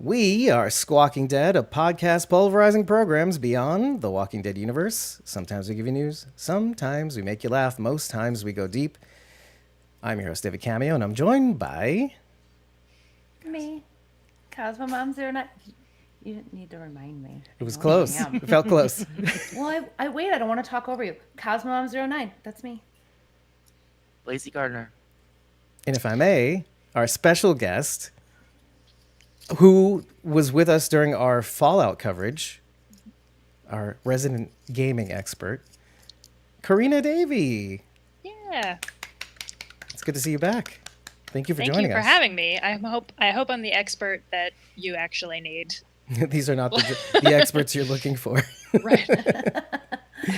We are Squawking Dead, a podcast pulverizing programs beyond the Walking Dead universe. Sometimes we give you news, sometimes we make you laugh, most times we go deep. I'm your host, David Cameo, and I'm joined by... Me. Cosmo Mom 09. You didn't need to remind me. It was close. It felt close. Well, I wait. I don't want to talk over you. Cosmo Mom 09. That's me. Lazy Gardner. And if I may, our special guest, who was with us during our Fallout coverage, our resident gaming expert, Karina Davey. Yeah. It's good to see you back. Thank you for Thank joining you for us. having me. I hope I'm the expert that you actually need. These are not the experts you're looking for. Right.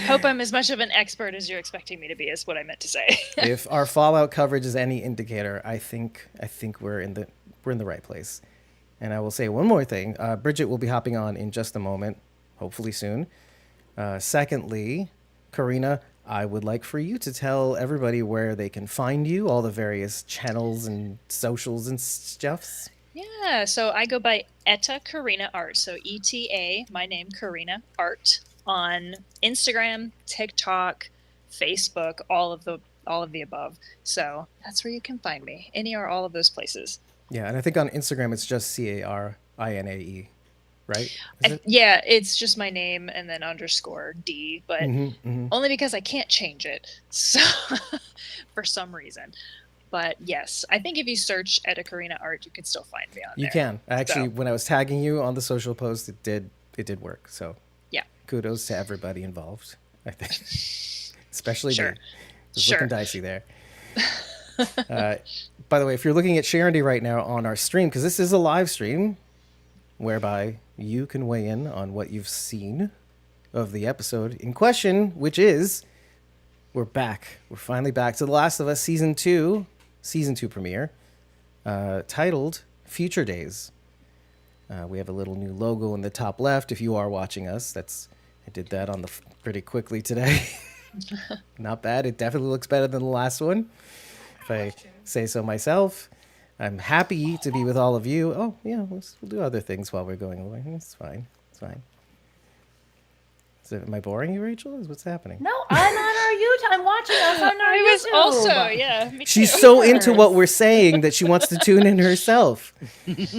Hope I'm as much of an expert as you're expecting me to be, is what I meant to say. If our Fallout coverage is any indicator, I think we're in the right place. And I will say one more thing. Bridget will be hopping on in just a moment, hopefully soon. Secondly, Karina, I would like for you to tell everybody where they can find you, all the various channels and socials and stuffs. Yeah, so I go by Etta Karina Art. So ETA, my name, Karina Art, on Instagram, TikTok, Facebook, all of the above. So that's where you can find me. Any or all of those places. Yeah, and I think on Instagram it's just CARINAE, right? Yeah, it's just my name and then _D, but only because I can't change it. So for some reason. But yes, I think if you search Etta Karina Art, you can still find me on there. You can. Actually, when I was tagging you on the social post, it did work. So yeah. Kudos to everybody involved, I think. Especially sure. me. It's looking dicey there. By the way, if you're looking at Sharondy right now on our stream, because this is a live stream, whereby you can weigh in on what you've seen of the episode in question, which is, we're back. We're finally back to The Last of Us Season 2 premiere, titled Future Days. We have a little new logo in the top left. If you are watching us, I did that on pretty quickly today. Not bad. It definitely looks better than the last one, if I say so myself. I'm happy to be with all of you. Oh, yeah, we'll do other things while we're going away. It's fine. Am I boring you, Rachel? What's happening? No, I'm on our YouTube. I'm watching us on our I was YouTube. also, yeah. Me She's too. so into what we're saying that she wants to tune in herself.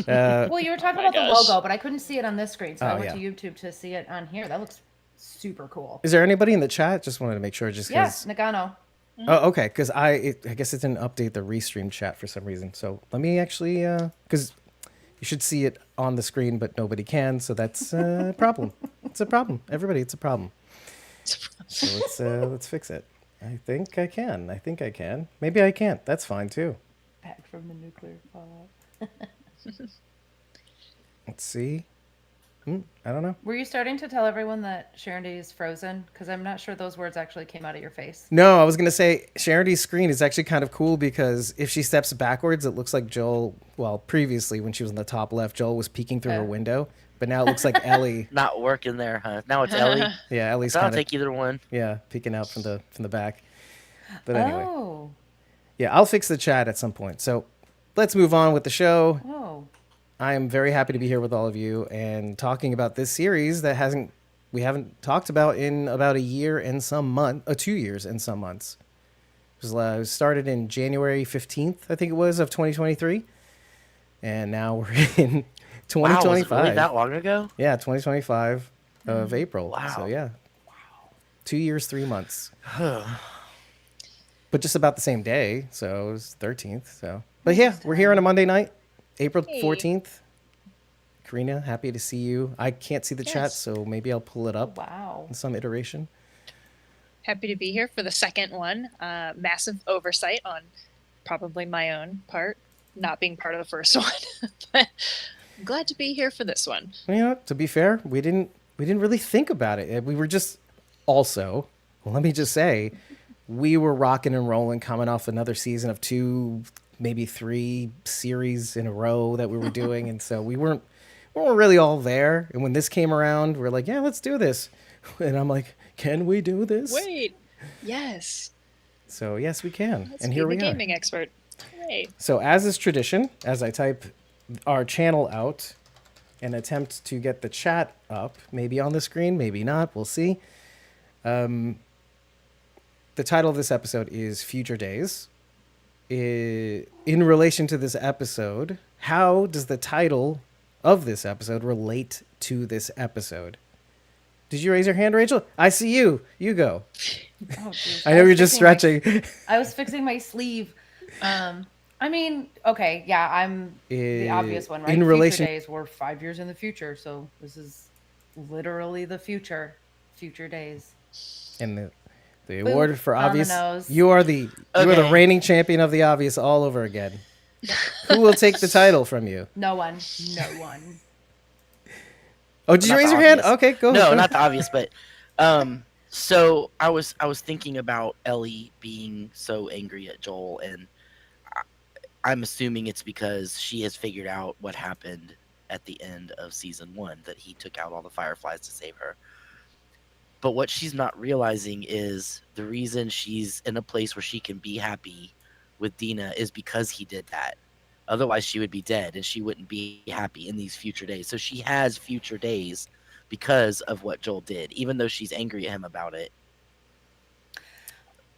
Well, you were talking about gosh. the logo, but I couldn't see it on this screen, so I went yeah. to YouTube to see it on here. That looks super cool. Is there anybody in the chat? Just wanted to make sure, just because. Yeah, Nagano. Oh, okay. Because I guess it didn't update the restream chat for some reason. So let me actually, because you should see it on the screen, but nobody can. So that's a problem. It's a problem. Everybody, it's a problem. So let's fix it. I think I can. Maybe I can't. That's fine too. Back from the nuclear fallout. Let's see. I don't know. Were you starting to tell everyone that Sharondy is frozen? Because I'm not sure those words actually came out of your face. No, I was going to say Sharondy's screen is actually kind of cool because if she steps backwards, it looks like Joel. Well, previously when she was in the top left, Joel was peeking through her window. But now it looks like Ellie. Not working there, huh? Now it's Ellie. Yeah, Ellie's I'll kind of. take either one. Yeah, peeking out from the back. But anyway. Oh. Yeah, I'll fix the chat at some point. So let's move on with the show. Oh. I am very happy to be here with all of you and talking about this series that we haven't talked about in about a year and some month, 2 years and some months. It was started in January 15th, I think it was, of 2023. And now we're in 2025. Wow, was it really that long ago? Yeah, 2025 of April. Wow. So yeah. 2 years, 3 months. But just about the same day, so it was 13th. So, but yeah, we're here on a Monday night, April 14th. Karina, happy to see you. I can't see the chat, so maybe I'll pull it up in some iteration. Happy to be here for the second one. Massive oversight on probably my own part, not being part of the first one. But I'm glad to be here for this one. You know, to be fair, we didn't really think about it. We were just let me just say, we were rocking and rolling coming off another season of 2, maybe 3 series in a row that we were doing. And so we weren't really all there. And when this came around, we're like, yeah, let's do this. And I'm like, can we do this? Wait, yes. So yes, we can. Let's and be here the we are. gaming expert. Hooray. So as is tradition, as I type our channel out, and attempt to get the chat up, maybe on the screen, maybe not. We'll see. The title of this episode is Future Days. In relation to this episode, how does the title of this episode relate to this episode? Did you raise your hand, Rachel? I see you. You go. Oh, geez. I know was you're just fixing stretching. I was fixing my sleeve. I mean, okay, yeah, I'm the obvious one, right? in relation- Future Days, we're 5 years in the future, so this is literally the future. Future Days. And the award for on the obvious. nose. You are the Okay. reigning champion of the obvious all over again. Who will take the title from you? No one. No one. Oh, did you Not raise the your hand? obvious. Okay, go. No, go. not the obvious, but so I was thinking about Ellie being so angry at Joel, and I'm assuming it's because she has figured out what happened at the end of season 1, that he took out all the fireflies to save her. But what she's not realizing is the reason she's in a place where she can be happy with Dina is because he did that. Otherwise, she would be dead, and she wouldn't be happy in these future days. So she has future days because of what Joel did, even though she's angry at him about it.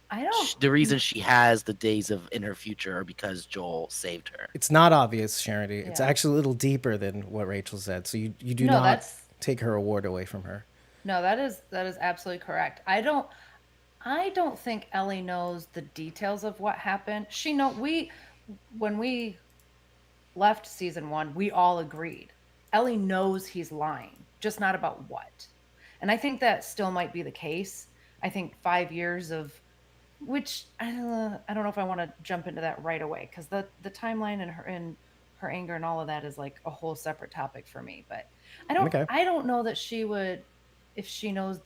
I don't. The reason she has the days of in her future are because Joel saved her. It's not obvious, Charity. It's Yeah. actually a little deeper than what Rachel said. So you do No, not that's take her award away from her. no, that is absolutely correct. I don't think Ellie knows the details of what happened. When we left season 1, we all agreed. Ellie knows he's lying, just not about what. And I think that still might be the case. I think 5 years of which I don't know if I want to jump into that right away, because the timeline and her anger and all of that is like a whole separate topic for me. But Okay. I don't know that she would, if she knows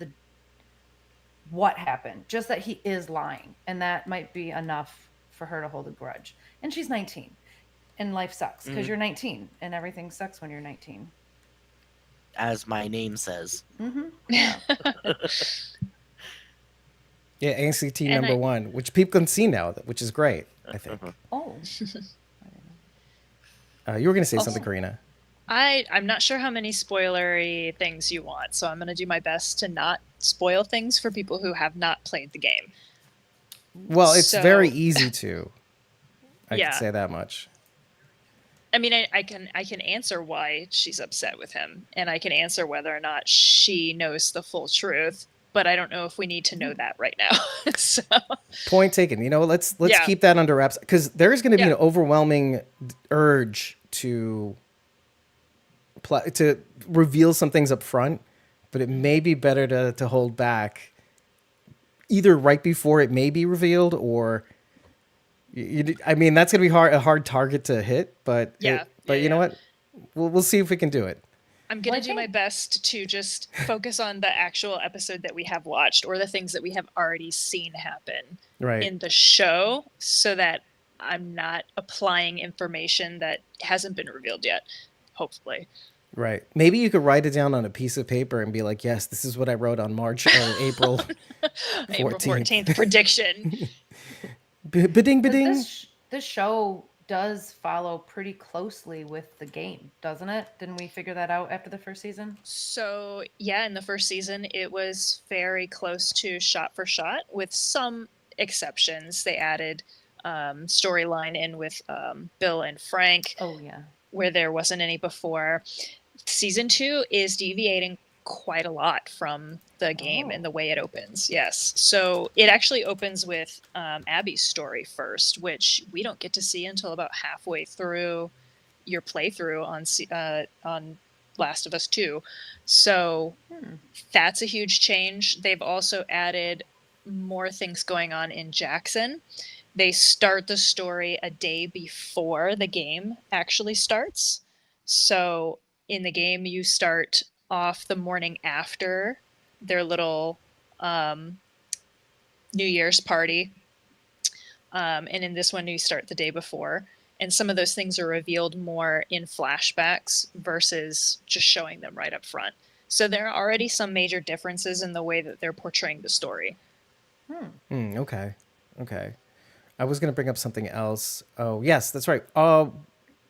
what happened, just that he is lying, and that might be enough for her to hold a grudge. And she's 19, and life sucks because you're 19, and everything sucks when you're 19. As my name says. Yeah. Yeah, ACT And number 1, which people can see now, which is great, I think. Oh. You were going to say Also- something, Karina. I'm not sure how many spoilery things you want, so I'm going to do my best to not spoil things for people who have not played the game. Well, it's So- very easy to. I Yeah. can say that much. I mean, I can answer why she's upset with him, and I can answer whether or not she knows the full truth. But I don't know if we need to know that right now. So Point taken. You know, let's Yeah. keep that under wraps, because there is going to be Yeah. an overwhelming urge to reveal some things up front, but it may be better to hold back, either right before it may be revealed, or I mean, that's going to be a hard target to hit. But Yeah. you know what? We'll see if we can do it. I'm going Well, to do my best to just focus on the actual episode that we have watched, or the things that we have already seen happen Right. in the show, so that I'm not applying information that hasn't been revealed yet, hopefully. Right. Maybe you could write it down on a piece of paper and be like, yes, this is what I wrote on March or April April 14th. 14th prediction. Bidding, bidding. This show does follow pretty closely with the game, doesn't it? Didn't we figure that out after the first season? So, yeah, in the first season, it was very close to shot for shot, with some exceptions. They added storyline in with Bill and Frank, Oh yeah. where there wasn't any before. Season 2 is deviating quite a lot from the game and the way it opens. Yes. So it actually opens with Abby's story first, which we don't get to see until about halfway through your playthrough on Last of Us 2. So that's a huge change. They've also added more things going on in Jackson. They start the story a day before the game actually starts. So in the game, you start off the morning after their little New Year's party. And in this one, you start the day before. And some of those things are revealed more in flashbacks versus just showing them right up front. So there are already some major differences in the way that they're portraying the story. Okay. I was going to bring up something else. Oh, yes, that's right.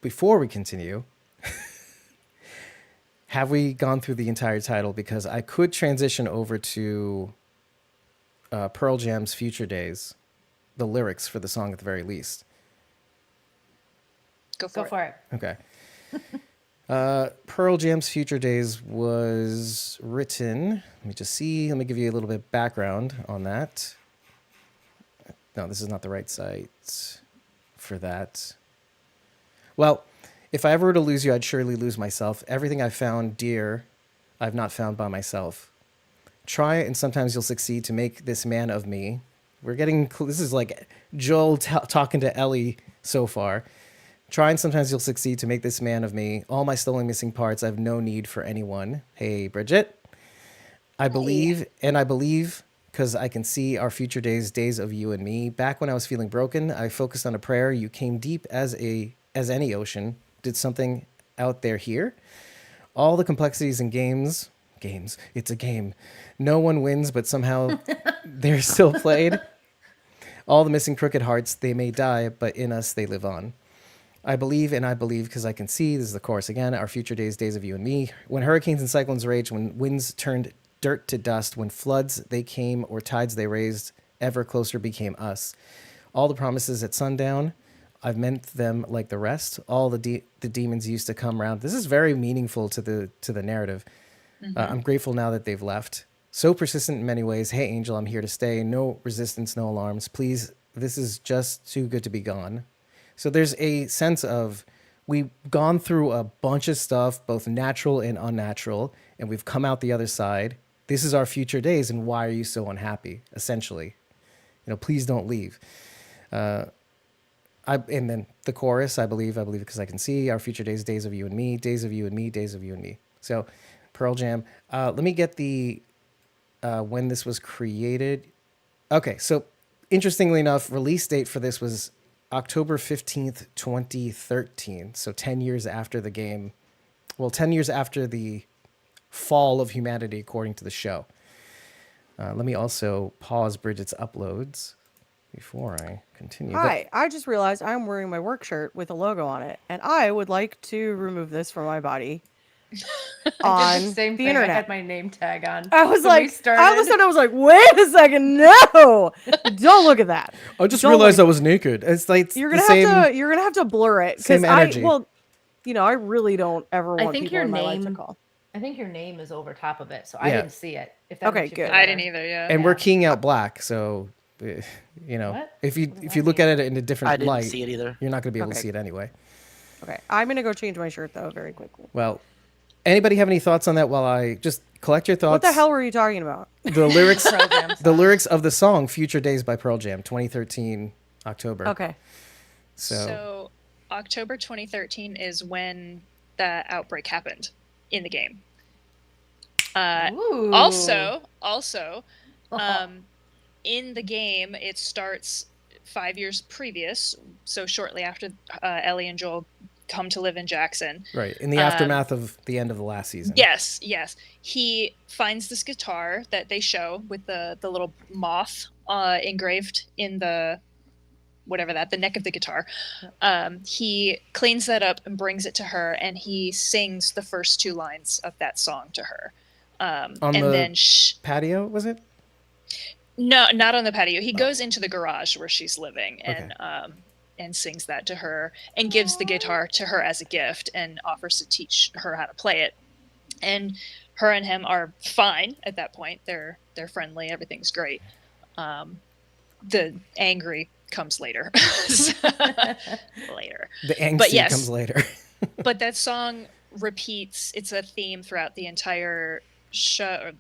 Before we continue, have we gone through the entire title? Because I could transition over to Pearl Jam's Future Days, the lyrics for the song at the very least. Go Go for it. for it. Okay. Pearl Jam's Future Days was written. Let me just see. Let me give you a little bit of background on that. No, this is not the right site for that. Well, if I ever were to lose you, I'd surely lose myself. Everything I've found dear, I've not found by myself. Try and sometimes you'll succeed to make this man of me. We're getting, this is like Joel talking to Ellie so far. Try and sometimes you'll succeed to make this man of me. All my stolen missing parts, I've no need for anyone. Hey, Bridget. I believe, and I believe, because I can see our future days, days of you and me. Back when I was feeling broken, I focused on a prayer. You came deep as any ocean. Did something out there here. All the complexities in games, it's a game. No one wins, but somehow they're still played. All the missing crooked hearts, they may die, but in us they live on. I believe and I believe because I can see, this is the chorus again, our future days, days of you and me. When hurricanes and cyclones raged, when winds turned dirt to dust, when floods they came or tides they raised, ever closer became us. All the promises at sundown, I've meant them like the rest. All the demons used to come round. This is very meaningful to the narrative. I'm grateful now that they've left. So persistent in many ways. Hey, angel, I'm here to stay. No resistance, no alarms. Please, this is just too good to be gone. So there's a sense of we've gone through a bunch of stuff, both natural and unnatural, and we've come out the other side. This is our future days, and why are you so unhappy? Essentially, please don't leave. And then the chorus, I believe because I can see our future days, days of you and me, days of you and me, days of you and me. So, Pearl Jam. Let me get the when this was created. Okay, so interestingly enough, release date for this was October 15th, 2013. So 10 years after the game. Well, 10 years after the fall of humanity, according to the show. Let me also pause Bridget's uploads before I continue. Hi, I just realized I'm wearing my work shirt with a logo on it, and I would like to remove this from my body I on did the same the thing. internet. I had my name tag on. I was when like, we started. all of a sudden I was like, wait a second, no, don't look at that. I just Don't realized I look- was naked. It's like You're the gonna same. have to blur it same energy. I really don't ever I want think people your in my life to name- call. I think your name is over top of it, so I Yeah. didn't see it. If that Okay, makes you good. feel I better. didn't either. Yeah. And we're Yeah. keying out black, so What? if you What does if that you look mean? at it in a different I didn't light, see it either. you're not going to be able to Okay. see it anyway. Okay, I'm gonna go change my shirt though very quickly. Well, anybody have any thoughts on that? While I just collect your thoughts. What the hell were you talking about? The lyrics, Pearl Jam the song. lyrics of the song "Future Days" by Pearl Jam, 2013 October. Okay, So October 2013 is when the outbreak happened in the game. Ooh. Also, Oh. in the game, it starts 5 years previous, so shortly after Ellie and Joel come to live in Jackson. Right in the aftermath of the end of the last season. Yes. He finds this guitar that they show with the little moth engraved in the the neck of the guitar. He cleans that up and brings it to her, and he sings the first two lines of that song to her. On and the then patio, was it? no, not on the patio. He goes into the garage where she's living and sings that to her and gives the guitar to her as a gift and offers to teach her how to play it. And her and him are fine at that point. They're friendly. Everything's great. The angry comes later. Later. The angsty But yes. comes later. But that song repeats. It's a theme throughout the entire show, or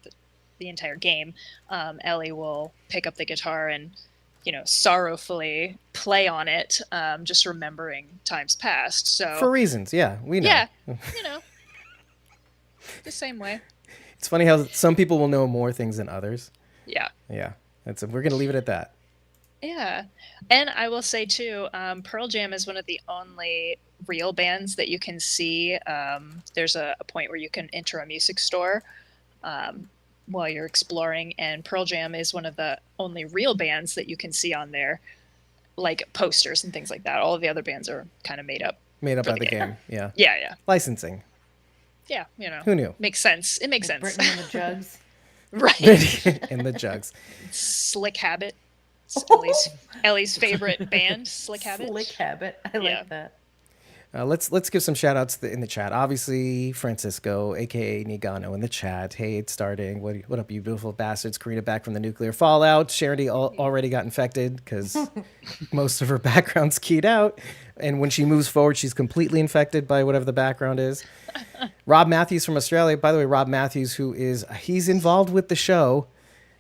the entire game. Ellie will pick up the guitar and, sorrowfully play on it, just remembering times past. So For reasons, yeah, we know. yeah, the same way. It's funny how some people will know more things than others. Yeah. Yeah, we're gonna leave it at that. Yeah. And I will say too, Pearl Jam is one of the only real bands that you can see. There's a point where you can enter a music store while you're exploring, and Pearl Jam is one of the only real bands that you can see on there, like posters and things like that. All of the other bands are kind of made up. Made up For by the the game. game. Yeah. Yeah. Licensing. Yeah, Who knew? makes sense. It makes Like sense. Brittany and the Jugs. Right. In the jugs. Slick Habit. It's Oh. Ellie's favorite band, Slick Habit. Slick Habit. I Yeah. like that. Let's give some shout outs in the chat. Obviously, Francisco, aka Nigano, in the chat. Hey, it's starting. What up, you beautiful bastards? Karina back from the nuclear fallout. Charity already got infected because most of her background's keyed out. And when she moves forward, she's completely infected by whatever the background is. Rob Matthews from Australia. By the way, Rob Matthews, he's involved with the show.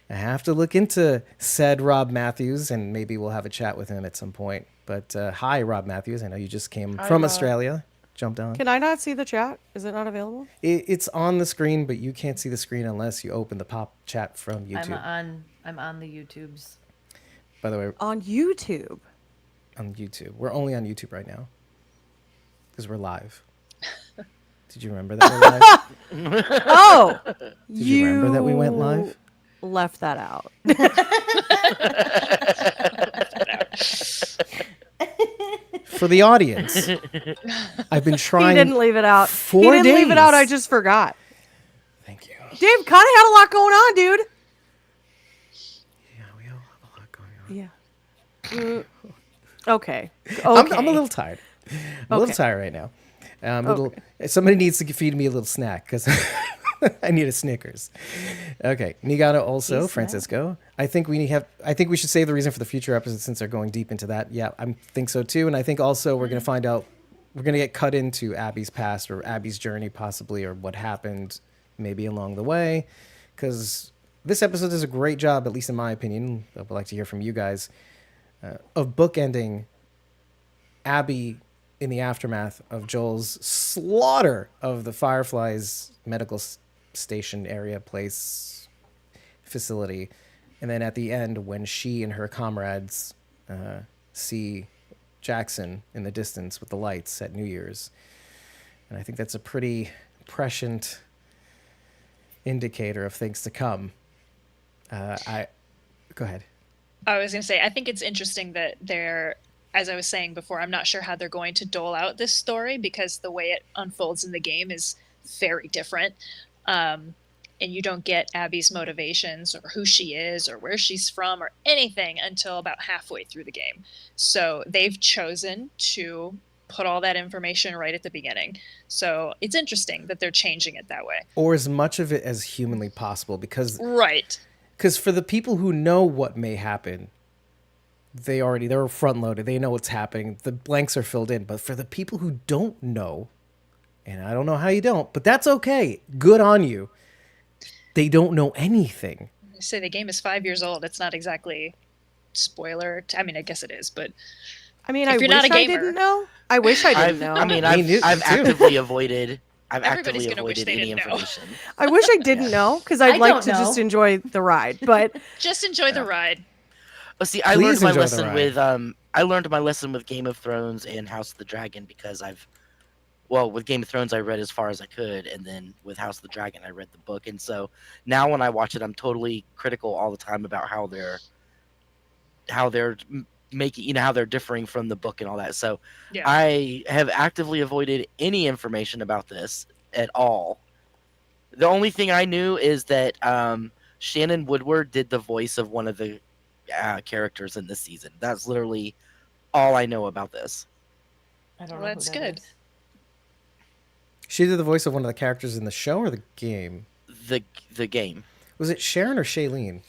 I have to look into said Rob Matthews, and maybe we'll have a chat with him at some point. But hi, Rob Matthews. I know you just came from Rob. Australia. Jumped on. Can I not see the chat? Is it not available? It's on the screen, but you can't see the screen unless you open the pop chat from YouTube. I'm on the YouTubes. By the way, On YouTube. on YouTube. We're only on YouTube right now because we're live. Did you remember that we're live? Oh, Did you remember that we went live? Left that out. For the audience, I've been He trying. didn't leave it out. 4 He didn't leave it out. days. I just forgot. Thank you. Dave kind of had a lot going on, dude. Yeah, we all have a lot going on. Okay. I'm a little tired. I'm a little Okay. tired right now. Somebody needs to feed me a little snack because I need a Snickers. Okay, Nigano also Francisco. I think we should save the reason for the future episodes since they're going deep into that. Yeah, I think so too. And I think also we're gonna find out we're gonna get cut into Abby's past or Abby's journey possibly or what happened maybe along the way because this episode does a great job, at least in my opinion. I would like to hear from you guys of bookending Abby in the aftermath of Joel's slaughter of the Fireflies medical station area place facility. And then at the end, when she and her comrades see Jackson in the distance with the lights at New Year's. And I think that's a pretty prescient indicator of things to come. Go ahead. I was going to say, I think it's interesting that they're, as I was saying before, I'm not sure how they're going to dole out this story because the way it unfolds in the game is very different. And you don't get Abby's motivations or who she is or where she's from or anything until about halfway through the game. So they've chosen to put all that information right at the beginning. So it's interesting that they're changing it that way. Or as much of it as humanly possible because Right. for the people who know what may happen, they're front loaded. They know what's happening. The blanks are filled in. But for the people who don't know, and I don't know how you don't, but that's okay. Good on you. They don't know anything. I say the game is 5 years old. It's not exactly spoiler. I mean, I guess it is, but I mean, If I you're wish not a I gamer. didn't know. I wish I didn't know. I mean, Me too. I've actively avoided. Everybody's gonna wish they any didn't know. information. I wish I didn't know because I'd I like don't to just know. enjoy the ride. But just enjoy the ride. Well, see, I Please learned my enjoy the lesson with Game of Thrones and House of the Dragon because with Game of Thrones I read as far as I could, and then with House of the Dragon I read the book, and so now when I watch it, I'm totally critical all the time about how they're making, how they're differing from the book and all that. So Yeah. I have actively avoided any information about this at all. The only thing I knew is that Shannon Woodward did the voice of one of the characters in this season. That's literally all I know about this. I don't Well, know. that's who that good. is. She did the voice of one of the characters in the show or the game? The game. Was it Sharon or Shailene?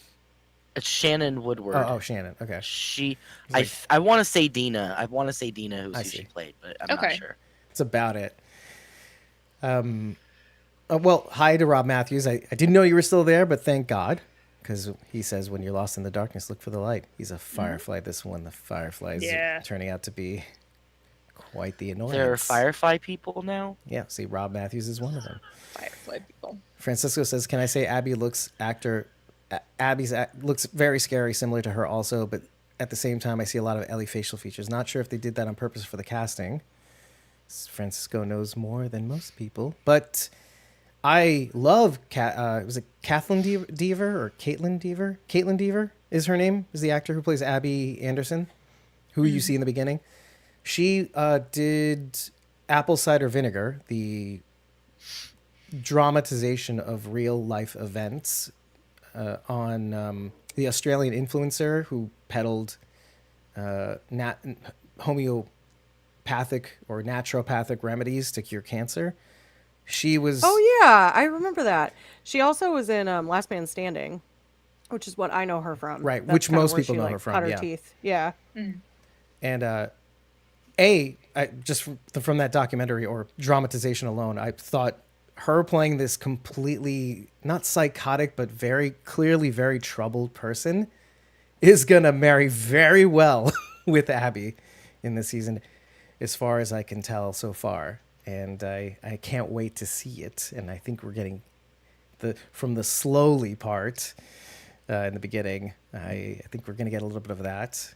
It's Shannon Woodward. Oh, Shannon. Okay. She, It's I want to say Dina. I want to say Dina, who's I who see. she played, but I'm Okay. not sure. That's about it. Well, hi to Rob Matthews. I didn't know you were still there, but thank God. Because he says, when you're lost in the darkness, look for the light. He's a firefly. This one, the fireflies Yeah. are turning out to be quite the annoyance. There are Firefly people now. Yeah, see, Rob Matthews is one of them. Firefly people. Francisco says, "Can I say Abby's looks very scary, similar to her also, but at the same time, I see a lot of Ellie facial features. Not sure if they did that on purpose for the casting. Francisco knows more than most people, but I love was it Kathleen Deaver or Caitlin Deaver? Caitlin Deaver is her name. Is the actor who plays Abby Anderson, who you see in the beginning. She did Apple Cider Vinegar, the dramatization of real life events on the Australian influencer who peddled homeopathic or naturopathic remedies to cure cancer. She was Oh yeah, I remember that. She also was in Last Man Standing, which is what I know her from. right, That's which kind of most where people she know like her from. cut her Yeah, teeth. Yeah. and just from that documentary or dramatization alone, I thought her playing this completely not psychotic but very clearly very troubled person is gonna marry very well with Abby in this season, as far as I can tell so far. And I can't wait to see it. And I think we're getting from the slowly part in the beginning. I think we're gonna get a little bit of that.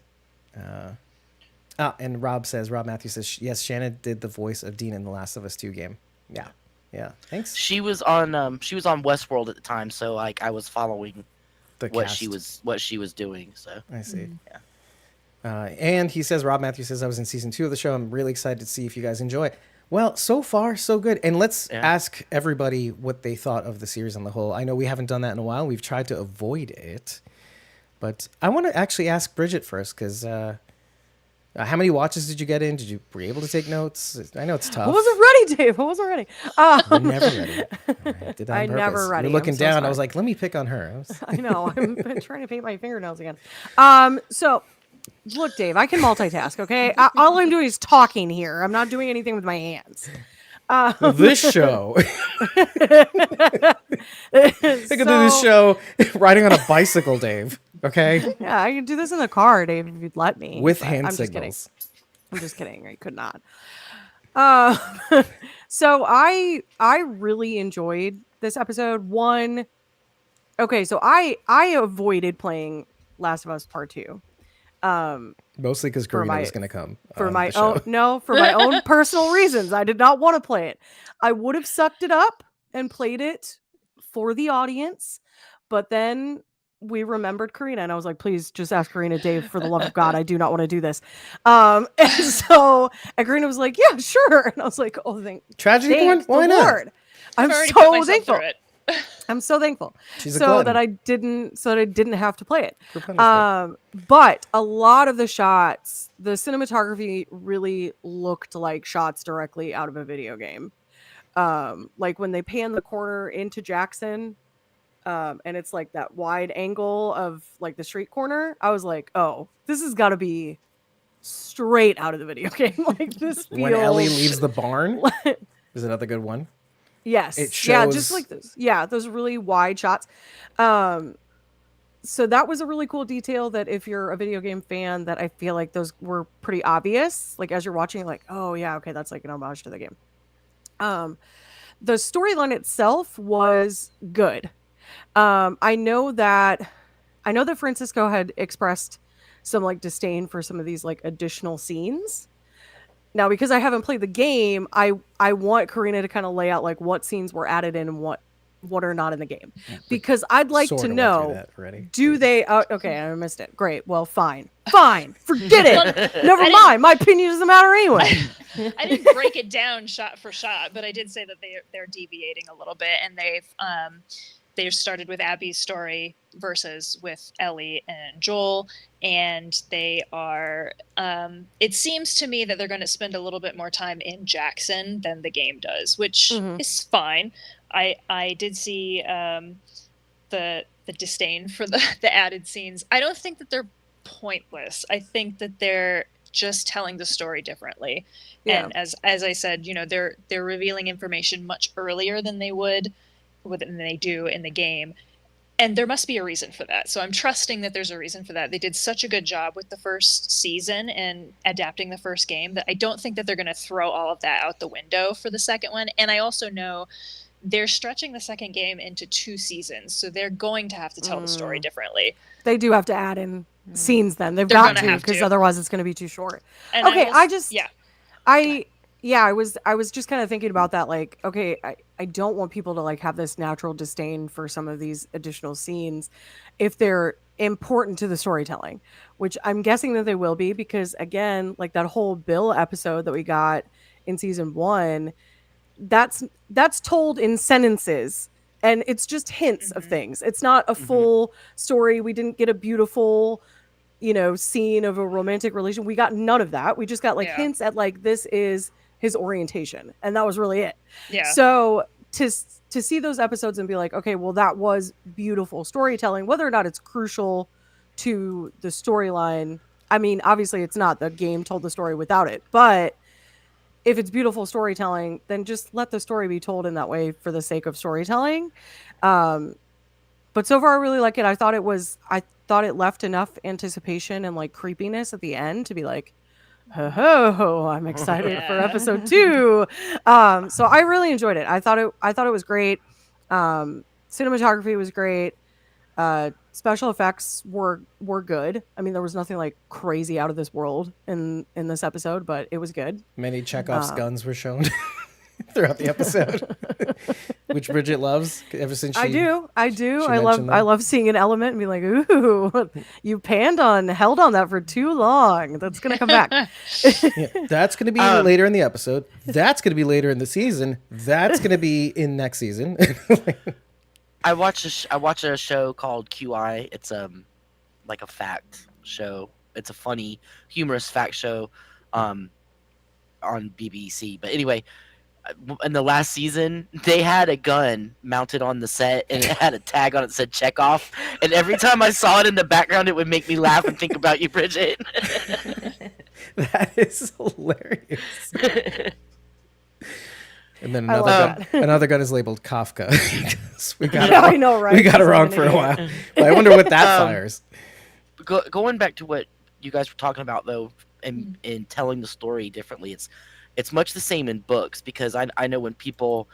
And Rob Matthews says, yes, Shannon did the voice of Dean in the Last of Us 2 game. Yeah. Yeah. Thanks. She was on Westworld at the time, so like I was following The what cast. she was doing. So I see. yeah. And he says, Rob Matthews says, I was in season 2 of the show. I'm really excited to see if you guys enjoy it. Well, so far, so good. And let's ask everybody what they thought of the series on the whole. I know we haven't done that in a while. We've tried to avoid it. But I want to actually ask Bridget first, because how many watches did you get in? Were you able to take notes? I know it's tough. I wasn't ready, Dave. I wasn't ready. You're never ready. I did that on I'm never purpose. ready. You're looking I'm so down. I sorry. was like, let me pick on her. I know. I'm trying to paint my fingernails again. So look, Dave, I can multitask, okay? All I'm doing is talking here. I'm not doing anything with my hands. This show. I could do this show riding on a bicycle, Dave. Okay? Yeah, I could do this in the car, Dave, if you'd let me. With but hand I'm just kidding. signals. I'm just kidding. I could not. So I really enjoyed this episode. One, okay, so I avoided playing Last of Us Part 2. Mostly because Karina was going to come. For on my the show. for my own personal reasons. I did not want to play it. I would have sucked it up and played it for the audience, but then we remembered Karina, and I was like, please just ask Karina, Dave, for the love of God, I do not want to do this. And Karina was like, yeah, sure. And I was like, oh, Tragedy porn? thank Why the not? Lord. I'm I've already put so myself thankful. through it. I'm so thankful. She's a so glutton. that I didn't have to play it. For punishment. But a lot of the shots, the cinematography really looked like shots directly out of a video game. Like when they pan the corner into Jackson, and it's like that wide angle of like the street corner, I was like, oh, this has got to be straight out of the video game. Like this feels... When Ellie leaves the barn is another good one. Yes. It shows... Yeah, just like those. Yeah, those really wide shots. So that was a really cool detail that if you're a video game fan, that I feel like those were pretty obvious. Like as you're watching, like, oh yeah, okay, that's like an homage to the game. The storyline itself was good. I know that Francisco had expressed some like disdain for some of these like additional scenes. Now, because I haven't played the game, I want Karina to kind of lay out like what scenes were added in and what are not in the game, because I'd like to know, do they okay, I missed it. Great. Well, fine, forget it. Never mind. My opinion doesn't matter anyway. I didn't break it down shot for shot, but I did say that they're deviating a little bit, and they've started with Abby's story versus with Ellie and Joel, and they are it seems to me that they're going to spend a little bit more time in Jackson than the game does, which is fine. I did see the disdain for the added scenes. I don't think that they're pointless. I think that they're just telling the story differently. Yeah. And as I said, you know, they're revealing information much earlier than they do in the game. And there must be a reason for that. So I'm trusting that there's a reason for that. They did such a good job with the first season and adapting the first game that I don't think that they're going to throw all of that out the window for the second one. And I also know they're stretching the second game into 2 seasons. So they're going to have to tell the story differently. They do have to add in scenes then. They've got to, because otherwise it's going to be too short. And okay, I was just kind of thinking about that, like, okay, I don't want people to like have this natural disdain for some of these additional scenes if they're important to the storytelling, which I'm guessing that they will be, because again, like that whole Bill episode that we got in season 1, that's told in sentences, and it's just hints of things. It's not a full story. We didn't get a beautiful, scene of a romantic relation. We got none of that. We just got like Yeah. hints at like this is his orientation, and that was really it. Yeah. So to see those episodes and be like, okay, well, that was beautiful storytelling, whether or not it's crucial to the storyline. I mean, obviously it's not. The game told the story without it, but if it's beautiful storytelling, then just let the story be told in that way for the sake of storytelling. But so far I really like it. I thought it left enough anticipation and like creepiness at the end to be like, ho, I'm excited for Yeah. episode 2. So I really enjoyed it. I thought it was great. Cinematography was great. Special effects were good. I mean, there was nothing like crazy out of this world in this episode, but it was good. Many Chekhov's guns were shown throughout the episode, which Bridget loves ever since she. I do. she I mentioned them. love seeing an element and be like, ooh, you held on that for too long. That's gonna come back. Yeah, that's going to be later in the episode. That's going to be later in the season. That's going to be in next season. I watch a show called QI. It's like a fact show. It's a funny, humorous fact show on BBC. But anyway, in the last season, they had a gun mounted on the set, and it had a tag on it that said "Check-off." And every time I saw it in the background, it would make me laugh and think about you, Bridget. That is hilarious. And then I love another gun is labeled Kafka. we got Yeah, I know, right? We got it Just wrong like for an a idiot. while. But I wonder what that fires. Going back to what you guys were talking about, though, and in telling the story differently, it's much the same in books, because I know when people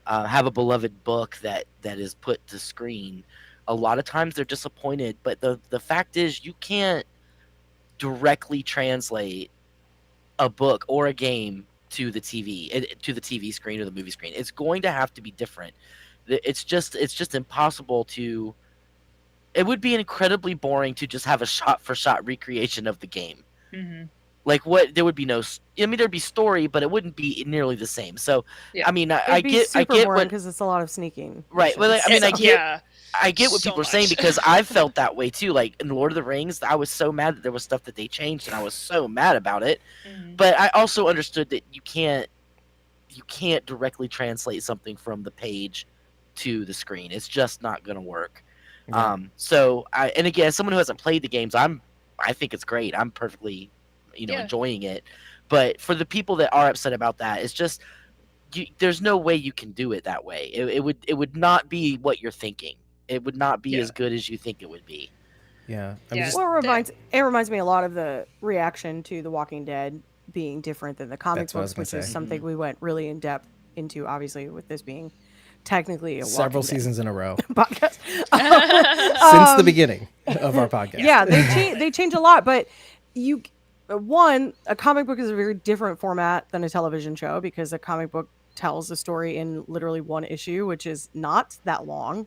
have a beloved book that is put to screen, a lot of times they're disappointed. But the fact is, you can't directly translate a book or a game to the TV screen or the movie screen. It's going to have to be different. It's just impossible to. It would be incredibly boring to just have a shot for shot recreation of the game. Like, there would be no. I mean, there'd be story, but it wouldn't be nearly the same. So, Yeah. I mean, I It'd be get super boring what. because it's a lot of sneaking. Right. Well, I mean, I Yeah. get what So people are saying, much. because I felt that way too. Like in Lord of the Rings, I was so mad that there was stuff that they changed, and I was so mad about it. But I also understood that you can't directly translate something from the page to the screen. It's just not going to work. Yeah. And again, as someone who hasn't played the games, I think it's great. I'm perfectly, Yeah. enjoying it. But for the people that are upset about that, it's just there's no way you can do it that way. It would not be what you're thinking. It would not be as good as you think it would be. Yeah. Yeah. Well, it reminds me a lot of the reaction to The Walking Dead being different than the comic That's what I was books, gonna which is say. something we went really in depth into, obviously, with this being technically a Several Walking Dead seasons in a row podcast. since the beginning of our podcast. Yeah, they change a lot, but a comic book is a very different format than a television show, because a comic book tells a story in literally one issue, which is not that long,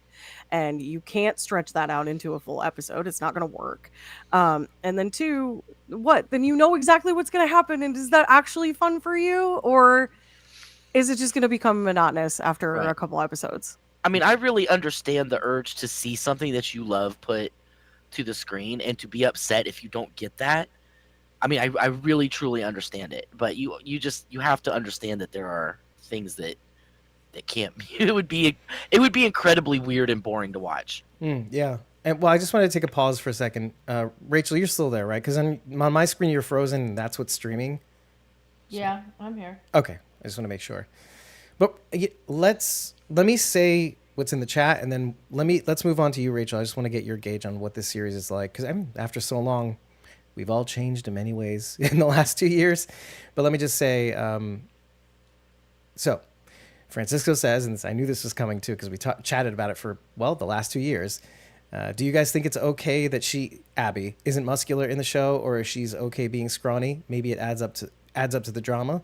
and you can't stretch that out into a full episode. It's not going to work. And then two, then you know exactly what's going to happen, and is that actually fun for you, or is it just going to become monotonous after Right. a couple episodes? I mean, I really understand the urge to see something that you love put to the screen, and to be upset if you don't get that. I mean, I really truly understand it, but you have to understand that there are things that can't be. It would be incredibly weird and boring to watch. Yeah. And I just wanted to take a pause for a second. Rachel, you're still there, right? Because on my screen you're frozen, and that's what's streaming. Yeah, I'm here. Okay, I just want to make sure. But let me say what's in the chat, and then let's move on to you, Rachel. I just want to get your gauge on what this series is like, because after so long, we've all changed in many ways in the last 2 years. But let me just say, so Francisco says, and I knew this was coming too, because we chatted about it for the last 2 years. Do you guys think it's okay that Abby isn't muscular in the show, or she's okay being scrawny? Maybe it adds up to the drama.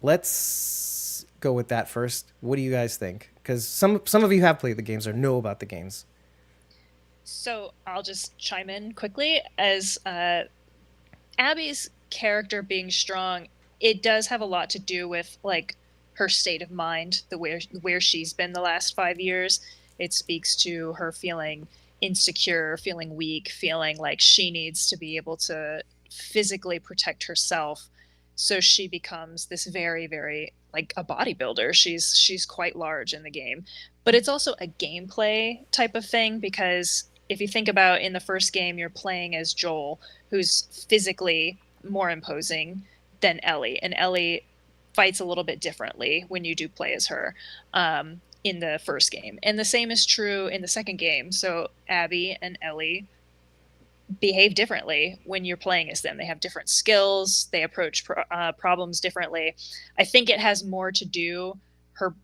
Let's go with that first. What do you guys think? Because some of you have played the games or know about the games. So I'll just chime in quickly. As Abby's character being strong, it does have a lot to do with like her state of mind, the where she's been the last 5 years. It speaks to her feeling insecure, feeling weak, feeling like she needs to be able to physically protect herself. So she becomes this very, very like a bodybuilder. She's quite large in the game. But it's also a gameplay type of thing, because if you think about in the first game, you're playing as Joel, who's physically more imposing than Ellie. And Ellie fights a little bit differently when you do play as her in the first game. And the same is true in the second game. So Abby and Ellie behave differently when you're playing as them. They have different skills. They approach problems differently. I think it has more to do,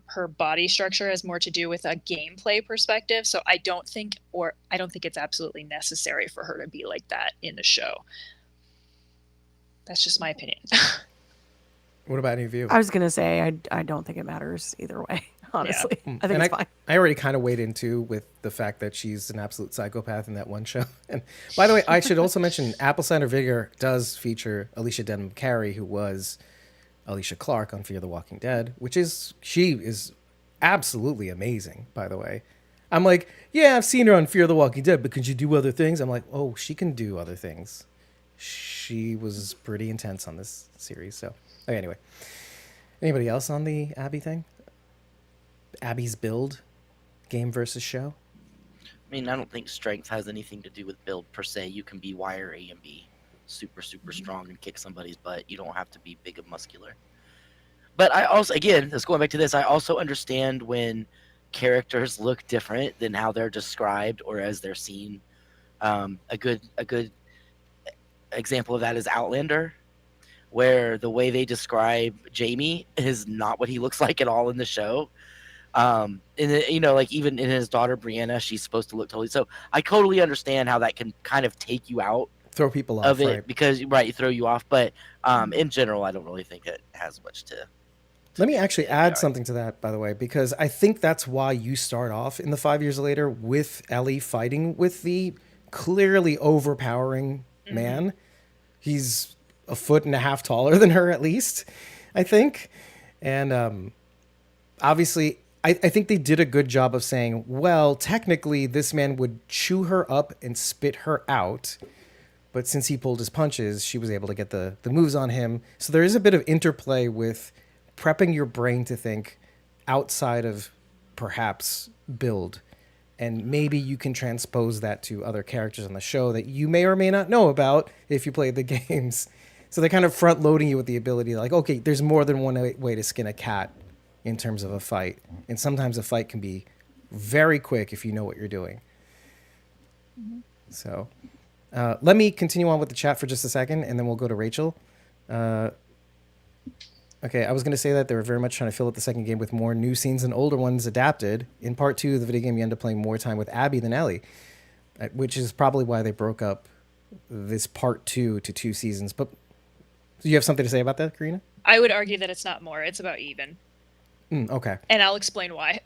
her body structure has more to do with a gameplay perspective. So I don't think it's absolutely necessary for her to be like that in the show. That's just my opinion. What about any of you? I was gonna say I don't think it matters either way. Honestly, I think it's fine. I already kind of weighed into with the fact that she's an absolute psychopath in that one show. And by the way, I should also mention Apple Cider Vinegar does feature Alicia Denham Carey, who was Alicia Clark on Fear the Walking Dead, she is absolutely amazing, by the way. I'm like, yeah, I've seen her on Fear the Walking Dead, but can she do other things? I'm like, oh, she can do other things. She was pretty intense on this series. So anyway, anybody else on the Abby thing? Abby's build, game versus show? I mean, I don't think strength has anything to do with build per se. You can be wire A and B, super strong and kick somebody's butt. You don't have to be big and muscular. But I also, again, let's going back to this, I also understand when characters look different than how they're described or as they're seen. A good example of that is Outlander, where the way they describe Jamie is not what he looks like at all in the show. And like even in his daughter Brianna, she's supposed to look totally. So I totally understand how that can kind of take you out, throw people off of it, right? because throw you off. But in general, I don't really think it has much to. Let me actually add something to that, by the way, because I think that's why you start off in the 5 years later with Ellie fighting with the clearly overpowering man. He's a foot and a half taller than her, at least, I think. And obviously, I think they did a good job of saying, well, technically, this man would chew her up and spit her out. But since he pulled his punches, she was able to get the moves on him. So there is a bit of interplay with prepping your brain to think outside of perhaps build. And maybe you can transpose that to other characters on the show that you may or may not know about if you played the games. So they're kind of front loading you with the ability, like, okay, there's more than one way to skin a cat in terms of a fight. And sometimes a fight can be very quick if you know what you're doing. So let me continue on with the chat for just a second, and then we'll go to Rachel. Okay, I was going to say that they were very much trying to fill out the second game with more new scenes and older ones adapted. In part 2 of the video game, you end up playing more time with Abby than Ellie, which is probably why they broke up this part 2 to 2 seasons. But do you have something to say about that, Karina? I would argue that it's not more. It's about even. Okay. And I'll explain why.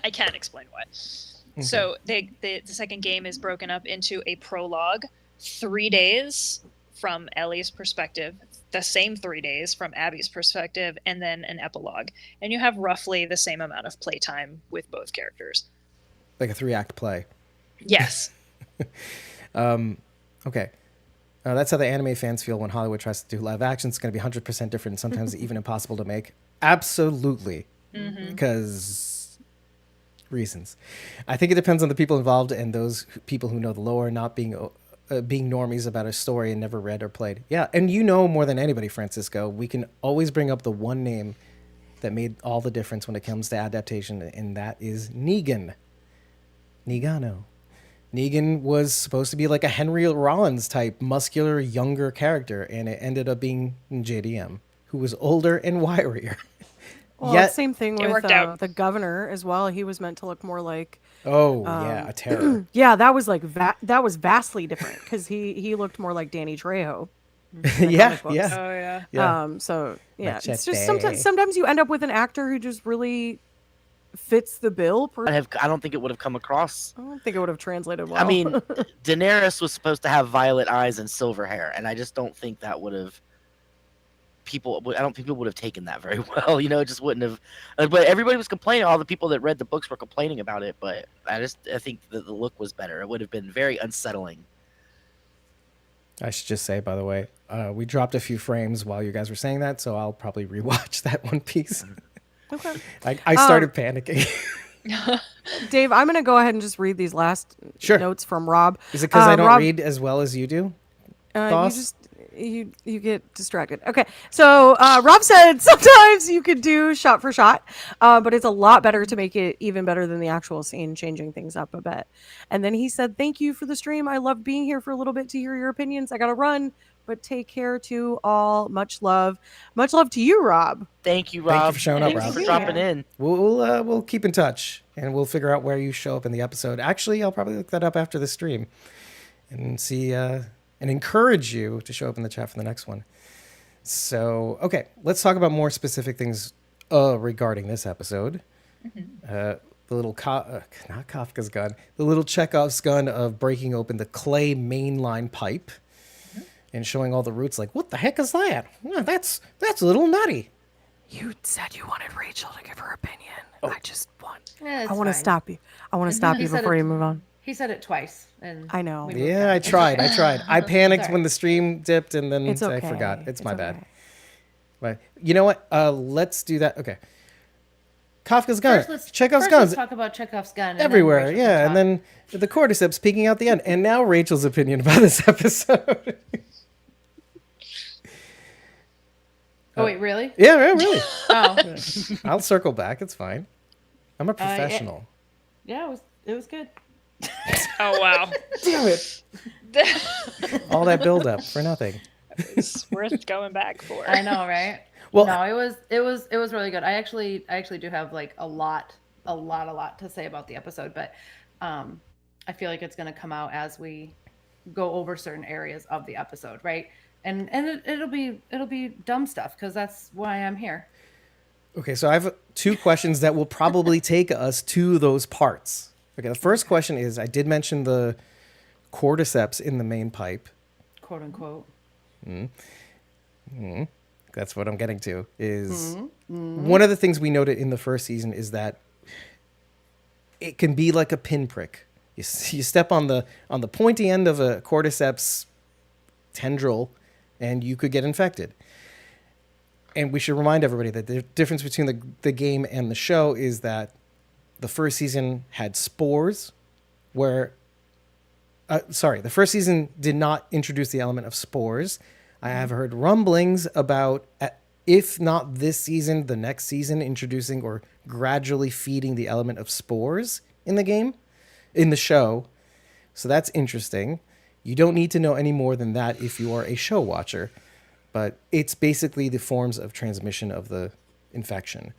I can explain why. Okay. So the second game is broken up into a prologue, 3 days from Ellie's perspective, the same 3 days from Abby's perspective, and then an epilogue. And you have roughly the same amount of playtime with both characters. Like a 3-act play. Yes. Okay. That's how the anime fans feel when Hollywood tries to do live action. It's going to be 100% different and sometimes even impossible to make. Absolutely. Because reasons. I think it depends on the people involved and those people who know the lore, not being normies about a story and never read or played. Yeah, and you know more than anybody, Francisco, we can always bring up the one name that made all the difference when it comes to adaptation, and that is Negan. Negano. Negan was supposed to be like a Henry Rollins type muscular younger character, and it ended up being JDM, who was older and wirier. Well, Yet, same thing It with worked out. the governor as well. He was meant to look more like. yeah, a terror. Yeah, that was like that was vastly different because he looked more like Danny Trejo. Yeah, books. yeah. Oh, yeah. Yeah. So yeah, it's Machete. just sometimes you end up with an actor who just really fits the bill. I don't think it would have come across. I don't think it would have translated well. I mean, Daenerys was supposed to have violet eyes and silver hair, and I just don't think that would have I don't think people would have taken that very well. It just wouldn't have. But everybody was complaining. All the people that read the books were complaining about it. But I think that the look was better. It would have been very unsettling. I should just say, by the way, we dropped a few frames while you guys were saying that, so I'll probably rewatch that one piece. Okay. I started panicking. Dave, I'm going to go ahead and just read these last Sure. notes from Rob. Is it because I don't Rob, read as well as you do? You boss? just you get distracted. Okay, so Rob said sometimes you could do shot for shot, but it's a lot better to make it even better than the actual scene, changing things up a bit. And then he said, "Thank you for the stream. I loved being here for a little bit to hear your opinions. I gotta run, but take care to all. Much love to you, Rob." Thank you, Rob. Thank you for showing up, Thanks Rob. for dropping in. We'll keep in touch, and we'll figure out where you show up in the episode. Actually, I'll probably look that up after the stream and see and encourage you to show up in the chat for the next one. So, okay, let's talk about more specific things regarding this episode. The little not Kafka's gun, the little Chekhov's gun of breaking open the clay mainline pipe and showing all the roots. Like, what the heck is that? Yeah, that's a little nutty. You said you wanted Rachel to give her opinion. I just want. Yeah, I want to fine. stop you. I want to stop He you said before it- you move on. He said it twice, and I know. we moved Yeah, on. I It's tried. okay. I panicked Sorry. when the stream dipped, and then It's I okay. forgot. It's my bad. okay. But you know what? Let's do that. Okay. Kafka's gun. First, Chekhov's let's guns talk about Chekhov's gun. and then everywhere. Rachel Yeah, can and talk. then the cordyceps peeking out the end. And now Rachel's opinion about this episode. Oh wait, really? Yeah, really. Oh, I'll circle back. It's fine. I'm a professional. yeah, it was good. Oh wow. Damn it. All that build up for nothing. It's worth going back for. I know, right? Well- no, it was really good. I actually do have like a lot to say about the episode, but I feel like it's going to come out as we go over certain areas of the episode, right? And it'll be dumb stuff because that's why I'm here. Okay, so I have two questions that will probably take us to those parts. Okay, the first question is, I did mention the cordyceps in the main pipe. Quote unquote. That's what I'm getting to. Is one of the things we noted in the first season is that it can be like a pinprick. You step on the pointy end of a cordyceps tendril, and you could get infected. And we should remind everybody that the difference between the game and the show is that the first season had spores, the first season did not introduce the element of spores. I have heard rumblings about, if not this season, the next season, introducing or gradually feeding the element of spores in the game, in the show. So that's interesting. You don't need to know any more than that if you are a show watcher. But it's basically the forms of transmission of the infection.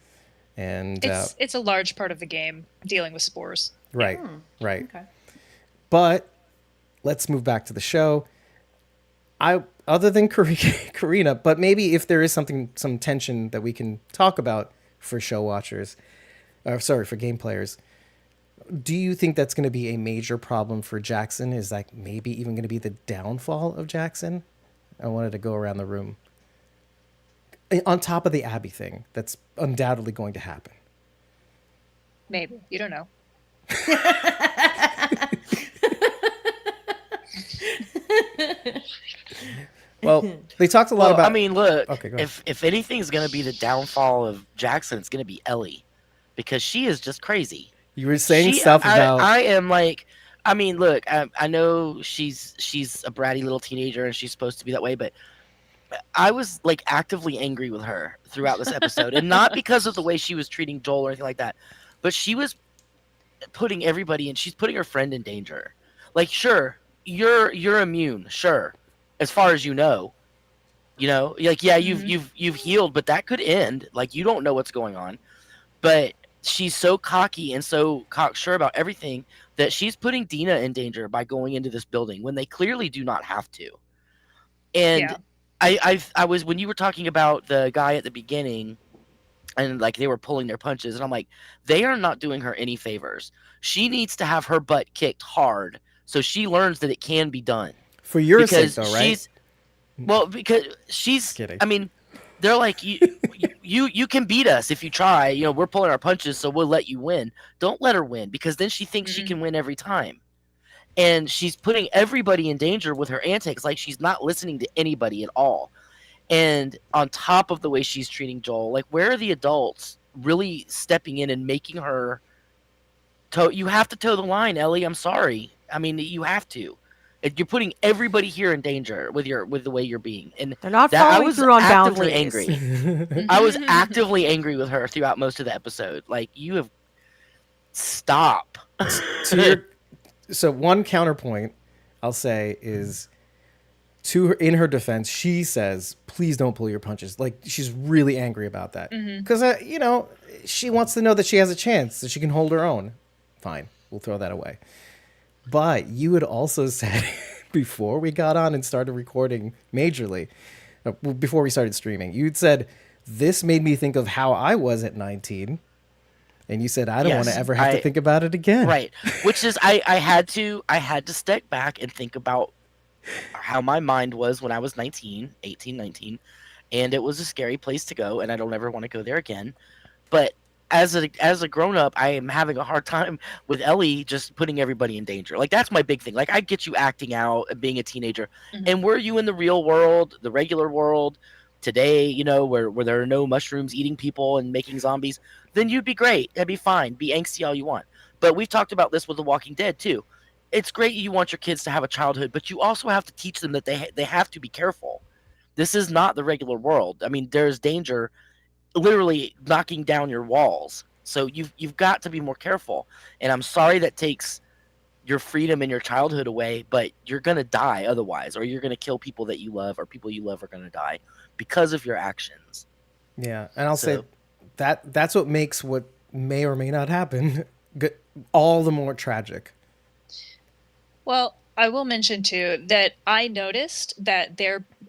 And It's a large part of the game dealing with spores. right. Okay. But let's move back to the show. Other than Karina, but maybe if there is some tension that we can talk about for show watchers, for game players, do you think that's going to be a major problem for Jackson? Is that maybe even going to be the downfall of Jackson? I wanted to go around the room. On top of the Abby thing, that's undoubtedly going to happen. Maybe. You don't know. Well, they talked a lot Well, about... I mean, look, Okay, go ahead. if anything's going to be the downfall of Jackson, it's going to be Ellie. Because she is just crazy. You were saying stuff about... I am like... I mean, look, I know she's a bratty little teenager and she's supposed to be that way, but I was like actively angry with her throughout this episode. And not because of the way she was treating Joel or anything like that, but she was putting everybody in... She's putting her friend in danger. Like, sure, you're immune, sure. As far as you know, like, yeah, you've healed, but that could end. Like, you don't know what's going on. But she's so cocky and so cocksure about everything that she's putting Dina in danger by going into this building when they clearly do not have to. And Yeah. I was, when you were talking about the guy at the beginning and like they were pulling their punches, and I'm like, they are not doing her any favors. She needs to have her butt kicked hard so she learns that it can be done. For your sake, Because though, right? because she's Kidding. I mean, They're like, you can beat us if you try. You know, we're pulling our punches, so we'll let you win. Don't let her win, because then she thinks she can win every time. And she's putting everybody in danger with her antics. Like, she's not listening to anybody at all. And on top of the way she's treating Joel, like, where are the adults really stepping in and making her you have to toe the line, Ellie. I'm sorry. I mean, you have to. You're putting everybody here in danger with the way you're being. And They're not that, I following was through on actively boundaries. angry. I was actively angry with her throughout most of the episode. Like, you have stop. So one counterpoint I'll say is, in her defense, she says, "Please don't pull your punches." Like, she's really angry about that because she wants to know that she has a chance, that she can hold her own. Fine, we'll throw that away. But you had also said before we got on and started recording majorly, before we started streaming, you'd said, "This made me think of how I was at 19." And you said, "I don't want to ever have to think about it again." Right. Which is, I had to step back and think about how my mind was when I was 18, 19. And it was a scary place to go, and I don't ever want to go there again. But as a grown up, I am having a hard time with Ellie just putting everybody in danger. Like, that's my big thing. Like, I get you acting out and being a teenager. And were you in the real world, the regular world today, where there are no mushrooms eating people and making zombies, then you'd be great. That'd be fine. Be angsty all you want. But we've talked about this with The Walking Dead too. It's great you want your kids to have a childhood, but you also have to teach them that they have to be careful. This is not the regular world. I mean, there's danger literally knocking down your walls. So you've got to be more careful. And I'm sorry that takes your freedom and your childhood away, but you're going to die otherwise, or you're going to kill people that you love, or people you love are going to die because of your actions. Yeah, and I'll say that's what makes what may or may not happen all the more tragic. Well, I will mention too that I noticed that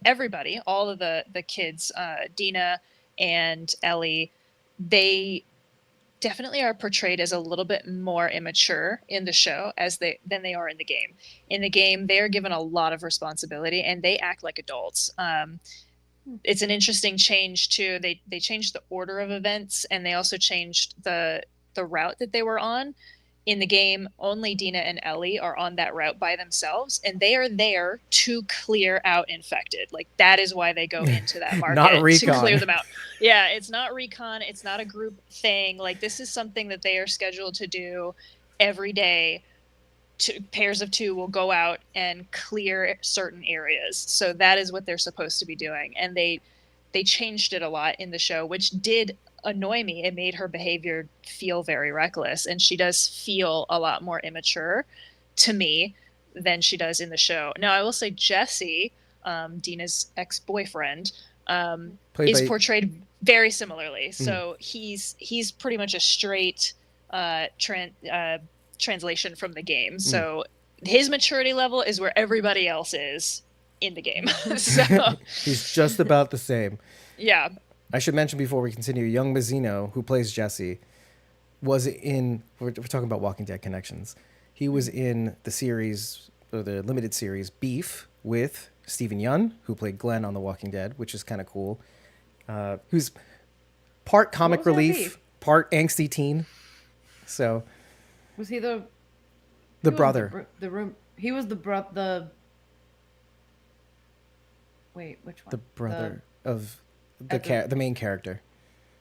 everybody, all of the kids, Dina and Ellie, they definitely are portrayed as a little bit more immature in the show than they are in the game. In the game, they are given a lot of responsibility and they act like adults. It's an interesting change too. They changed the order of events, and they also changed the route that they were on. In the game, only Dina and Ellie are on that route by themselves, and they are there to clear out infected. Like, that is why they go into that market, Not recon. to clear them out. Yeah, it's not recon. It's not a group thing. Like, this is something that they are scheduled to do every day. Pairs of two will go out and clear certain areas. So that is what they're supposed to be doing. And they changed it a lot in the show, which did annoy me. It made her behavior feel very reckless, and she does feel a lot more immature to me than she does in the show. Now, I will say Jesse, Dina's ex-boyfriend, is portrayed very similarly. So he's pretty much a straight translation from the game. So his maturity level is where everybody else is in the game. So he's just about the same. Yeah. I should mention before we continue, young Mazzino, who plays Jesse, was in, we're talking about Walking Dead connections. He was in the series, or the limited series, Beef, with Stephen Yeun, who played Glenn on The Walking Dead, which is kind of cool. Who's part comic relief, part angsty teen. So. Was he the brother? He was the brother. Wait, which one? The brother of the main character.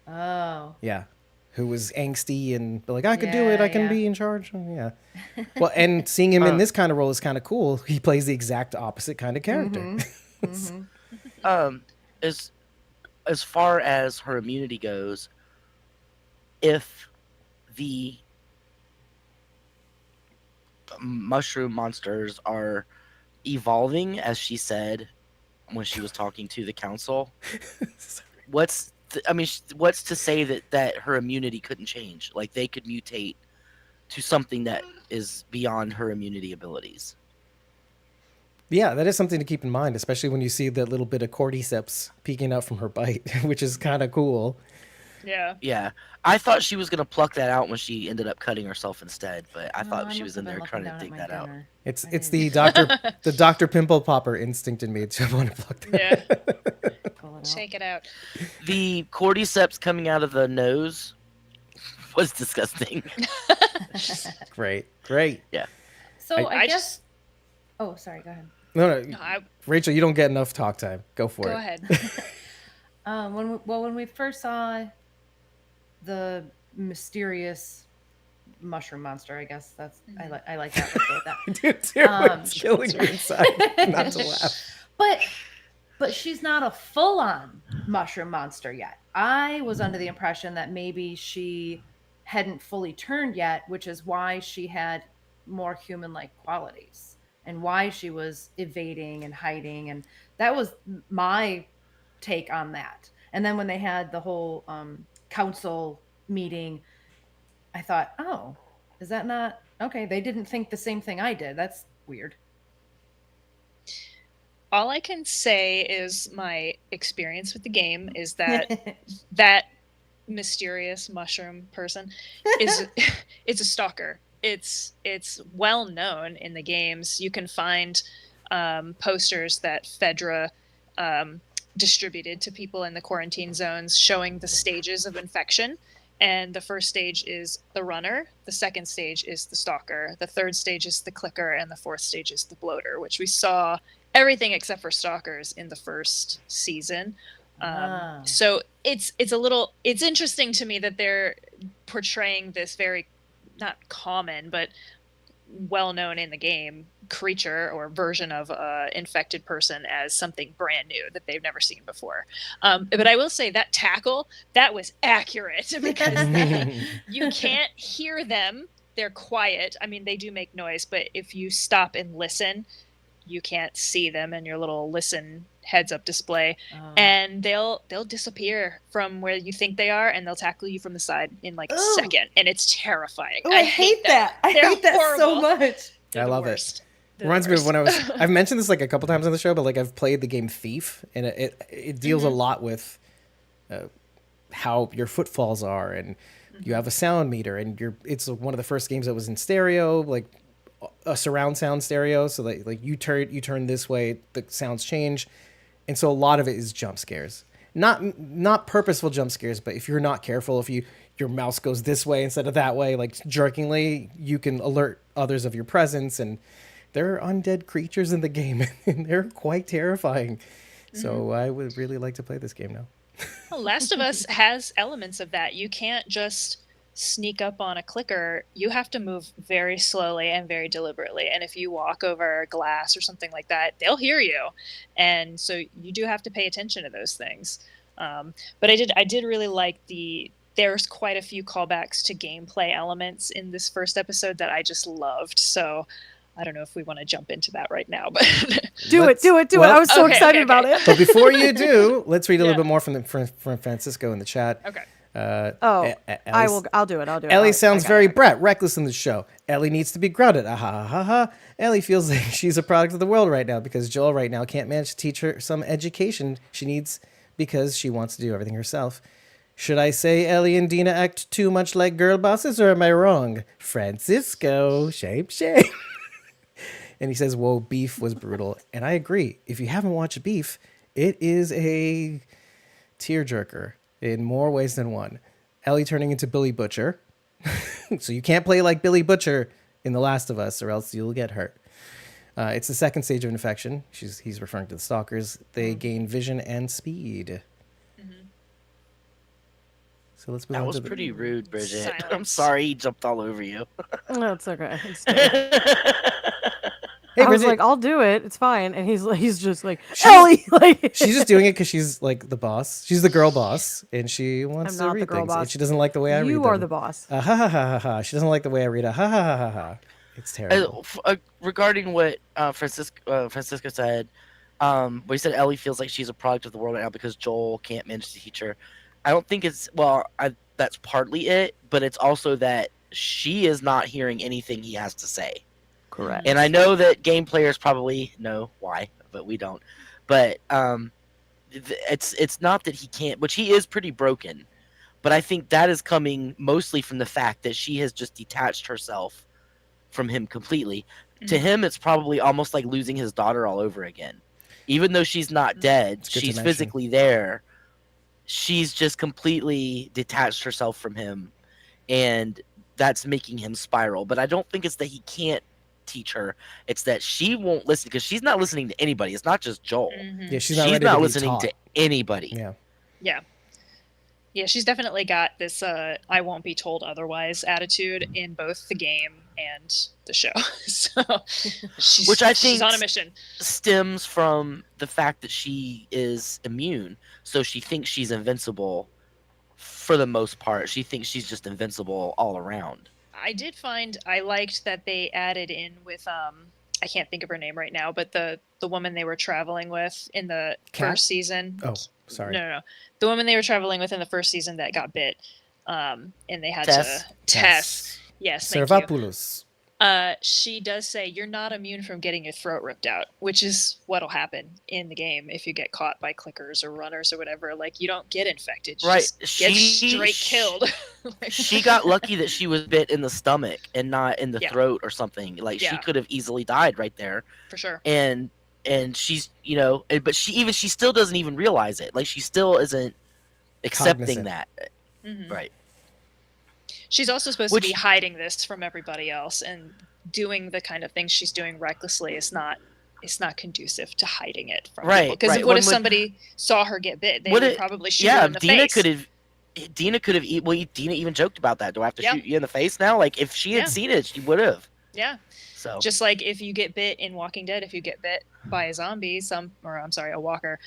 Oh. Yeah. Who was angsty and like, I could do it. I can be in charge. Yeah. Well, and seeing him in this kind of role is kind of cool. He plays the exact opposite kind of character. As far as her immunity goes, if the mushroom monsters are evolving, as she said when she was talking to the council, what's to say that her immunity couldn't change? Like, they could mutate to something that is beyond her immunity abilities. Yeah, that is something to keep in mind, especially when you see that little bit of cordyceps peeking out from her bite, which is kind of cool. Yeah. Yeah. I thought she was going to pluck that out when she ended up cutting herself instead, but I thought she was in there trying to dig that out. It's the Dr. Pimple Popper instinct in me to want to pluck that. Yeah. it out. Take it out. The cordyceps coming out of the nose was disgusting. Great. So I I, I guess. just- Oh, sorry. Go ahead. No, No, Rachel, you don't get enough talk time. Go for go it. ahead. When we first saw the mysterious mushroom monster, I guess that's I like that. Let's go with that. I do too. It's killing me inside not to laugh. But she's not a full-on mushroom monster yet. I was under the impression that maybe she hadn't fully turned yet, which is why she had more human-like qualities and why she was evading and hiding. And that was my take on that. And then when they had the whole council meeting, I thought, oh, is that not okay? They didn't think the same thing I did. That's weird. All I can say is my experience with the game is that that mysterious mushroom person is it's a stalker. It's well known in the games. You can find posters that Fedra distributed to people in the quarantine zones showing the stages of infection. And the first stage is the runner, the second stage is the stalker, the third stage is the clicker, and the fourth stage is the bloater, which we saw everything except for stalkers in the first season. So it's interesting to me that they're portraying this very not common but well known in the game creature or version of a infected person as something brand new that they've never seen before. But I will say that tackle, that was accurate because you can't hear them. They're quiet. I mean, they do make noise, but if you stop and listen, you can't see them in your little listen heads up display, and they'll disappear from where you think they are, and they'll tackle you from the side in like a second, and it's terrifying. I hate that. I hate that so much. I love it. Reminds me of when I've mentioned this like a couple times on the show, but like I've played the game Thief, and it deals a lot with how your footfalls are, and you have a sound meter, and it's one of the first games that was in stereo, like a surround sound stereo, so that like you turn this way, the sounds change, and so a lot of it is jump scares, not purposeful jump scares, but if you're not careful, if your mouse goes this way instead of that way, like jerkingly, you can alert others of your presence, and there are undead creatures in the game, and they're quite terrifying. So I would really like to play this game now. Well, Last of Us has elements of that. You can't just sneak up on a clicker. You have to move very slowly and very deliberately. And if you walk over glass or something like that, they'll hear you. And so you do have to pay attention to those things. But I did really like there's quite a few callbacks to gameplay elements in this first episode that I just loved. So I don't know if we want to jump into that right now, but do it. I was so excited about it. But before you do, let's read a little bit more from Francisco in the chat. Okay. I'll do it. Ellie sounds very Brett, reckless in the show. Ellie needs to be grounded. Ellie feels like she's a product of the world right now because Joel right now can't manage to teach her some education she needs because she wants to do everything herself. Should I say Ellie and Dina act too much like girl bosses, or am I wrong? Francisco, shame. And he says, whoa, Beef was brutal. And I agree. If you haven't watched Beef, it is a tearjerker in more ways than one. Ellie turning into Billy Butcher. So you can't play like Billy Butcher in The Last of Us, or else you'll get hurt. It's the second stage of infection. He's referring to the stalkers. They gain vision and speed. So let's move on. That was pretty rude, Bridget. Silence. I'm sorry he jumped all over you. That's okay. Hey, I was Bridget, like, I'll do it. It's fine. And he's just like, Ellie. Like, she's just doing it because she's like the boss. She's the girl boss, and she wants I'm to not the read girl things. And boss. she doesn't like the way I read them. you are the boss. Ha ha ha ha ha. She doesn't like the way I read it. Ha ha ha ha ha. It's terrible. Regarding what Francisco said, where he said Ellie feels like she's a product of the world right now because Joel can't manage to teach her. I don't think it's that's partly it, but it's also that she is not hearing anything he has to say. Correct. And I know that game players probably know why, but we don't. But it's not that he can't, which he is pretty broken. But I think that is coming mostly from the fact that she has just detached herself from him completely. To him, it's probably almost like losing his daughter all over again. even though she's not dead, It's good to she's mention. physically there. She's just completely detached herself from him, and that's making him spiral. But I don't think it's that he can't teach her. It's that she won't listen, because she's not listening to anybody. It's not just Joel. Yeah, she's not ready to be listening taught. to anybody. Yeah. Yeah. Yeah, she's definitely got this I won't be told otherwise attitude in both the game and the show. So Which I she's think on a mission. stems from the fact that she is immune, so she thinks she's invincible for the most part. She thinks she's just invincible all around. I liked that they added in with I can't think of her name right now, but the woman they were traveling with in the Kat? first season. Oh, sorry. No. The woman they were traveling with in the first season that got bit. And they had Tess? to Tess. Yes, thank you. Servapoulos. She does say you're not immune from getting your throat ripped out, which is what'll happen in the game if you get caught by clickers or runners or whatever. Like, you don't get infected, you Right. just get straight killed. She got lucky that she was bit in the stomach and not in the Yeah. throat or something. Like, she Yeah. could have easily died right there. For sure. And she's, but she still doesn't even realize it. Like, she still isn't accepting Cognizant. that. Mhm. Right. She's also supposed to be hiding this from everybody else, and doing the kind of things she's doing recklessly is not conducive to hiding it from Right, people. Because right. what When if somebody saw her get bit? They Would would it- probably shoot her in the face. Dina could have. Well, Dina even joked about that. Do I have to Yeah. shoot you in the face now? Like, if she had Yeah. seen it, she would have. Yeah. So Just like if you get bit in Walking Dead, if you get bit by a zombie, a walker,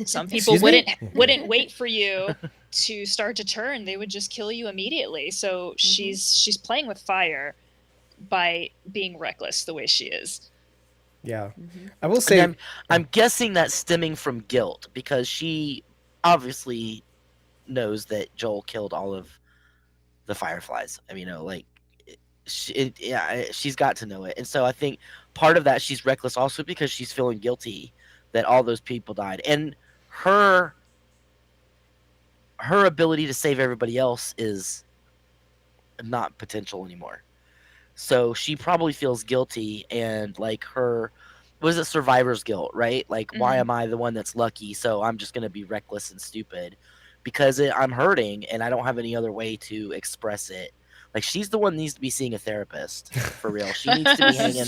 some people Excuse me? wouldn't wait for you to start to turn. They would just kill you immediately. So she's playing with fire by being reckless the way she is. Yeah. Mm-hmm. I will And say, I'm guessing that's stemming from guilt, because she obviously knows that Joel killed all of the fireflies. I mean, she's got to know it. And so I think part of that, she's reckless also because she's feeling guilty that all those people died. And her ability to save everybody else is not potential anymore. So she probably feels guilty, and like was it survivor's guilt, right? Like, why am I the one that's lucky? So I'm just going to be reckless and stupid because I'm hurting and I don't have any other way to express it. Like, she's the one that needs to be seeing a therapist, for real. She needs to be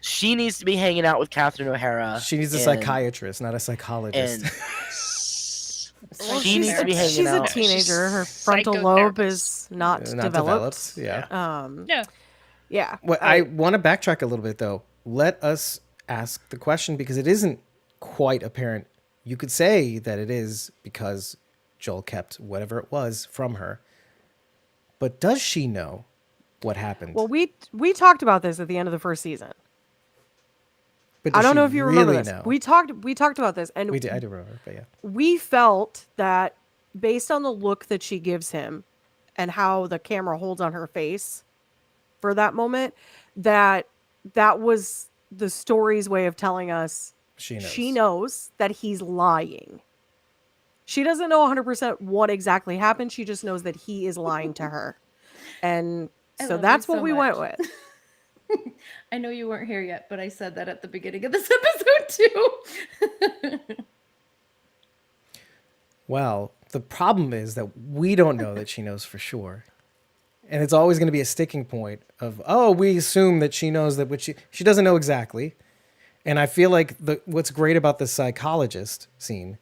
she needs to be hanging out with Catherine O'Hara. she needs a psychiatrist, not a psychologist. And Well, she needs to be hanging she's out. a teenager. Her frontal lobe is not, developed. Yeah. No. Yeah. Well, I want to backtrack a little bit, though. Let us ask the question, because it isn't quite apparent. You could say that it is because Joel kept whatever it was from her. But does she know what happened? Well, we talked about this at the end of the first season. But I does don't know she if you remember really this. know? We talked about this, and I do remember, but yeah. we felt that based on the look that she gives him and how the camera holds on her face for that moment, that was the story's way of telling us she knows that he's lying. She doesn't know 100% what exactly happened. She just knows that he is lying to her. And so that's what we went with. I know you weren't here yet, but I said that at the beginning of this episode too. Well, the problem is that we don't know that she knows for sure. And it's always going to be a sticking point of, we assume that she knows that, which she doesn't know exactly. And I feel like what's great about the psychologist scene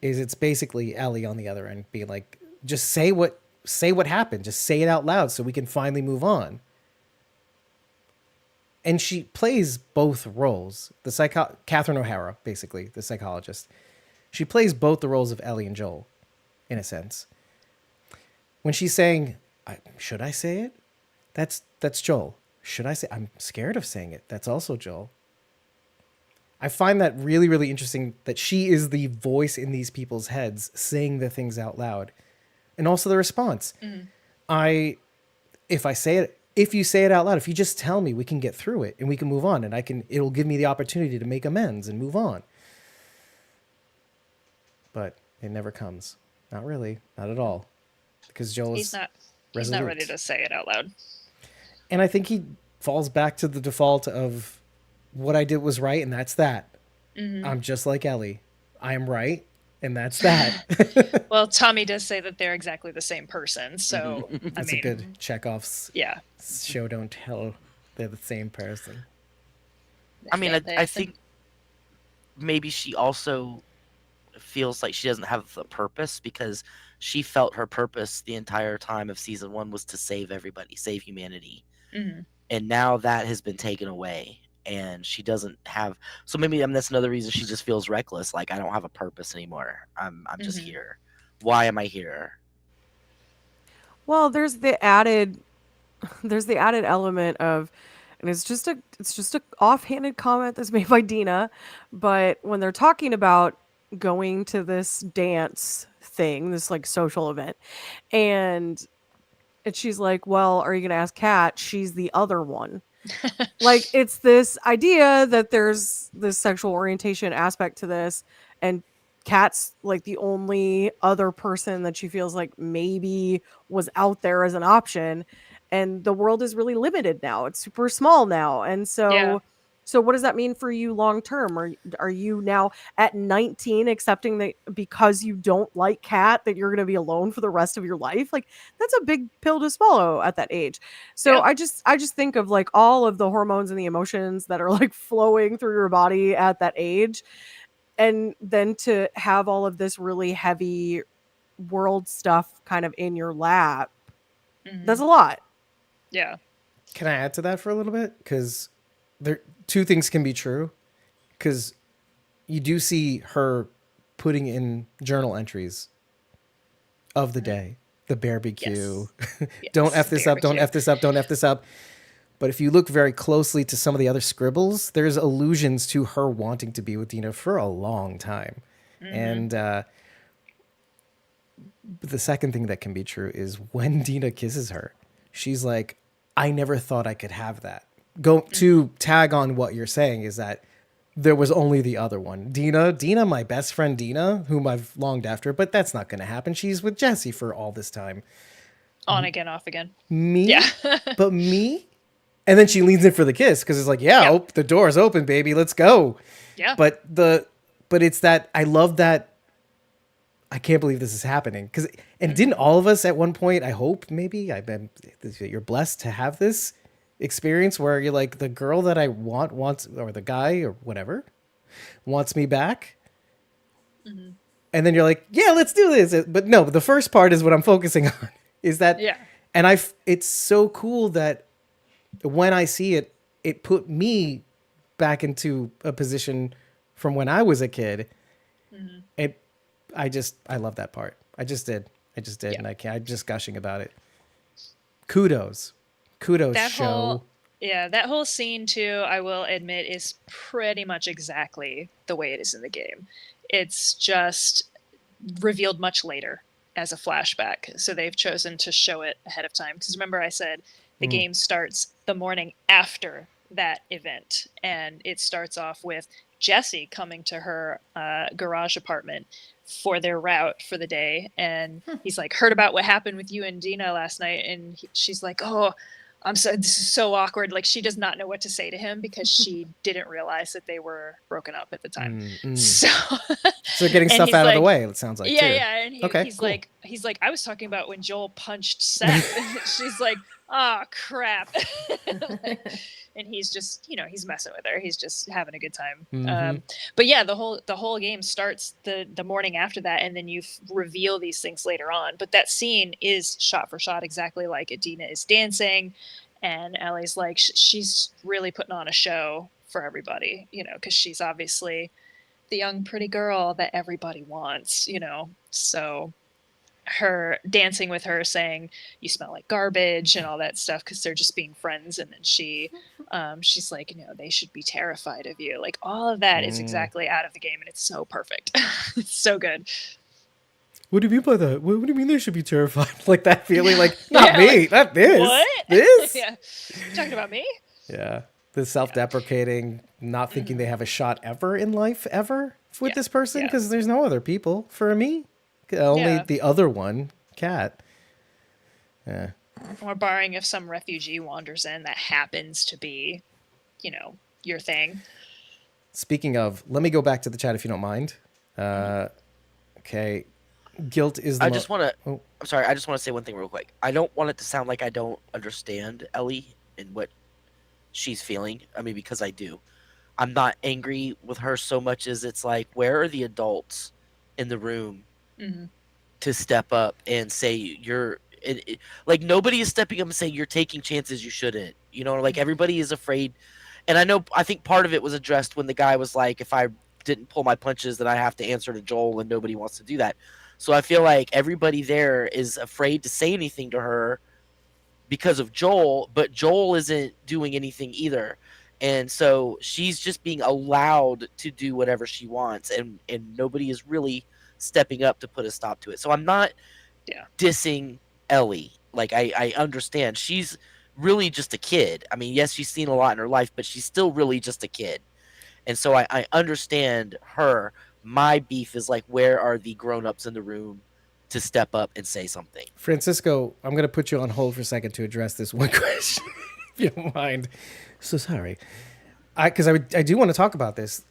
is it's basically Ellie on the other end being like, just say what happened. Just say it out loud so we can finally move on. And she plays both roles. Catherine O'Hara, basically, the psychologist. She plays both the roles of Ellie and Joel, in a sense. When she's saying, should I say it? That's Joel. Should I say? I'm scared of saying it. That's also Joel. I find that really, really interesting that she is the voice in these people's heads saying the things out loud. And also the response. If you say it out loud, if you just tell me, we can get through it and we can move on, and it'll give me the opportunity to make amends and move on. But it never comes. Not really. Not at all. Because Joel is he's not ready to say it out loud. And I think he falls back to the default of what I did was right, and that's that. I'm just like Ellie. I am right, and that's that. Well, Tommy does say that they're exactly the same person. So, I That's a mean, good Chekhov's yeah. show don't tell. They're the same person. I mean, I Same think maybe she also feels like she doesn't have a purpose because she felt her purpose the entire time of season 1 was to save everybody, save humanity. Mhm. And now that has been taken away and she doesn't have, so maybe that's another reason she just feels reckless, like I don't have a purpose anymore. I'm just Mhm. here. Why am I here? Well, there's the added element of, and it's just a offhanded comment that's made by Dina, but when they're talking about going to this dance thing, this like social event, and she's like, "Well, are you going to ask Kat? She's the other one." Like, it's this idea that there's this sexual orientation aspect to this, and Kat's like the only other person that she feels like maybe was out there as an option, and the world is really limited now. It's super small now. And Yeah. so what does that mean for you long term? Are you now at 19 accepting that because you don't like Kat that you're going to be alone for the rest of your life? Like, that's a big pill to swallow at that age. So Yeah. I just think of like all of the hormones and the emotions that are like flowing through your body at that age, and then to have all of this really heavy world stuff kind of in your lap. That's Mhm. a lot. Yeah. Can I add to that for a little bit? Because there two things can be true. Because you do see her putting in journal entries of the day, the barbecue. Yes. Don't Yes. f this up. Don't Barbecue. f this up. Don't f this up. But if you look very closely to some of the other scribbles, there's allusions to her wanting to be with Dina for a long time. Mhm. And the second thing that can be true is when Dina kisses her, she's like, I never thought I could have that. Go to tag on what you're saying is that there was only the other one. Dina, my best friend Dina, whom I've longed after, but that's not going to happen. She's with Jesse for all this time. On again, off again. Yeah. Me? But me? And then she leans in for the kiss because it's like, yeah, Yep. the door's open, baby. Let's go. Yeah. But it's that I love that. I can't believe this is happening because didn't all of us at one point? I hope maybe I've been. You're blessed to have this experience where you're like the girl that I want wants or the guy or whatever wants me back, and then you're like, yeah, let's do this. But no, the first part is what I'm focusing on. Is that Yeah. and it's so cool that when I see it, it put me back into a position from when I was a kid. It, I love that part. I just did, Yeah. and I'm just gushing about it. Kudos, That show. that whole scene too, I will admit, is pretty much exactly the way it is in the game. It's just revealed much later as a flashback. So they've chosen to show it ahead of time. Because remember, I said the game starts the morning after that event. And it starts off with Jesse coming to her garage apartment for their route for the day. And he's like, heard about what happened with you and Dina last night. And she's like, oh, this is so awkward. Like, she does not know what to say to him because she didn't realize that they were broken up at the time. So, So they're getting and stuff he's out of the like, way. It sounds like yeah, too. yeah. And Okay, he's cool. like, I was talking about when Joel punched Seth. And she's like, oh crap. And he's just, he's messing with her. He's just having a good time. But yeah, the whole game starts the morning after that, and then you reveal these things later on. But that scene is shot for shot exactly like it. Dina is dancing, and Ellie's like, she's really putting on a show for everybody, because she's obviously the young pretty girl that everybody wants, So her dancing with her saying you smell like garbage and all that stuff because they're just being friends, and then she's like, they should be terrified of you. Like, all of that is exactly out of the game, and it's so perfect. It's so good. What do you mean by that? What do you mean they should be terrified? Like that feeling? Like not Yeah, me, like, not this. what? This? Yeah, talking about me. Yeah. The self-deprecating, not thinking they have a shot ever in life, ever with Yeah, this person, yeah. because there's no other people for me. Only Yeah. the other one, Cat. Yeah. Or barring if some refugee wanders in that happens to be, your thing. Speaking of, let me go back to the chat if you don't mind. Okay. Guilt is the I just want to. Oh. I'm sorry. I just want to say one thing real quick. I don't want it to sound like I don't understand Ellie and what she's feeling. I mean, because I do. I'm not angry with her so much as it's like, where are the adults in the room Mm-hmm. to step up and say like nobody is stepping up and saying you're taking chances you shouldn't. You know, like everybody is afraid. And I think part of it was addressed when the guy was like, if I didn't pull my punches, then I have to answer to Joel, and nobody wants to do that. So I feel like everybody there is afraid to say anything to her because of Joel, but Joel isn't doing anything either. And so she's just being allowed to do whatever she wants, and nobody is really stepping up to put a stop to it. So I'm not dissing Ellie. Like I understand she's really just a kid. I mean, yes, she's seen a lot in her life, but she's still really just a kid. And so I understand her. My beef is like, where are the grown-ups in the room to step up and say something? Francisco, I'm going to put you on hold for a second to address this one question, if you don't mind. So sorry. Because I do want to talk about this.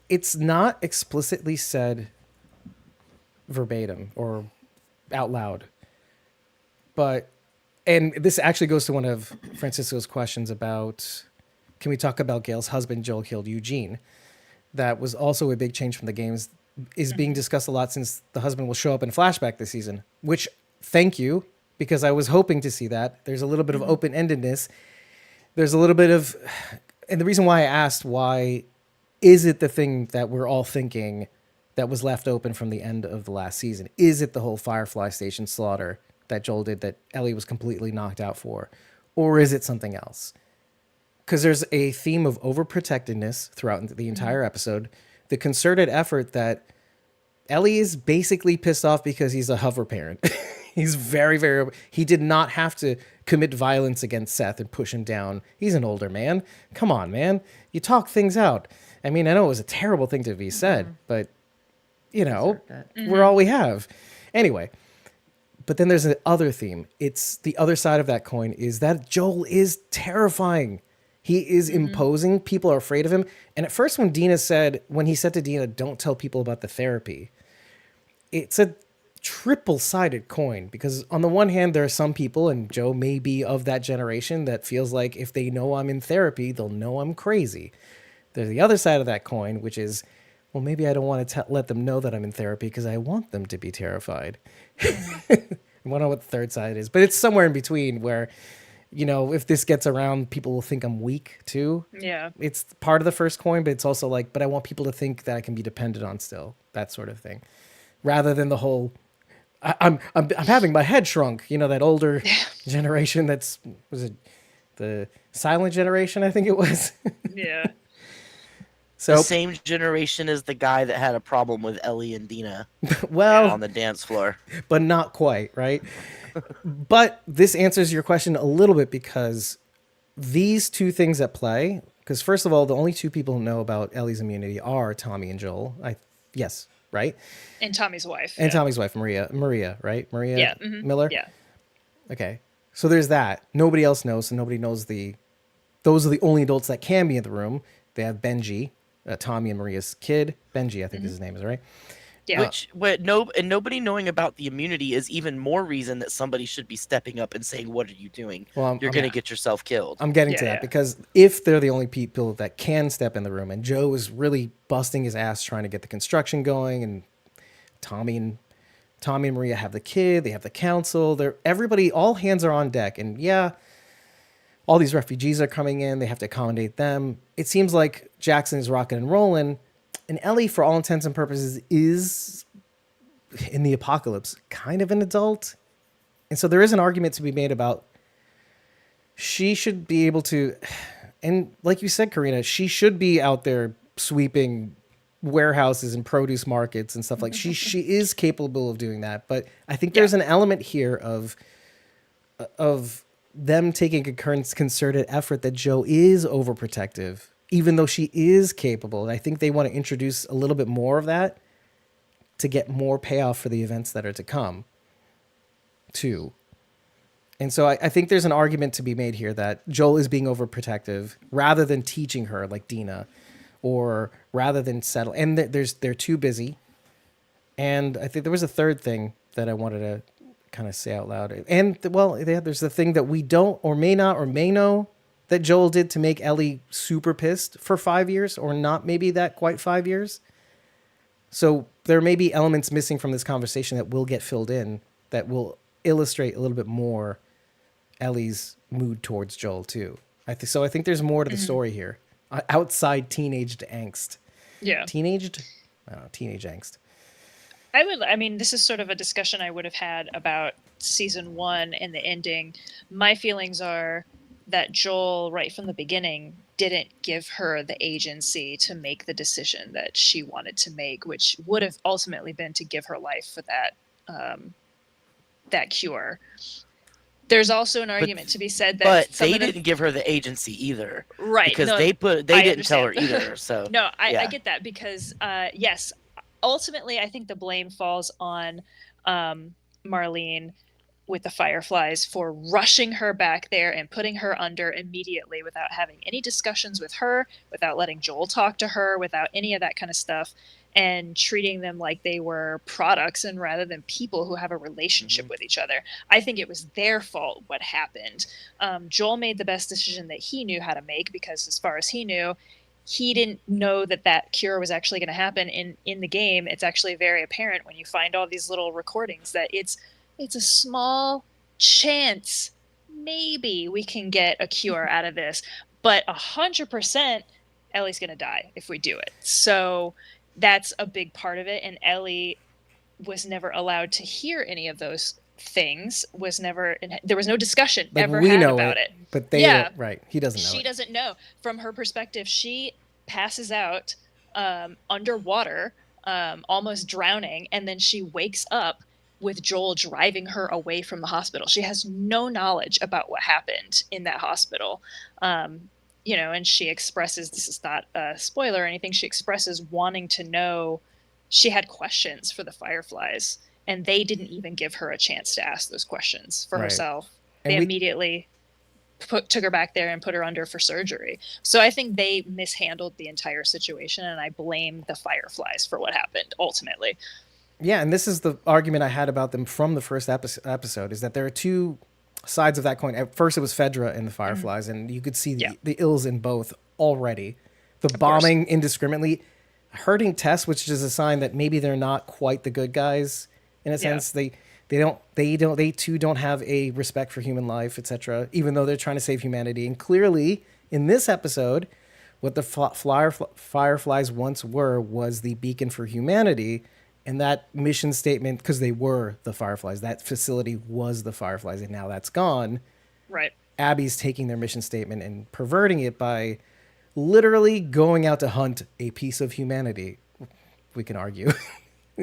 It's not explicitly said verbatim or out loud. And this actually goes to one of Francisco's questions about, can we talk about Gail's husband, Joel killed Eugene? That was also a big change from the games, is being discussed a lot since the husband will show up in a flashback this season, which, thank you, because I was hoping to see that. There's a little bit of open-endedness. There's a little bit of, and the reason why I asked, why is it the thing that we're all thinking that was left open from the end of the last season? Is it the whole Firefly Station slaughter that Joel did that Ellie was completely knocked out for? Or is it something else? Because there's a theme of overprotectiveness throughout the entire episode. The concerted effort that Ellie is basically pissed off because he's a hover parent. He's very, very... He did not have to commit violence against Seth and push him down. He's an older man. Come on, man. You talk things out. I mean, I know it was a terrible thing to be said, but, you know, we're all we have. Anyway, but then there's the other theme. It's the other side of that coin is that Joel is terrifying. He is imposing. People are afraid of him. And at first when he said to Dina, don't tell people about the therapy, it's a triple-sided coin, because on the one hand, there are some people, and Joe may be of that generation, that feels like if they know I'm in therapy, they'll know I'm crazy. There's the other side of that coin, which is, well, maybe I don't want to let them know that I'm in therapy because I want them to be terrified. I don't know what the third side is, but it's somewhere in between where, you know, if this gets around, people will think I'm weak too. Yeah. It's part of the first coin, but it's also like, but I want people to think that I can be dependent on still, that sort of thing. Rather than the whole, I'm having my head shrunk, you know, that older generation was it the silent generation, I think it was. Yeah. So The same generation as the guy that had a problem with Ellie and Dina well, on the dance floor. but not quite, right? But this answers your question a little bit, because these two things at play, because first of all, the only two people who know about Ellie's immunity are Tommy and Joel. Yes, right? And Tommy's wife. And Tommy's wife, Maria, right? Maria Yeah. Miller? Yeah. Okay. So there's that. Nobody else knows, so nobody knows those are the only adults that can be in the room. They have Benji, Tommy and Maria's kid. Benji, I think is his name, is right? Yeah. Nobody knowing about the immunity is even more reason that somebody should be stepping up and saying, "What are you doing? Well, You're going to get yourself killed." I'm getting to that because if they're the only people that can step in the room, and Joe is really busting his ass trying to get the construction going, and Tommy and Maria have the kid, they have the council, everybody, all hands are on deck, and yeah, all these refugees are coming in, they have to accommodate them. It seems like Jackson is rocking and rolling, and Ellie, for all intents and purposes, is in the apocalypse kind of an adult. And so there is an argument to be made about she should be able to, and like you said, Karina, she should be out there sweeping warehouses and produce markets and stuff like she is capable of doing that. But I think there's an element here of them taking a concerted effort that Joe is overprotective, even though she is capable. And I think they want to introduce a little bit more of that to get more payoff for the events that are to come too. And so I think there's an argument to be made here that Joel is being overprotective rather than teaching her like Dina. or rather than settle, and they're too busy. And I think there was a third thing that I wanted to kind of say out loud. And there's the thing that we don't or may not or may know that Joel did to make Ellie super pissed for 5 years, or not maybe that quite 5 years. So there may be elements missing from this conversation that will get filled in that will illustrate a little bit more Ellie's mood towards Joel too. I think there's more to the story here, outside teenaged angst. Yeah. Teenage angst. I mean, this is sort of a discussion I would have had about season 1 and the ending. My feelings are that Joel, right from the beginning, didn't give her the agency to make the decision that she wanted to make, which would have ultimately been to give her life for that cure. There's also an argument to be said that, but they didn't give her the agency either, right? Because no, they didn't understand. tell her either. So no, I yeah. get that because yes, ultimately I think the blame falls on Marlene with the Fireflies for rushing her back there and putting her under immediately without having any discussions with her, without letting Joel talk to her, without any of that kind of stuff, and treating them like they were products and rather than people who have a relationship with each other. I think it was their fault what happened. Joel made the best decision that he knew how to make, because as far as he knew, he didn't know that cure was actually going to happen in the game. It's actually very apparent when you find all these little recordings that it's a small chance maybe we can get a cure out of this, but 100% Ellie's going to die if we do it. So that's a big part of it. And Ellie was never allowed to hear any of those things, there was no discussion ever had about it. But they don't, right. He doesn't know. She doesn't know. From her perspective, she passes out underwater, almost drowning, and then she wakes up with Joel driving her away from the hospital. She has no knowledge about what happened in that hospital. And she expresses, this is not a spoiler or anything, she expresses wanting to know. She had questions for the Fireflies, and they didn't even give her a chance to ask those questions for herself. They immediately took her back there and put her under for surgery. So I think they mishandled the entire situation, and I blame the Fireflies for what happened ultimately. Yeah, and this is the argument I had about them from the first episode, is that there are two sides of that coin. At first it was Fedra and the Fireflies, and you could see the ills in both already. The bombing indiscriminately, hurting Tess, which is a sign that maybe they're not quite the good guys in a sense. They too don't have a respect for human life, etc., even though they're trying to save humanity. And clearly in this episode, what the Fireflies once were was the beacon for humanity. And that mission statement, because they were the Fireflies, that facility was the Fireflies, and now that's gone. Right. Abby's taking their mission statement and perverting it by literally going out to hunt a piece of humanity. We can argue.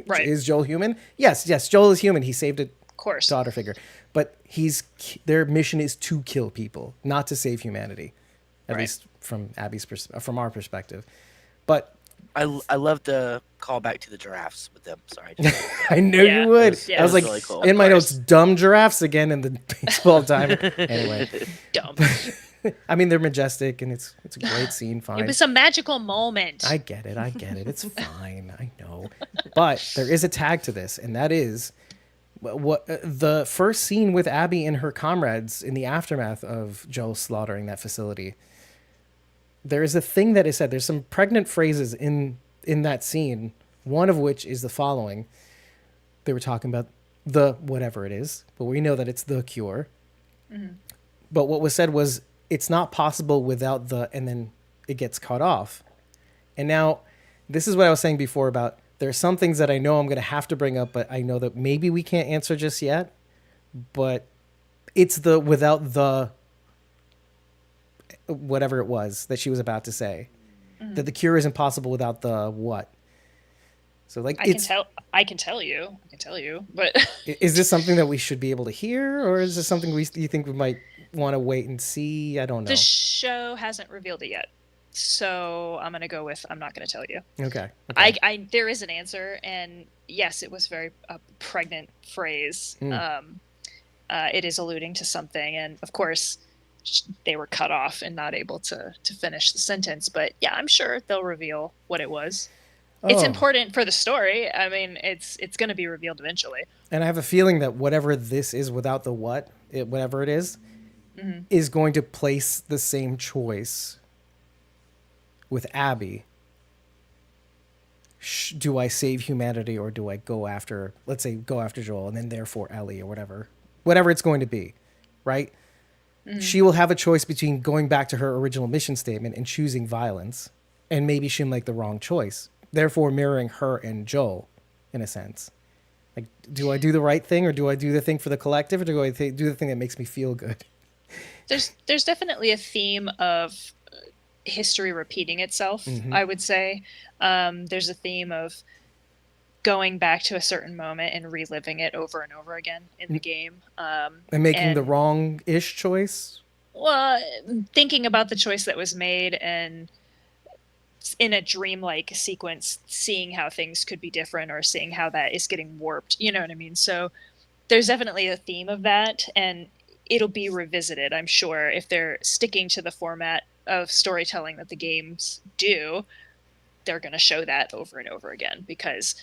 Right. Is Joel human? Yes, Joel is human. He saved a of course. daughter figure. But their mission is to kill people, not to save humanity. At least from from our perspective. But I love the callback to the giraffes with them. Sorry. I knew you would. I was like, really cool. in my notes, dumb giraffes again in the baseball timer. Anyway. Dumb. I mean, they're majestic, and it's a great scene. Fine. It was a magical moment. I get it. It's fine. I know. But there is a tag to this, and that is what the first scene with Abby and her comrades in the aftermath of Joel slaughtering that facility. There is a thing that is said. There's some pregnant phrases in that scene, one of which is the following. They were talking about the whatever it is, but we know that it's the cure. Mm-hmm. But what was said was, it's not possible without the, and then it gets cut off. And now, this is what I was saying before about, there are some things that I know I'm going to have to bring up, but I know that maybe we can't answer just yet. But it's the without the whatever it was that she was about to say, that the cure isn't possible without the what. So like, I can tell you, but is this something that we should be able to hear, or is this something you think we might want to wait and see? I don't know. The show hasn't revealed it yet, so I'm gonna go with I'm not gonna tell you. Okay. I there is an answer, and yes, it was very pregnant phrase. It is alluding to something, and of course, they were cut off and not able to finish the sentence. But yeah, I'm sure they'll reveal what it was. It's Oh. important for the story. I mean, it's going to be revealed eventually. And I have a feeling that whatever this is without the whatever it is going to place the same choice with Abby. Do I save humanity or do I go after, let's say, go after Joel and then therefore Ellie or whatever it's going to be, right? She will have a choice between going back to her original mission statement and choosing violence, and maybe she'll make the wrong choice, therefore mirroring her and Joel in a sense. Like, do I do the right thing or do I do the thing for the collective or do I do the thing that makes me feel good? There's definitely a theme of history repeating itself, I would say. There's a theme of going back to a certain moment and reliving it over and over again in the game. And making the wrong-ish choice? Well, thinking about the choice that was made and in a dreamlike sequence, seeing how things could be different or seeing how that is getting warped. You know what I mean? So there's definitely a theme of that, and it'll be revisited, I'm sure, if they're sticking to the format of storytelling that the games do. They're going to show that over and over again because,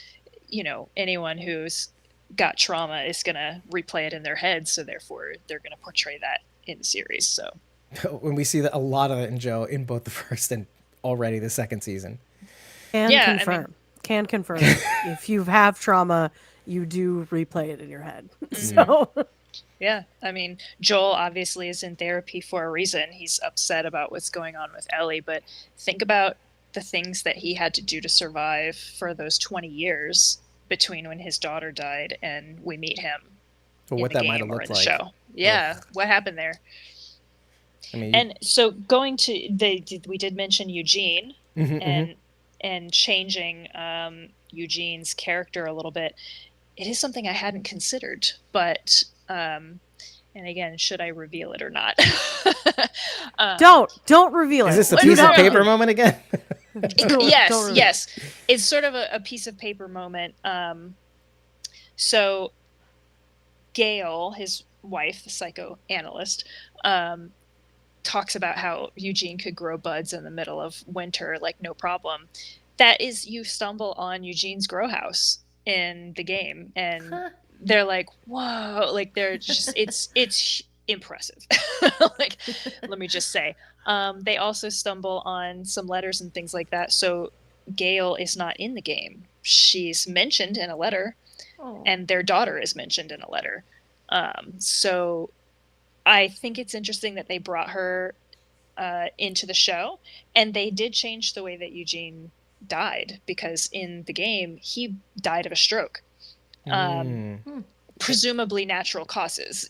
anyone who's got trauma is going to replay it in their head. So therefore they're going to portray that in the series. So when we see that a lot of it in Joe in both the first and already the second season. Can confirm. If you have trauma, you do replay it in your head. So yeah, I mean, Joel obviously is in therapy for a reason. He's upset about what's going on with Ellie, but think about the things that he had to do to survive for those 20 years between when his daughter died and we meet him Well, what that might have looked like. Show. Yeah, what happened there? I mean, and so going to we did mention Eugene and changing Eugene's character a little bit. It is something I hadn't considered, but and again, should I reveal it or not? Don't reveal it. Is this a piece of paper moment again? Yes. It's sort of a piece of paper moment. So Gail, his wife, the psychoanalyst, talks about how Eugene could grow buds in the middle of winter, like no problem. That is, you stumble on Eugene's grow house in the game, and they're like, whoa, like they're just, it's impressive. Like, let me just say, they also stumble on some letters and things like that. So Gail is not in the game. She's mentioned in a letter, and their daughter is mentioned in a letter. So I think it's interesting that they brought her into the show, and they did change the way that Eugene died, because in the game he died of a stroke, presumably natural causes.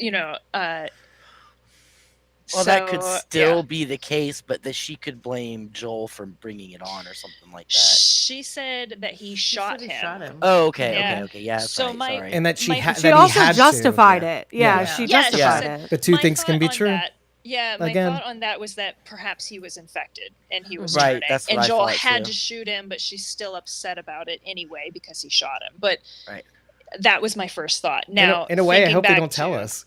Well, that could still be the case, but that she could blame Joel for bringing it on or something like that. She said that he shot him. Oh, okay, yeah. So right, sorry. And that she also justified it. Yeah, she justified it. The two things can be true. My thought on that was that perhaps he was infected and he was right. turning. That's what and I Joel thought had too. to shoot him, but she's still upset about it anyway because he shot him. But right. That was my first thought. Now, in a way, I hope they don't tell us.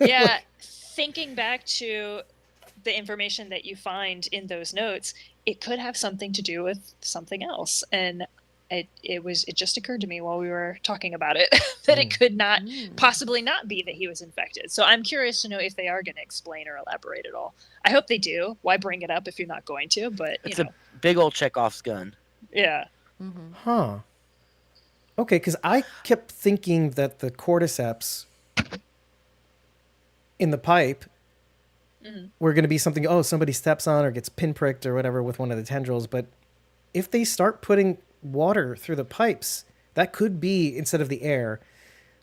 Yeah. Thinking back to the information that you find in those notes, it could have something to do with something else. And it just occurred to me while we were talking about it that it could not possibly not be that he was infected. So I'm curious to know if they are going to explain or elaborate at all. I hope they do. Why bring it up if you're not going to? But it's a big old Chekhov's gun. Yeah. Huh. Okay, because I kept thinking that the cordyceps in the pipe were going to be something, somebody steps on or gets pinpricked or whatever with one of the tendrils. But if they start putting water through the pipes, that could be, instead of the air,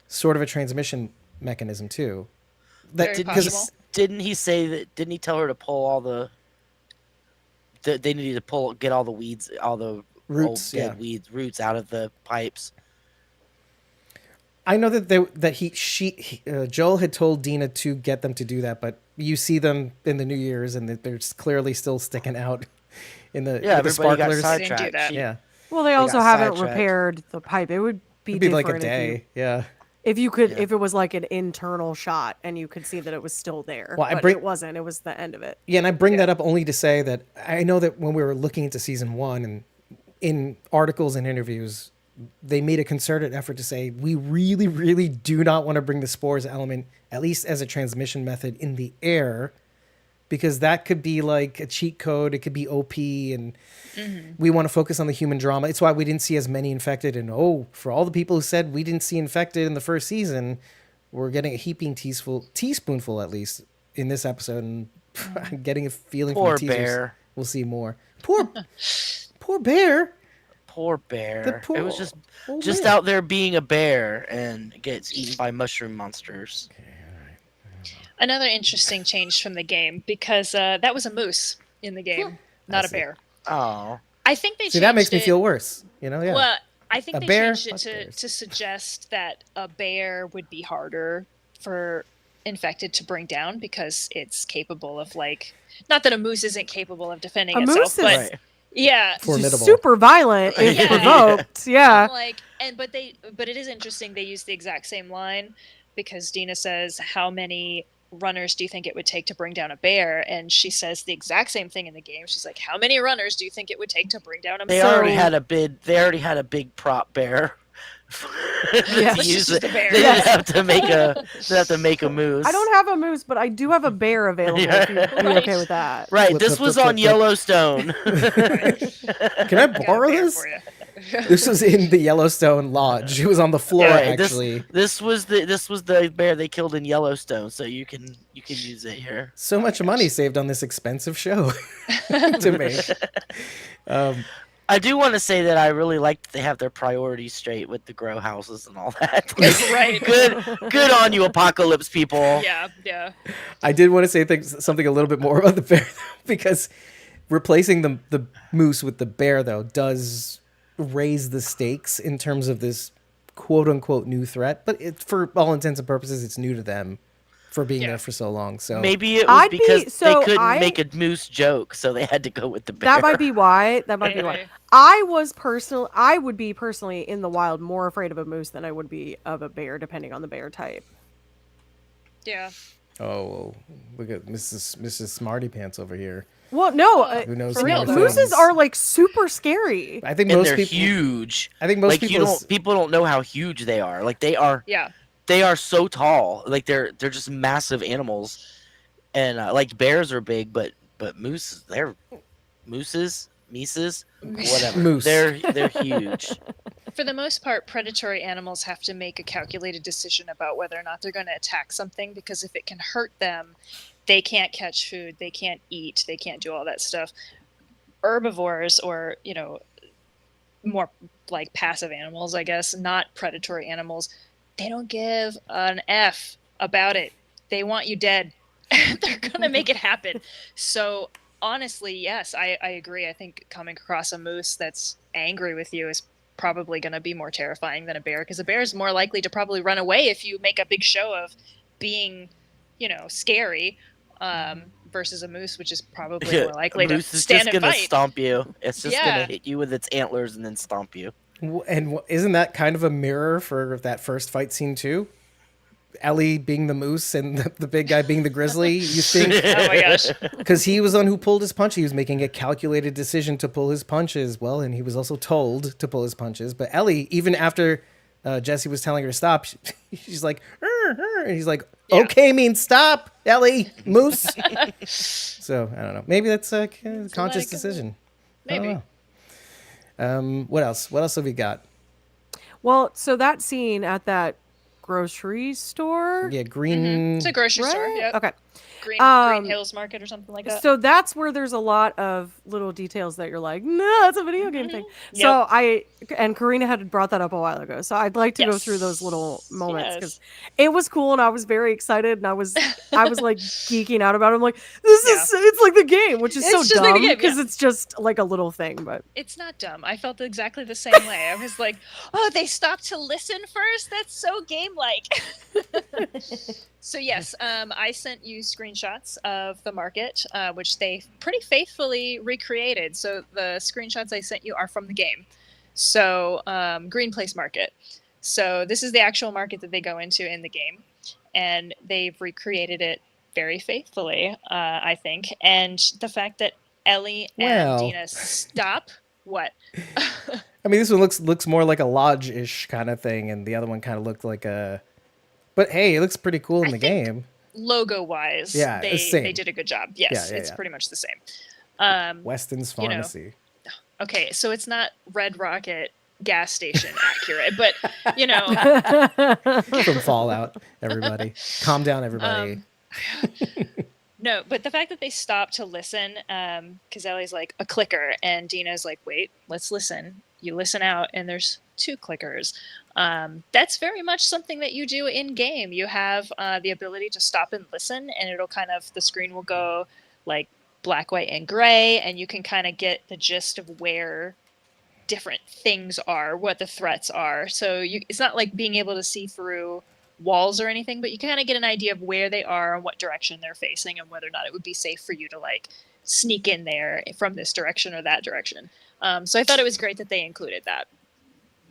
sort of a transmission mechanism too. Because didn't he say that? Didn't he tell her to pull all they needed to get all the weeds, all the roots, old dead roots out of the pipes? I know that Joel had told Dina to get them to do that, but you see them in the New Year's and they're clearly still sticking out in the sparklers. Got sidetracked. Yeah. Well, they also haven't repaired the pipe. It would be like a day. Yeah. If you could, Yeah. if it was like an internal shot and you could see that it was still there, Well, but it wasn't. It was the end of it. Yeah, and I bring that up only to say that I know that when we were looking into season 1 and in articles and interviews, they made a concerted effort to say we really, really do not want to bring the spores element, at least as a transmission method, in the air, because that could be like a cheat code. It could be OP, and we want to focus on the human drama. It's why we didn't see as many infected. And for all the people who said we didn't see infected in the first season, we're getting a heaping teaspoonful at least in this episode, and I'm getting a feeling Poor from the teasers bear. we'll see more. Poor bear. Poor bear. The poor it was just old just man. out there being a bear and gets eaten by mushroom monsters. Another interesting change from the game, because that was a moose in the game, not a see. bear. Oh. I think they See, that makes changed me it- feel worse. You know, yeah. Well, I think A they bear? changed it Fuck bears. to suggest that a bear would be harder for infected to bring down because it's capable of, like, not that a moose isn't capable of defending A itself, moose is- but Right. yeah. It's Formidable. super violent if Yeah. provoked. Yeah. Like, but it is interesting they use the exact same line, because Dina says, how many runners do you think it would take to bring down a bear? And she says the exact same thing in the game. She's like, how many runners do you think it would take to bring down a They bear? already had a big prop bear. Yeah. to It's use just it. a bear. They Yes. didn't have to make a moose. I don't have a moose, but I do have a bear available. If you'd be Right. okay with that. Right, Flip, this flip, was flip, on flip, flip. Yellowstone. Can I Got a borrow bear this? for you. This was in the Yellowstone Lodge. It was on the floor, Right, actually. This was the bear they killed in Yellowstone, so you can use it here. So much money saved on this expensive show to make. I do want to say that I really like that they have their priorities straight with the grow houses and all that. Right. Good on you, apocalypse people. Yeah. I did want to say something a little bit more about the bear, though, because replacing the moose with the bear, though, does raise the stakes in terms of this quote-unquote new threat. But for all intents and purposes, it's new to them for being Yeah. there for so long. So Maybe it was I'd be- because so they couldn't I- make a moose joke, so they had to go with the bear. That might be why. That might be why. Maybe. I would be personally in the wild more afraid of a moose than I would be of a bear, depending on the bear type. Yeah. oh, look at Mrs. Smarty Pants over here. Well, no, Who knows For real, more though. mooses things. are like super scary. I think And most they're people. huge. I think most Like people. people don't know how huge they are. Like they are Yeah. so tall. Like they're just massive animals. And like bears are big, but mooses, they're mises, whatever. Moose. They're huge. For the most part, predatory animals have to make a calculated decision about whether or not they're going to attack something, because if it can hurt them, they can't catch food, they can't eat, they can't do all that stuff. Herbivores, or, more like passive animals, I guess, not predatory animals, they don't give an F about it. They want you dead. They're going to make it happen. So honestly, yes, I agree. I think coming across a moose that's angry with you is probably going to be more terrifying than a bear, because a bear is more likely to probably run away if you make a big show of being, scary, versus a moose, which is probably more likely A to moose is stand just and gonna fight. stomp you. It's just Yeah. gonna hit you with its antlers and then stomp you. And isn't that kind of a mirror for that first fight scene too? Ellie being the moose and the big guy being the grizzly. You think Oh my gosh. because he was the one who pulled his punch, he was making a calculated decision to pull his punches. Well, and he was also told to pull his punches. But Ellie, even after Jesse was telling her to stop, she's like, and he's like, Yeah. okay, means stop, Ellie, moose. So I don't know. Maybe that's a conscious like, decision. I don't Maybe. know. What else? What else have we got? Well, so that scene at that grocery store, Yeah, green. It's a grocery store. right? Yep. Okay. Green Um, Hills Market or something like that. So that's where there's a lot of little details that you're like, no, that's a video game thing. Yep. So Karina had brought that up a while ago. So I'd like to go Yes. through those little moments Yes. because it was cool and I was very excited and I was like geeking out about it. I'm like, it's like the game, which is It's so just like the dumb game, because yeah. it's just like a little thing, but It's not dumb. I felt exactly the same way. I was like, oh, they stopped to listen first? That's so game-like. So yes, I sent you screenshots of the market, which they pretty faithfully recreated. So the screenshots I sent you are from the game. So Green Place Market. So this is the actual market that they go into in the game, and they've recreated it very faithfully, I think. And the fact that Ellie and Well. Dina stop what? I mean, this one looks more like a lodge-ish kind of thing, and the other one kind of looked like a. But hey, it looks pretty cool in I the think game. Logo wise, Yeah, it's they same. did a good job. Yes, Yeah, it's yeah. pretty much the same. Weston's you know, Pharmacy. Okay, so it's not Red Rocket gas station accurate, but From Fallout, everybody. Calm down, everybody. No, but the fact that they stopped to listen, because Ellie's like a clicker, and Dina's like, wait, let's listen. You listen out, and there's 2 clickers. That's very much something that you do in game. You have the ability to stop and listen, and it'll kind of, the screen will go like black, white, and gray, and you can kind of get the gist of where different things are, what the threats are. So it's not like being able to see through walls or anything, but you kind of get an idea of where they are and what direction they're facing, and whether or not it would be safe for you to like sneak in there from this direction or that direction. So I thought it was great that they included that.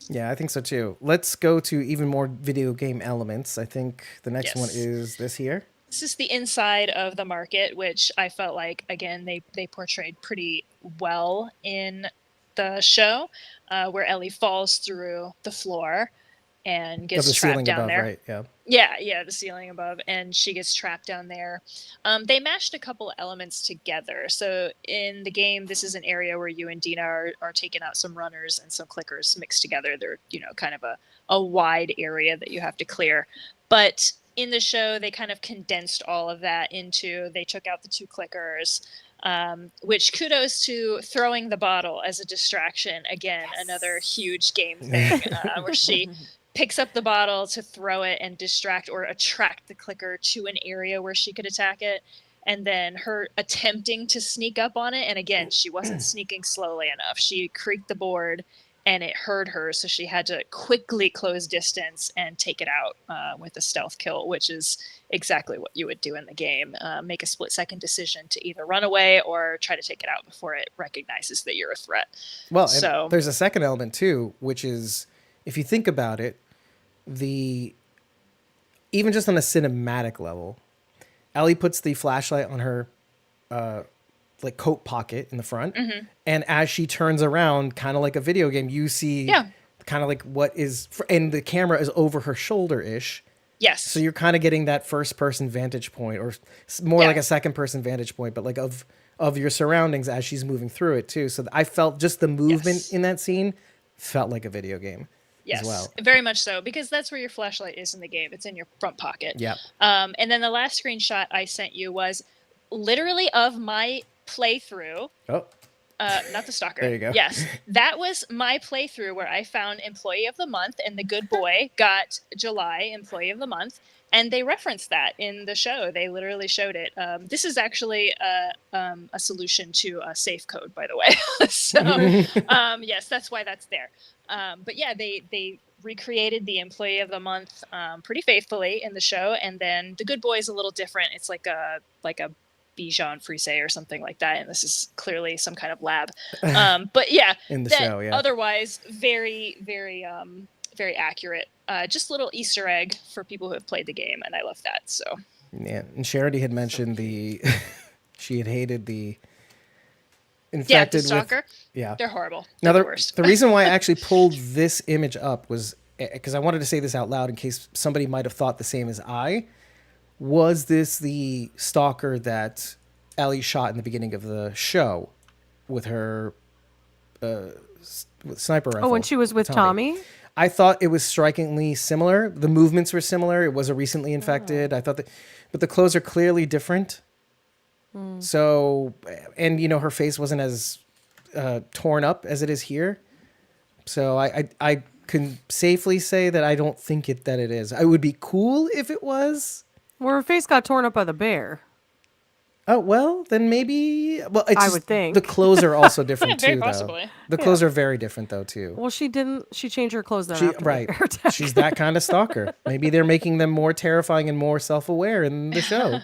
Yeah, I think so too. Let's go to even more video game elements. I think the next one is this here. This is the inside of the market, which I felt like, again, they portrayed pretty well in the show, where Ellie falls through the floor and gets trapped down above, there. Right? Yeah. Yeah, the ceiling above, and she gets trapped down there. They mashed a couple elements together. So in the game, this is an area where you and Dina are taking out some runners and some clickers mixed together. They're, kind of a wide area that you have to clear. But in the show, they kind of condensed all of that into, they took out the 2 clickers, which kudos to throwing the bottle as a distraction. Again, another huge game thing, where she picks up the bottle to throw it and distract or attract the clicker to an area where she could attack it. And then her attempting to sneak up on it. And again, she wasn't sneaking slowly enough. She creaked the board and it heard her. So she had to quickly close distance and take it out with a stealth kill, which is exactly what you would do in the game. Make a split-second decision to either run away or try to take it out before it recognizes that you're a threat. Well, so there's a second element too, which is, if you think about it, even just on a cinematic level, Ellie puts the flashlight on her like coat pocket in the front, and as she turns around, kind of like a video game, you see kind of like what is, and the camera is over her shoulder ish. Yes. So you're kind of getting that first person vantage point, or more like a second person vantage point, but like of your surroundings as she's moving through it too. So I felt just the movement in that scene felt like a video game. Yes, as well. Very much so, because that's where your flashlight is in the game. It's in your front pocket. Yeah. And then the last screenshot I sent you was literally of my playthrough. Oh. Not the Stalker. There you go. Yes, that was my playthrough where I found Employee of the Month, and the good boy got July Employee of the Month, and they referenced that in the show. They literally showed it. This is actually a solution to a safe code, by the way. So yes, that's why that's there. But yeah, they recreated the Employee of the Month pretty faithfully in the show, and then the good boy is a little different. It's like a Bichon Frise or something like that, and this is clearly some kind of lab. But yeah, in the show, yeah. Otherwise, very, very, very accurate. Just a little Easter egg for people who have played the game, and I love that. So yeah, and Charity had mentioned she had hated the infected the Stalker. Yeah, they're horrible. Now They're the worst. The reason why I actually pulled this image up was because I wanted to say this out loud in case somebody might have thought the same as I. Was this the Stalker that Ellie shot in the beginning of the show with her with sniper rifle? Oh, when she was with Tommy? I thought it was strikingly similar. The movements were similar. It was a recently infected. I thought but the clothes are clearly different. So, and her face wasn't as torn up as it is here. So I can safely say that I don't think that it is. It would be cool if it was. Well, her face got torn up by the bear. Oh, well, then maybe. Well, I would think. The clothes are also different very too, possibly. though. The clothes are very different, though, too. Well, she didn't. She changed her clothes then. Right. She's that kind of stalker. Maybe they're making them more terrifying and more self-aware in the show.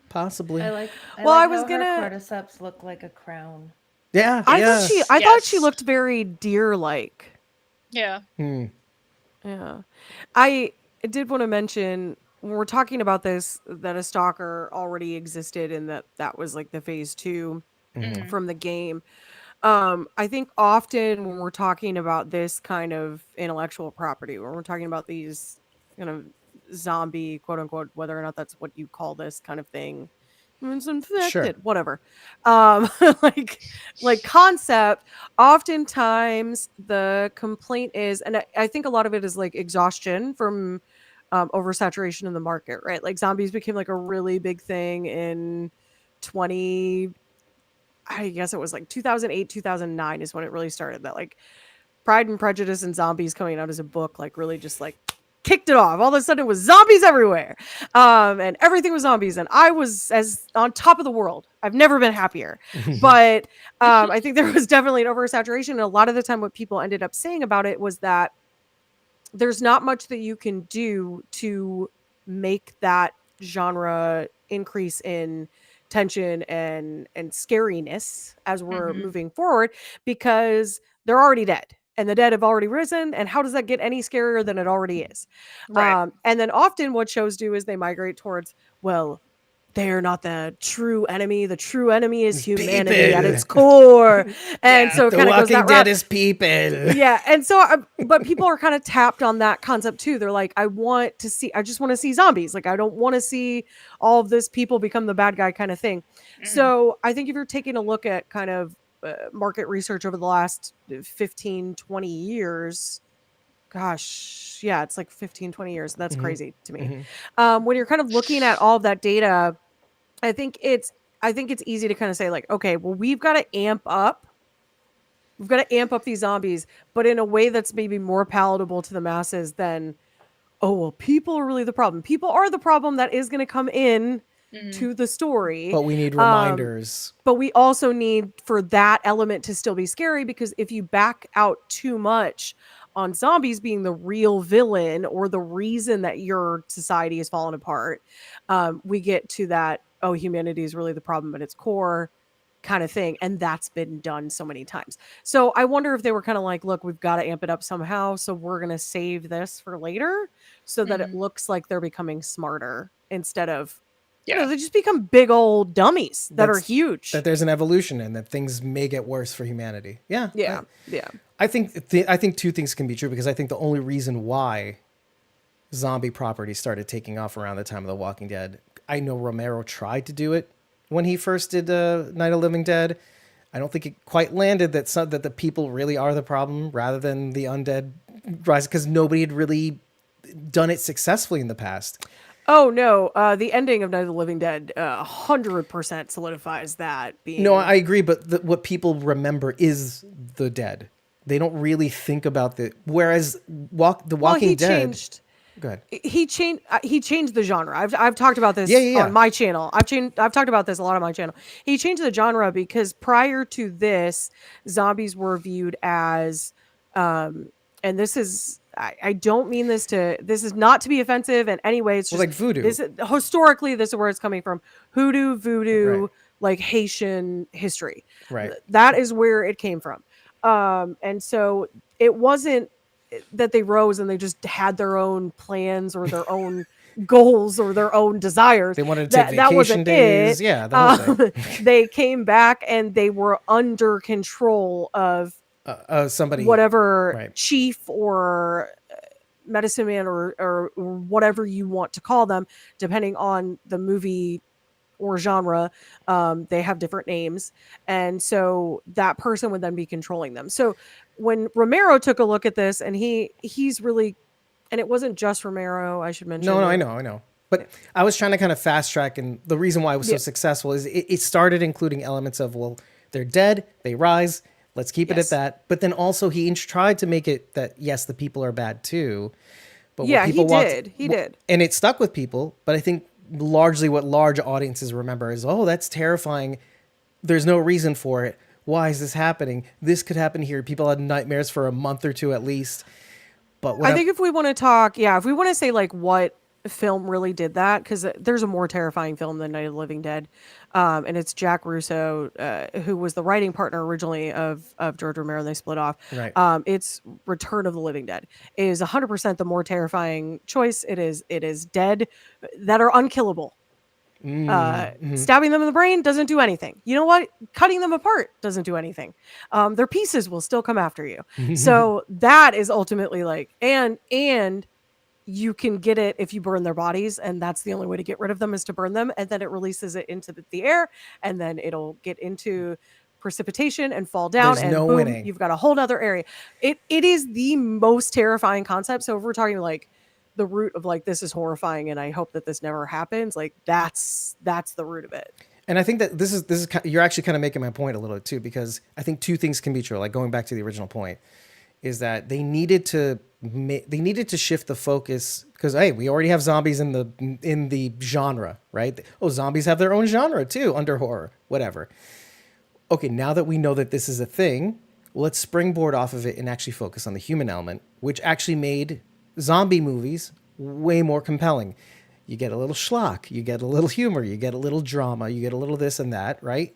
Possibly. I was how gonna. her cordyceps look like a crown. Yeah. I thought she looked very deer-like. Yeah. Yeah. I did want to mention when we're talking about this that a stalker already existed and that was like the phase 2 Mhm. from the game. I think often when we're talking about this kind of intellectual property, when we're talking about these kind of zombie, quote unquote, whether or not that's what you call this kind of thing, it's Sure. infected, whatever. Um, like like concept. Oftentimes, the complaint is, and I think a lot of it is like exhaustion from oversaturation in the market, right? Like zombies became like a really big thing in 20, I guess it was like 2008, 2009 is when it really started. That like Pride and Prejudice and Zombies coming out as a book, like really just like kicked it off. All of a sudden it was zombies everywhere. And everything was zombies. And I was as on top of the world. I've never been happier. But I think there was definitely an oversaturation. And a lot of the time what people ended up saying about it was that there's not much that you can do to make that genre increase in tension and scariness as we're Mhm. moving forward because they're already dead and the dead have already risen, and how does that get any scarier than it already is? Right. And then often what shows do is they migrate towards, well, they're not the true enemy. The true enemy is humanity at People. its core. And Yeah. so it The kind of goes Walking that Dead route. is people. Yeah, and so but people are kind of tapped on that concept too. They're like, I just want to see zombies. Like, I don't want to see all of this people become the bad guy kind of thing. Mhm. So I think if you're taking a look at kind of market research over the last 15, 20 years, gosh, yeah, it's like 15, 20 years. That's Mhm. crazy to me. Mhm. When you're kind of looking at all of that data, I think it's easy to kind of say like, okay, well, we've got to amp up these zombies, but in a way that's maybe more palatable to the masses than, oh, well, people are really the problem. People are the problem that is going to come in Mhm. to the story. But we need Um, reminders. but we also need for that element to still be scary, because if you back out too much on zombies being the real villain or the reason that your society is falling apart, we get to that, oh, humanity is really the problem at its core kind of thing. And that's been done so many times. So I wonder if they were kind of like, look, we've got to amp it up somehow. So we're going to save this for later so that it Mhm. looks like they're becoming smarter instead of, Yeah. they just become big old dummies that are That's- huge. That there's an evolution and that things may get worse for humanity. Yeah. Yeah. Yeah. I think two things can be true, because I think the only reason why zombie property started taking off around the time of The Walking Dead, I know Romero tried to do it when he first did Night of the Living Dead. I don't think it quite landed that that the people really are the problem rather than the undead rise, because nobody had really done it successfully in the past. Oh no, the ending of Night of the Living Dead 100% solidifies that being. No, I agree, but what people remember is the dead. They don't really think about Whereas The Well, Walking he Dead. changed. Go ahead. He changed the genre. I've talked about this Yeah. on my channel. I've talked about this a lot on my channel. He changed the genre because prior to this, zombies were viewed as, and this is, I don't mean this is not to be offensive in any way. It's Well, just like voodoo. Historically, this is where it's coming from. Hoodoo, voodoo, Right. like Haitian history. Right. That is where it came from. And so it wasn't that they rose and they just had their own plans or their own goals or their own desires. They wanted to take That vacation wasn't days. it. Yeah, the whole thing. They came back and they were under control of Somebody. whatever Right. chief or medicine man or whatever you want to call them, depending on the movie or genre. They have different names, and so that person would then be controlling them. So when Romero took a look at this, and he's really, and it wasn't just Romero, I should mention. No, I know. But I was trying to kind of fast track, and the reason why it was so Yeah. successful is it started including elements of, well, they're dead, they rise, let's keep it Yes. at that. But then also he tried to make it that, yes, the people are bad too. But Yeah, what people he did. And it stuck with people. But I think largely what large audiences remember is, oh, that's terrifying. There's no reason for it. Why is this happening? This could happen here. People had nightmares for a month or two at least. But I think if we want to talk, if we want to say like what film really did that, because there's a more terrifying film than Night of the Living Dead. and it's Jack Russo, who was the writing partner originally of George Romero. They split off. Right. It's Return of the Living Dead. It is 100% the more terrifying choice. It is dead that are unkillable. Stabbing them in the brain doesn't do anything. You know what? Cutting them apart doesn't do anything. Their pieces will still come after you. So that is ultimately like, and you can get it if you burn their bodies, and that's the only way to get rid of them is to burn them, and then it releases it into the air, and then it'll get into precipitation and fall down. There's and no boom, winning. you've got a whole nother area. It is the most terrifying concept. So if we're talking like the root of like this is horrifying and I hope that this never happens, like that's the root of it. And I think that this is you're actually kind of making my point a little bit too, because I think two things can be true. Like going back to the original point, is that they needed to shift the focus because hey, we already have zombies in the genre, right? Oh, zombies have their own genre too under horror, whatever. Okay, now that we know that this is a thing, let's springboard off of it and actually focus on the human element, which actually made zombie movies way more compelling. You get a little schlock, you get a little humor, you get a little drama, you get a little this and that, right?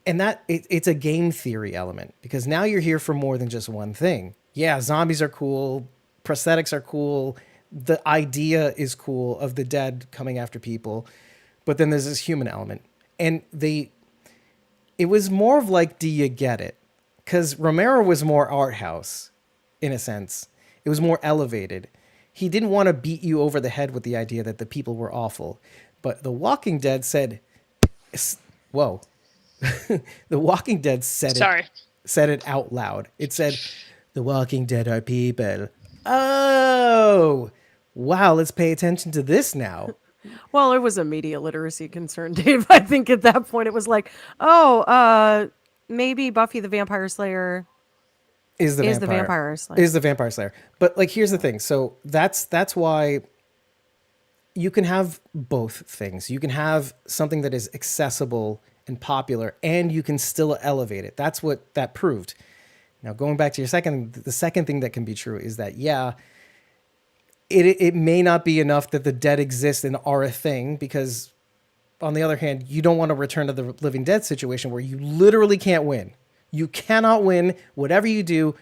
And that it's a game theory element because now you're here for more than just one thing. Yeah, zombies are cool, prosthetics are cool, the idea is cool of the dead coming after people, but then there's this human element. And it was more of like, do you get it? Because Romero was more art house, in a sense. It was more elevated. He didn't want to beat you over the head with the idea that the people were awful. But The Walking Dead said, whoa. The Walking Dead said it out loud. It said, the Walking Dead are people. Oh, wow, let's pay attention to this now. Well, it was a media literacy concern, Dave. I think at that point it was like, oh, maybe Buffy the Vampire Slayer is the vampire slayer. But like, here's the thing. So that's why you can have both things. You can have something that is accessible and popular, and you can still elevate it. That's what that proved. Now, going back to the second thing that can be true is that, yeah, it may not be enough that the dead exist and are a thing, because on the other hand, you don't want to return to the Living Dead situation where you literally can't win. You cannot win. Whatever you do,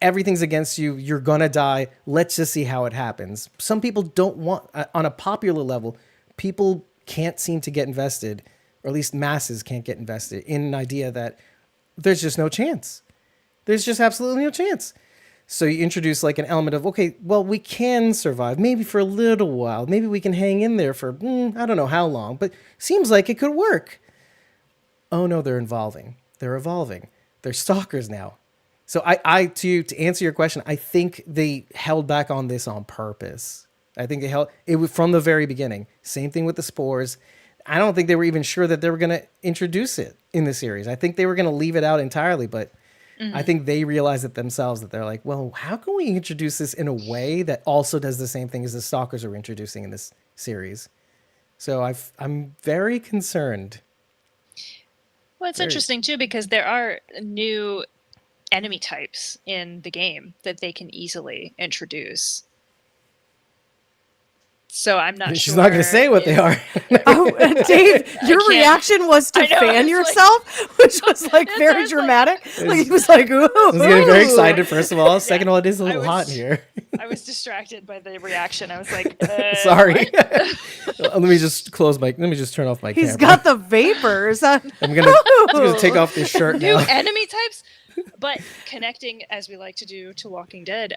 everything's against you. You're going to die. Let's just see how it happens. Some people don't want, on a popular level, people can't seem to get invested, or at least masses can't get invested in an idea that there's just no chance. There's just absolutely no chance. So you introduce like an element of, okay, well, we can survive maybe for a little while. Maybe we can hang in there for, I don't know how long, but seems like it could work. Oh no, they're evolving. They're stalkers now. So I to answer your question, I think they held back on this on purpose. I think they held it was from the very beginning. Same thing with the spores. I don't think they were even sure that they were going to introduce it in the series. I think they were going to leave it out entirely, but I think they realized it themselves that they're like, well, how can we introduce this in a way that also does the same thing as the stalkers are introducing in this series? So I'm very concerned. Well, it's interesting too because there are new enemy types in the game that they can easily introduce. So I'm not sure. She's not going to say what they are. Oh, Dave, your reaction was to fan yourself, which was like very dramatic. Like he was like, ooh. I was getting very excited, first of all. Second of all, it is a little hot in here. I was distracted by the reaction. I was like, sorry. Let me just turn off my camera. He's got the vapors. I'm gonna take off this shirt new now. enemy types. But connecting, as we like to do, to Walking Dead,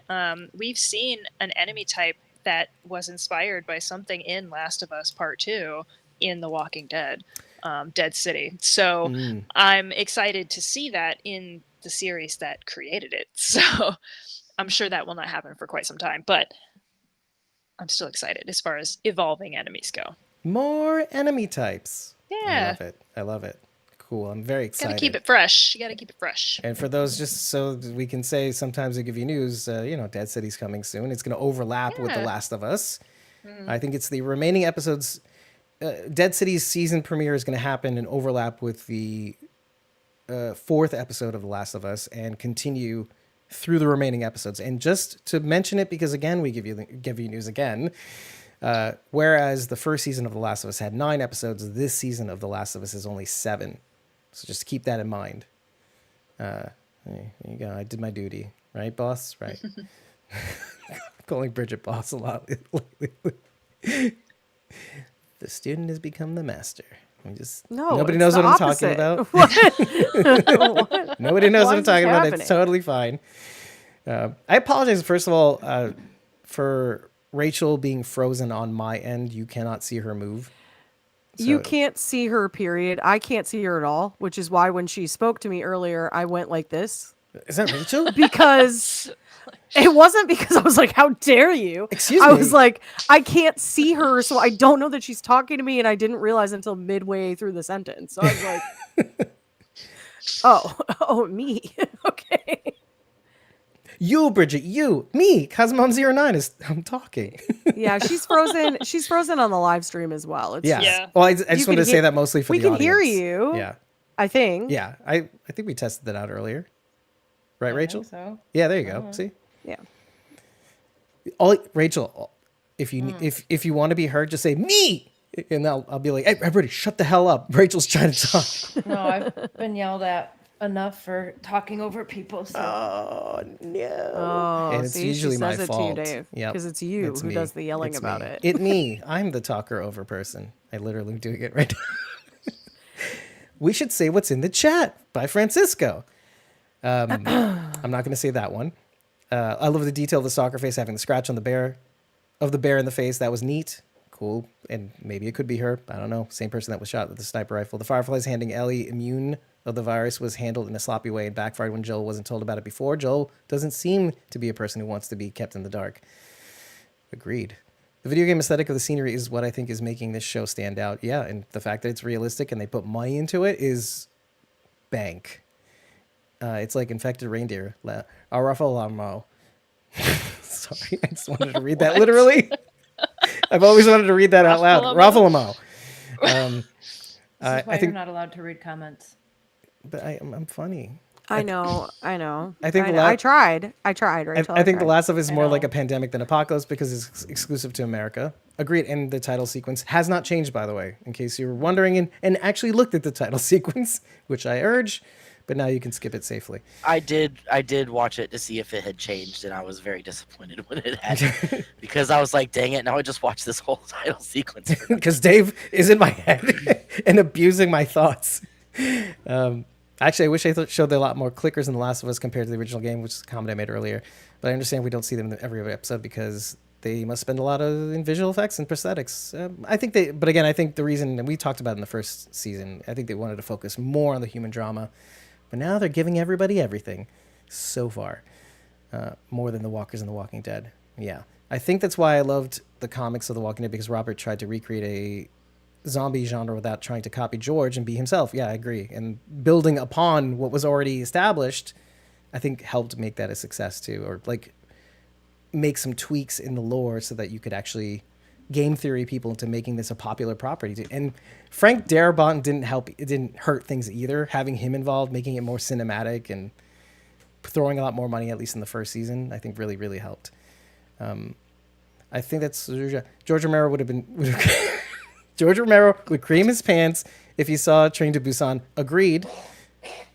we've seen an enemy type that was inspired by something in Last of Us Part 2 in The Walking Dead, Dead City. So I'm excited to see that in the series that created it. So I'm sure that will not happen for quite some time, but I'm still excited as far as evolving enemies go. More enemy types. Yeah. I love it. Cool. I'm very excited. Gotta keep it fresh. You gotta keep it fresh. And for those, just so we can say, sometimes they give you news, Dead City's coming soon. It's going to overlap with The Last of Us. I think it's the remaining episodes. Dead City's season premiere is going to happen and overlap with the fourth episode of The Last of Us and continue through the remaining episodes. And just to mention it, because again, we give you news again. Whereas the first season of The Last of Us had 9 episodes, this season of The Last of Us is only 7. So just keep that in mind. There you go. I did my duty, right, boss? Right. Calling Bridget boss a lot lately. The student has become the master. Nobody knows what I'm talking about. What? Nobody knows Why what I'm is this talking about. happening? It's totally fine. I apologize, first of all, for Rachel being frozen on my end. You cannot see her move. You So- can't see her, period. I can't see her at all, which is why when she spoke to me earlier, I went like this. Is that Rachel? Because it wasn't because I was like, how dare you? Excuse I me. was like, I can't see her, so I don't know that she's talking to me, and I didn't realize until midway through the sentence. So I was like, oh, me. Okay. You, Bridget, you, me, Cosmom09 I'm talking. Yeah, she's frozen. She's frozen on the live stream as well. It's Yeah. just- Yeah. Well, I just You wanted can to say hear- that mostly for we the can hear audience. you. Yeah. I think. Yeah. I think we tested that out earlier. Right, Rachel? So Yeah, there you go. See? Yeah. Rachel, if you want to be heard, just say me, and I'll be like, hey, everybody, shut the hell up. Rachel's trying to talk. no, I've been yelled at enough for talking over people. So Oh no! Oh, And it's see, usually she my says it fault. to you, Dave. Yep. Because it's you It's who me. does the yelling It's about me. it. It me. I'm the talker over person. I literally doing it right now. We should say what's in the chat by Francisco. I'm not going to say that one. I love the detail of the stalker face having the scratch on the bear in the face. That was neat. Cool. And maybe it could be her. I don't know. Same person that was shot with the sniper rifle. The Fireflies handing Ellie immune of the virus was handled in a sloppy way and backfired when Joel wasn't told about it before. Joel doesn't seem to be a person who wants to be kept in the dark. Agreed. The video game aesthetic of the scenery is what I think is making this show stand out. Yeah, and the fact that it's realistic and they put money into it is bank. It's like infected reindeer. Arafalamo. Sorry, I just wanted to read that literally. I've always wanted to read that out loud. Rafalamo. this is why I think, you're not allowed to read comments. but I'm funny. I know. I think I tried, Rachel. I think The Last of Us is I more know. like a pandemic than apocalypse because it's exclusive to America. Agreed. And the title sequence has not changed, by the way, in case you were wondering and actually looked at the title sequence, which I urge, but now you can skip it safely. I did watch it to see if it had changed, and I was very disappointed when it had, because I was like, dang it, now I just watched this whole title sequence. Because Dave is in my head and abusing my thoughts. Actually, I wish I showed a lot more clickers in The Last of Us compared to the original game, which is a comment I made earlier. But I understand we don't see them in every episode because they must spend a lot in visual effects and prosthetics. I think I think the reason, and we talked about it in the first season, I think they wanted to focus more on the human drama. But now they're giving everybody everything so far. More than The Walkers and The Walking Dead. Yeah. I think that's why I loved the comics of The Walking Dead, because Robert tried to recreate a zombie genre without trying to copy George and be himself. Yeah, I agree. And building upon what was already established, I think helped make that a success too, or like make some tweaks in the lore so that you could actually game theory people into making this a popular property too. And Frank Darabont didn't help. It didn't hurt things either. Having him involved, making it more cinematic and throwing a lot more money, at least in the first season, I think really, really helped. I think that's George Romero George Romero would cream his pants if he saw Train to Busan. Agreed.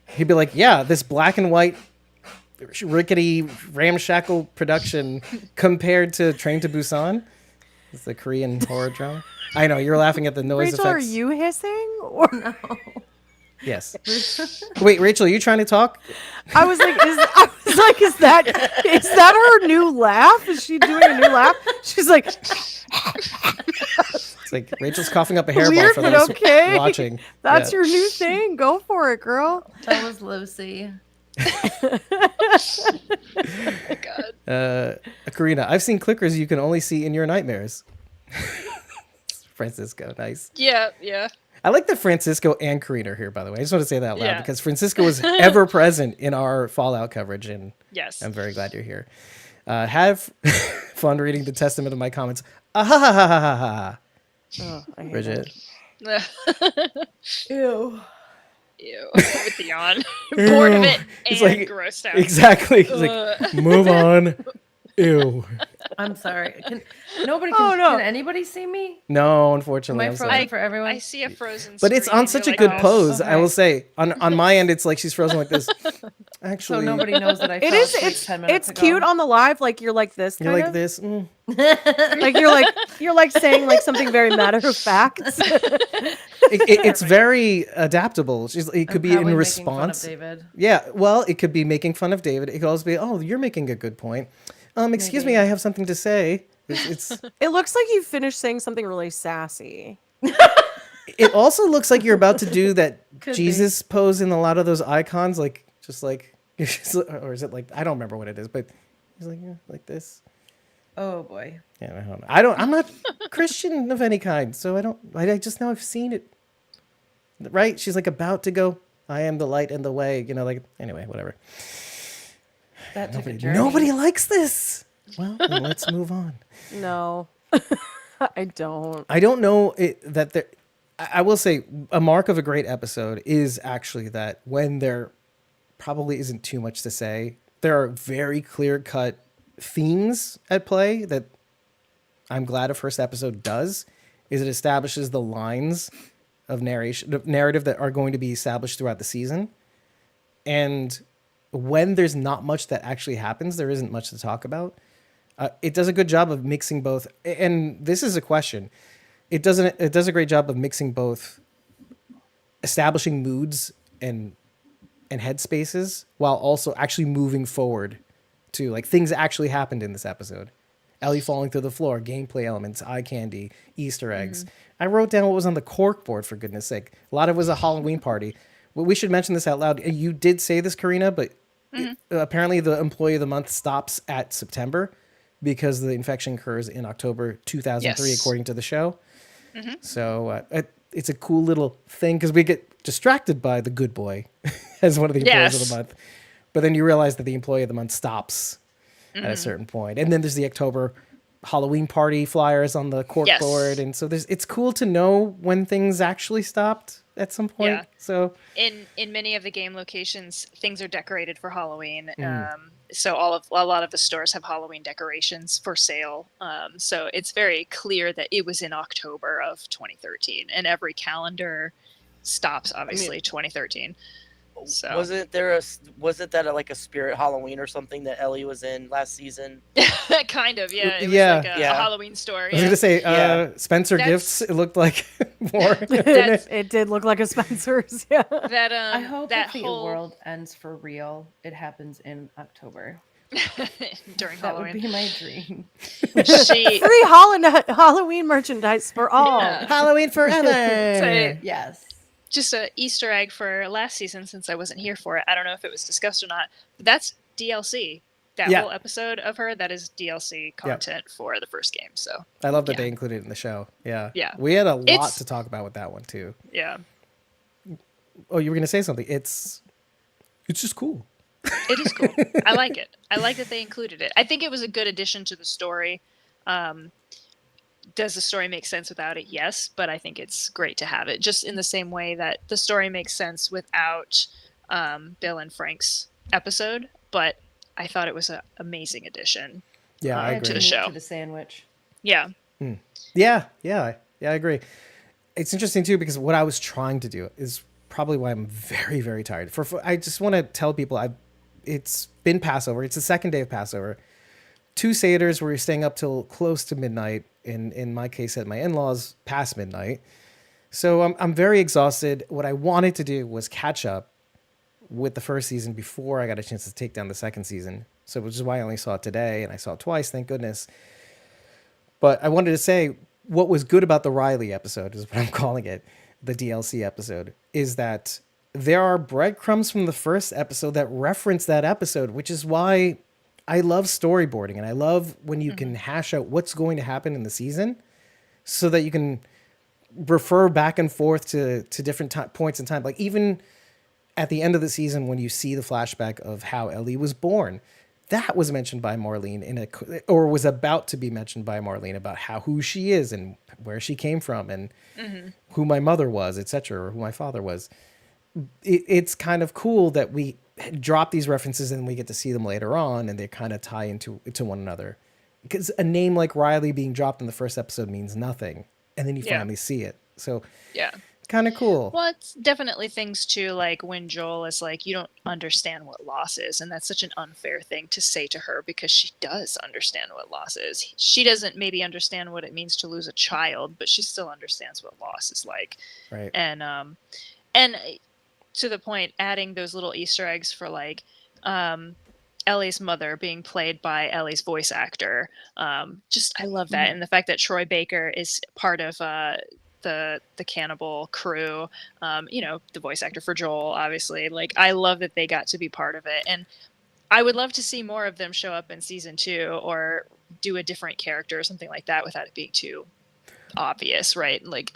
He'd be like, yeah, this black and white rickety ramshackle production compared to Train to Busan. It's the Korean horror drama. I know, you're laughing at the noise Rachel, effects. are you hissing? Or no? Yes. Wait, Rachel, are you trying to talk? I was like, is that her new laugh? Is she doing a new laugh? She's like, It's like Rachel's coughing up a hairball weird, for but those okay. watching. That's Yeah. your new thing. Go for it, girl. That was Lucy. God. Karina, I've seen clickers you can only see in your nightmares. Francisco, nice. Yeah. I like that Francisco and Karina are here, by the way. I just want to say that out loud Yeah. because Francisco was ever present in our Fallout coverage, and Yes. I'm very glad you're here. Have fun reading the testament of my comments. Ah ha ha ha ha ha ha. Oh, I hate Bridget. Ew. Ew. With the yawn. Bored of it It's and like- grossed out. Exactly. It's like, move on. Ew. I'm sorry. Nobody Oh, can. no. Can anybody see me? No, Am unfortunately. I I'm frozen sorry. for everyone? I see a frozen But it's screen. on such a You're good like, pose. I Okay. will say, on my end, it's like she's frozen like this. so Actually, nobody knows that I It fell is. asleep 10 minutes It's ago. cute on the live. Like you're like this. you're Kind like of. this. Like you're like saying like something very matter of fact. It's very adaptable. It could be in Probably making response. fun of David. Yeah, well, it could be making fun of David. It could also be, oh, you're making a good point. Excuse me, Maybe. I have something to say. It's It looks like you finished saying something really sassy. It also looks like you're about to do that Could Jesus pose in a lot of those icons, like just like, or is it like I don't remember what it is, but he's like like this. Oh boy. Yeah, I don't know. I don't. I'm not Christian of any kind, so I don't. I just know I've seen it. Right? She's like about to go. I am the light and the way. You know, like anyway, whatever. That took a journey. Nobody likes this. Well, then let's move on. No, I don't. I don't know that there. I will say a mark of a great episode is actually that when there probably isn't too much to say, there are very clear cut themes at play that I'm glad a first episode does. Is it establishes the lines of narrative that are going to be established throughout the season, and when there's not much that actually happens, there isn't much to talk about. It does a good job of mixing both, and this is a question. It does a great job of mixing both, establishing moods and headspaces while also actually moving forward to like things that actually happened in this episode. Ellie falling through the floor, gameplay elements, eye candy, Easter eggs. I wrote down what was on the cork board, for goodness sake. A lot of it was a Halloween party. Well, we should mention this out loud. You did say this, Karina, but apparently the employee of the month stops at September because the infection occurs in October 2003, Yes. according to the show. So it's a cool little thing because we get distracted by the good boy as one of the employees of Yes. the month. But then you realize that the employee of the month stops at a certain point. And then there's the October Halloween party flyers on the cork Yes. board. And so it's cool to know when things actually stopped at some point. Yeah. So in many of the game locations, things are decorated for Halloween. So a lot of the stores have Halloween decorations for sale. So it's very clear that it was in October of 2013, and every calendar stops obviously 2013. So Wasn't that like a Spirit Halloween or something that Ellie was in last season? kind of, yeah. It was Yeah. like a Yeah. Halloween store. I was going Yeah. to say, Yeah. Spencer That's- Gifts, it looked like more. That's- It did look like a Spencer's. Yeah. That I hope that if the whole world ends for real, it happens in October. during That would Halloween. be my dream. She Free Halloween merchandise for all. Yeah. Halloween forever. So- Yes. just a Easter egg for last season since I wasn't here for it. I don't know if it was discussed or not, but that's DLC. That Yeah. whole episode of her, that is DLC content for the first game. So I love that Yeah. they included it in the show. Yeah. Yeah. We had a lot It's- to talk about with that one, too. yeah, Oh, you were going to say something. It's just cool. it is cool. I like it. I like that they included it. I think it was a good addition to the story. Does the story make sense without it? Yes, but I think it's great to have it. Just in the same way that the story makes sense without Bill and Frank's episode, but I thought it was an amazing addition. Yeah, I And to agree. the show. To the sandwich. Yeah. Yeah, I agree. It's interesting too because what I was trying to do is probably why I'm very, very tired. I just want to tell people it's been Passover. It's the second day of Passover. 2 Seders were staying up till close to midnight. In my case, at my in-laws, past midnight. So I'm very exhausted. What I wanted to do was catch up with the first season before I got a chance to take down the second season. So which is why I only saw it today, and I saw it twice. Thank goodness. But I wanted to say what was good about the Riley episode is what I'm calling it, the DLC episode, is that there are breadcrumbs from the first episode that reference that episode, which is why I love storyboarding and I love when you can hash out what's going to happen in the season so that you can refer back and forth to different points in time. Like even at the end of the season, when you see the flashback of how Ellie was born, that was mentioned by Marlene or was about to be mentioned by Marlene about who she is and where she came from and who my mother was, etc., or who my father was. it's kind of cool that we drop these references and we get to see them later on, and they kind of tie into one another. Because a name like Riley being dropped in the first episode means nothing, and then you Yeah. finally see it. So Yeah. kind of cool. Well, it's definitely things too, like when Joel is like, you don't understand what loss is. And that's such an unfair thing to say to her because she does understand what loss is. She doesn't maybe understand what it means to lose a child, but she still understands what loss is like. Right. And to the point, adding those little Easter eggs for like Ellie's mother being played by Ellie's voice actor. Just I love that. And the fact that Troy Baker is part of the cannibal crew, the voice actor for Joel, obviously. Like, I love that they got to be part of it, and I would love to see more of them show up in season 2 or do a different character or something like that without it being too obvious, right? Like,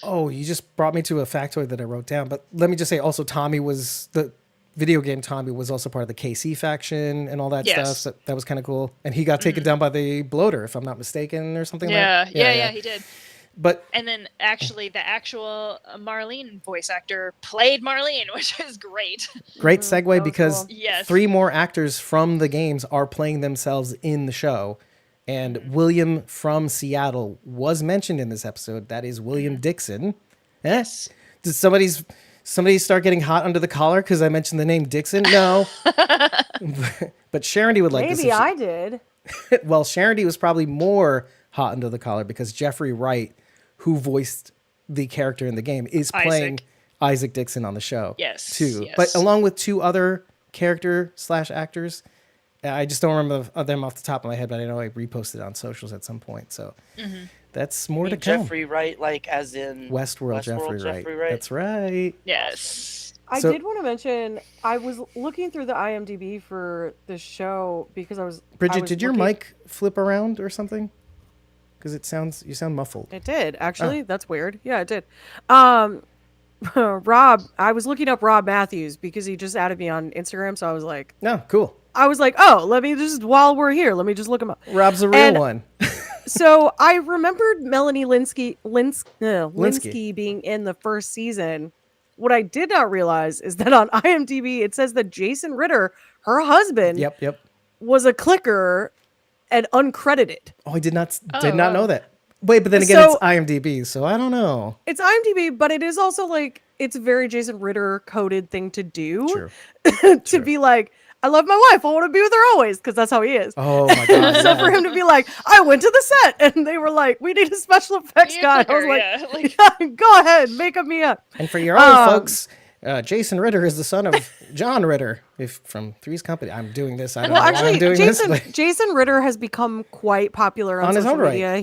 Oh, you just brought me to a factoid that I wrote down. But let me just say, also, the video game Tommy was also part of the KC faction and all that Yes. stuff. So that was kind of cool. And he got taken down by the bloater, if I'm not mistaken, or something yeah, like that. yeah, he did. But And then actually, the actual Marlene voice actor played Marlene, which is great. great that segue was because cool. Yes. 3 more actors from the games are playing themselves in the show. And William from Seattle was mentioned in this episode. That is William Dixon. Yes. Did somebody start getting hot under the collar because I mentioned the name Dixon? No. But Sharondy would like this. Maybe if she- I did. Well, Sharondy was probably more hot under the collar because Jeffrey Wright, who voiced the character in the game, is playing Isaac Dixon on the show. Yes, Too. yes. But along with 2 other character/actors. I just don't remember them off the top of my head, but I know I reposted on socials at some point. So that's more to come. Jeffrey Wright, like as in Westworld Jeffrey Wright. That's right. Yes. I So- did want to mention, I was looking through the IMDb for the show because I was. Bridget, did your mic flip around or something? Because you sound muffled. It did, actually. That's weird. Yeah, it did. Rob, I was looking up Rob Matthews because he just added me on Instagram. So I was like, No, cool. oh, let me just, while we're here, let me just look him up. Rob's a real And- one. So I remembered Melanie Linsky being in the first season. What I did not realize is that on IMDb, it says that Jason Ritter, her husband, Yep. was a clicker and uncredited. Oh, I did not Oh, know wow. that. Wait, but then again, So- it's IMDb, so I don't know. It's IMDb, but it is also like, it's a very Jason Ritter coded thing to do. True. To be like, I love my wife. I want to be with her always, because that's how he is. Oh my god. So for him to be like, I went to the set, and they were like, we need a special effects Be a guy. I clicker, was yeah, like, like- go ahead, make up me up. And for your other Um, folks, Jason Ritter is the son of John Ritter, from Three's Company. I'm doing this. I don't Well, know why I'm actually, doing Jason this. But Jason Ritter has become quite popular on his social own right. media.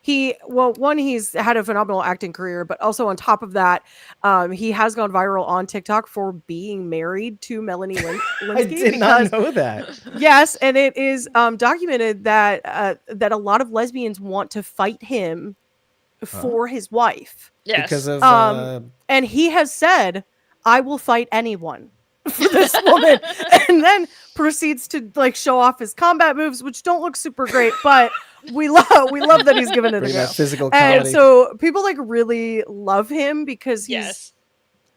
He's had a phenomenal acting career, but also on top of that, he has gone viral on TikTok for being married to Melanie Linsky. I did not know that. Yes, and it is documented that a lot of lesbians want to fight him for his wife, Yes. Because of and he has said, "I will fight anyone for this woman," and then proceeds to like show off his combat moves, which don't look super great, but we love that he's given it a bring go. that physical comedy. And so people like really love him because yes.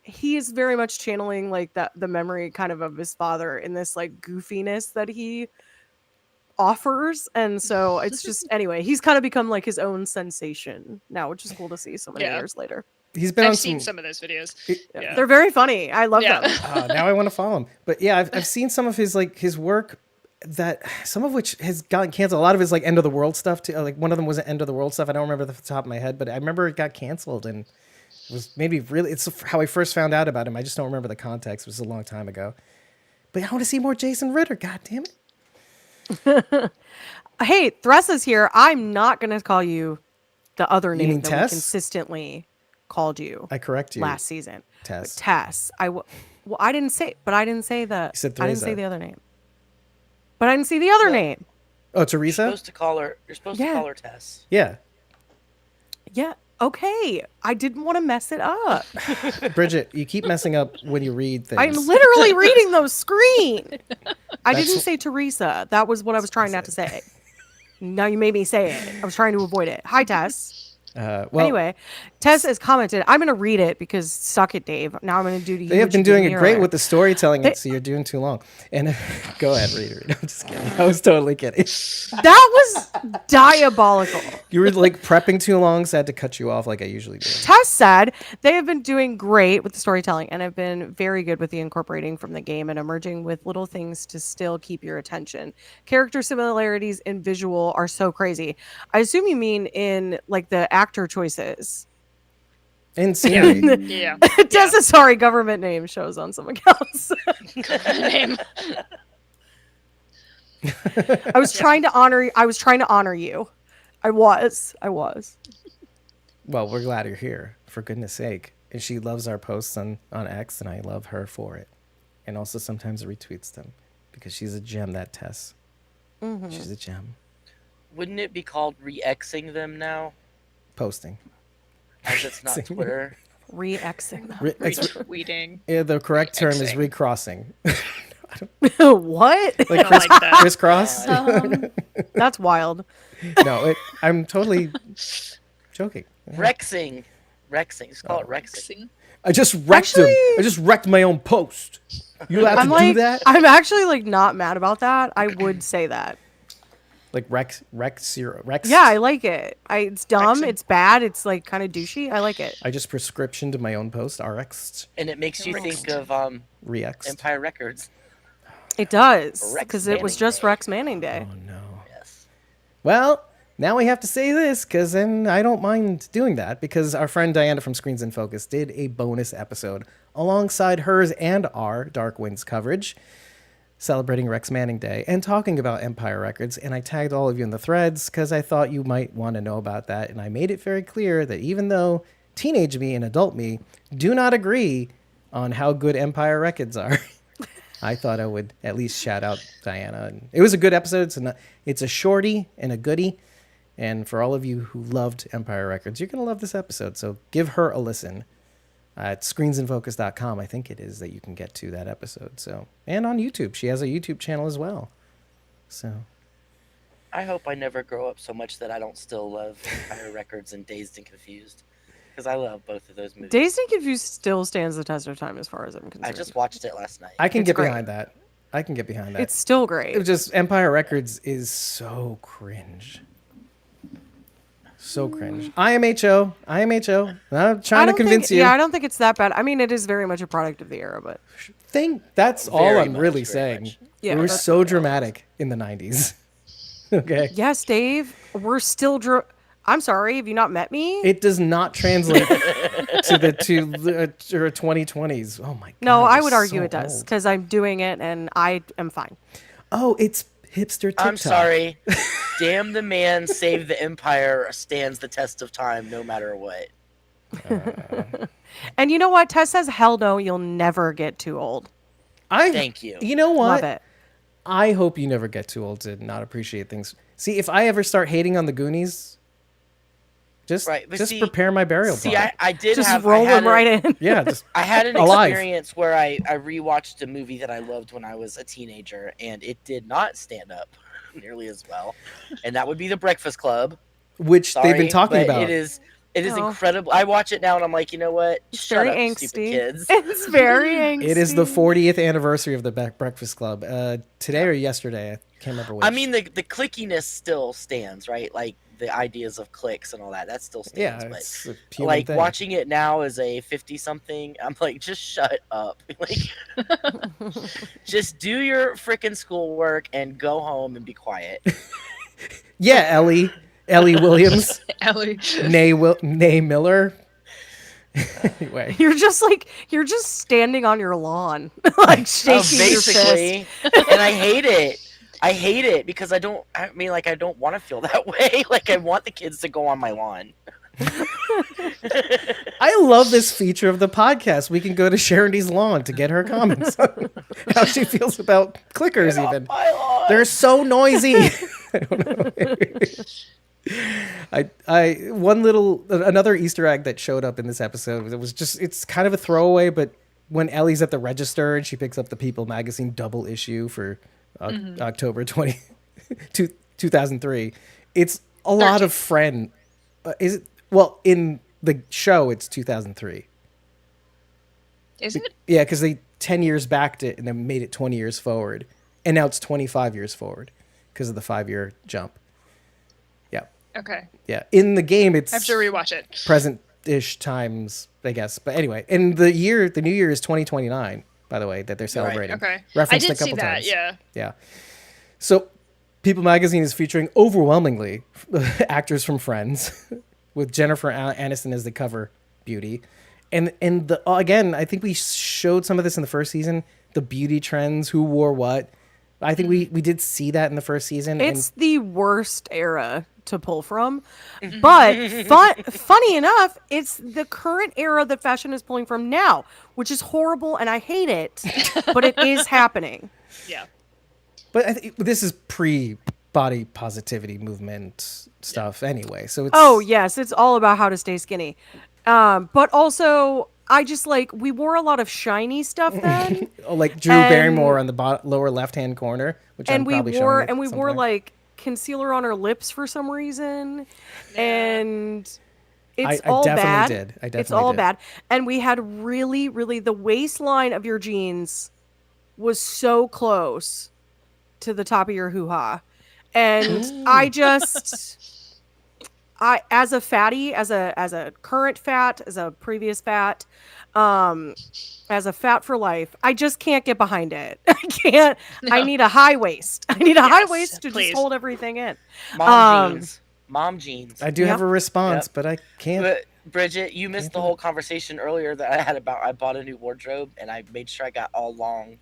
he is very much channeling like the memory kind of his father in this like goofiness that he offers. And so it's just anyway, he's kind of become like his own sensation now, which is cool to see so many Yeah. years later. He's been on I've seen some of those videos. Yeah. They're very funny. I love Yeah. them. Now I want to follow him. But yeah, I've seen some of his work, that some of which has gotten canceled. A lot of his like end of the world stuff too. Like one of them was end of the world stuff. I don't remember the top of my head, but I remember it got canceled, and it was maybe really, it's how I first found out about him. I just don't remember the context. It was a long time ago. But I want to see more Jason Ritter. God damn it. Hey, Thress is here. I'm not going to call you the other You name mean that Tess? we consistently called you I correct you. last season. Tess. Tess. I didn't say, but I didn't say the. You said I didn't say Theresa. the other name. But I didn't see the other name. Oh, You're Teresa? supposed to call her. You're supposed Yeah. to call her Tess. Yeah. Yeah. Okay. I didn't want to mess it up. Bridget, you keep messing up when you read things. I'm literally reading those screen. I That's- didn't say Teresa. That was what I was trying not to say. Now you made me say it. I was trying to avoid it. Hi, Tess. Well, Anyway, Tess has commented. I'm going to read it because suck it, Dave. Now I'm going to do to you. They have what been you did doing me it great earlier. with the storytelling, They- so you're doing too long. And go ahead, read it. I'm just kidding. I was totally kidding. That was diabolical. You were like prepping too long, so I had to cut you off like I usually do. Tess said they have been doing great with the storytelling and have been very good with the incorporating from the game and emerging with little things to still keep your attention. Character similarities in visual are so crazy. I assume you mean in like the actor choices. And scenery. Yeah. Tess is sorry, government name shows on some accounts. Name. I was trying to honor you. I was trying to honor you. I was. Well, we're glad you're here, for goodness sake. And she loves our posts on X, and I love her for it. And also sometimes retweets them, because she's a gem, that Tess. Mm-hmm. She's a gem. Wouldn't it be called re-Xing them now? Posting. As it's not Re-Xing. Twitter. Re-Xing them. Retweeting. Yeah, the correct term is Xing. recrossing. What? I don't like that. Crisscross? That's wild. No, I'm totally joking. Rexing. It's called Rexing. I just wrecked him. Actually- I just wrecked my own post. You allowed I'm to like, do that? I'm actually like not mad about that. I would say that. Like Rex. Yeah, I like it. It's dumb. Rexing. It's bad. It's like kind of douchey. I like it. I just prescriptioned my own post. RX. And it makes you think of Re-Xed. Empire Records. It does Rex because it was Manning just Day. Rex Manning Day. Oh no. Yes. Well, now we have to say this, because then I don't mind doing that, because our friend Diana from Screens in Focus did a bonus episode alongside hers and our Dark Winds coverage, celebrating Rex Manning Day and talking about Empire Records. And I tagged all of you in the threads because I thought you might want to know about that. And I made it very clear that even though teenage me and adult me do not agree on how good Empire Records are, I thought I would at least shout out Diana. And it was a good episode. It's a shorty and a goodie. And for all of you who loved Empire Records, you're going to love this episode. So give her a listen at screensinfocus.com. I think it is that you can get to that episode. So, and on YouTube. She has a YouTube channel as well. So I hope I never grow up so much that I don't still love Empire Records and Dazed and Confused. Because I love both of those movies. Dazed and Confused still stands the test of time as far as I'm concerned. I just watched it last night. I can It's get great. behind that. I can get behind that. It's still It great. was just Empire Records is so cringe. So cringe. IMHO. I'm trying to convince you. Yeah, I don't think it's that bad. I mean, it is very much a product of the era, but That's all Very I'm much, really very saying. much. Yeah, we were that's so dramatic in the 90s. Okay. yes, Dave, we're still. I'm sorry, have you not met me? It does not translate to the 2020s. Oh my god. No, I we're would argue so it does old. because I'm doing it and I am fine. Oh, it's hipster TikTok. I'm sorry. Damn the man, save the empire stands the test of time no matter what. And you know what? Tess says, hell no, you'll never get too old. Thank you. You know what? Love it. I hope you never get too old to not appreciate things. See, if I ever start hating on the Goonies, just Right, but see- prepare my burial See, plot. I did Just have roll I had them a- right in. Yeah, just I had an Alive. experience where I rewatched a movie that I loved when I was a teenager, and it did not stand up nearly as well. And that would be The Breakfast Club. which Sorry, they've been talking but about. It is No. incredible. I watch it now, and I'm like, you know what? It's Shut very up, stupid angsty. kids. It's very angsty. It is the 40th anniversary of the Breakfast Club. Today or yesterday, I can't remember which. I mean, the clickiness still stands, right? Like the ideas of clicks and all that. That still yeah, stands. it's a but human like thing. watching it now as a 50-something, I'm like, just shut up. Like, just do your freaking schoolwork and go home and be quiet. Yeah, Ellie Williams, Ellie. Nay Miller. Anyway, You're just standing on your lawn, like shaking your fist. Basically, and I hate it. I hate it because I don't want to feel that way. Like, I want the kids to go on my lawn. I love this feature of the podcast. We can go to Sharondy's lawn to get her comments on how she feels about clickers. Get off Even my lawn. they're so noisy. I don't know. Another Easter egg that showed up in this episode. It's kind of a throwaway, but when Ellie's at the register and she picks up the People magazine double issue for October 2003, it's a lot of Friend. In the show, it's 2003. Isn't it? Yeah, because they 10 years backed it and then made it 20 years forward. And now it's 25 years forward because of the 5-year jump. Yeah. Okay. Yeah. In the game, it's I have to rewatch it. present-ish times, I guess. But anyway, and the new year is 2029, by the way, that they're celebrating. Okay. I Referenced did a couple see that. times. Yeah. Yeah. So People magazine is featuring overwhelmingly actors from Friends, with Jennifer Aniston as the cover beauty. And the again, I think we showed some of this in the first season, the beauty trends, who wore what. I think we did see that in the first season. It's the worst era to pull from. But funny enough, it's the current era that fashion is pulling from now, which is horrible and I hate it, but it is happening. Yeah. But this is pre-body positivity movement stuff anyway. So it's... Oh, yes, it's all about how to stay skinny. But also, I just we wore a lot of shiny stuff then. like Drew Barrymore on the lower left-hand corner, which I'm probably showing. And we wore concealer on our lips for some reason. Yeah. And it's all bad. I definitely did. It's all bad. And we had really, really, the waistline of your jeans was so close to the top of your hoo-ha. And I as a fatty, as a current fat, as a previous fat, as a fat for life, I just can't get behind it. I can't. No. I need a high waist. I need a high waist to just hold everything in. Mom jeans. I do have a response, but I can't. But Bridget, you missed the whole conversation earlier that I had about I bought a new wardrobe and I made sure I got all long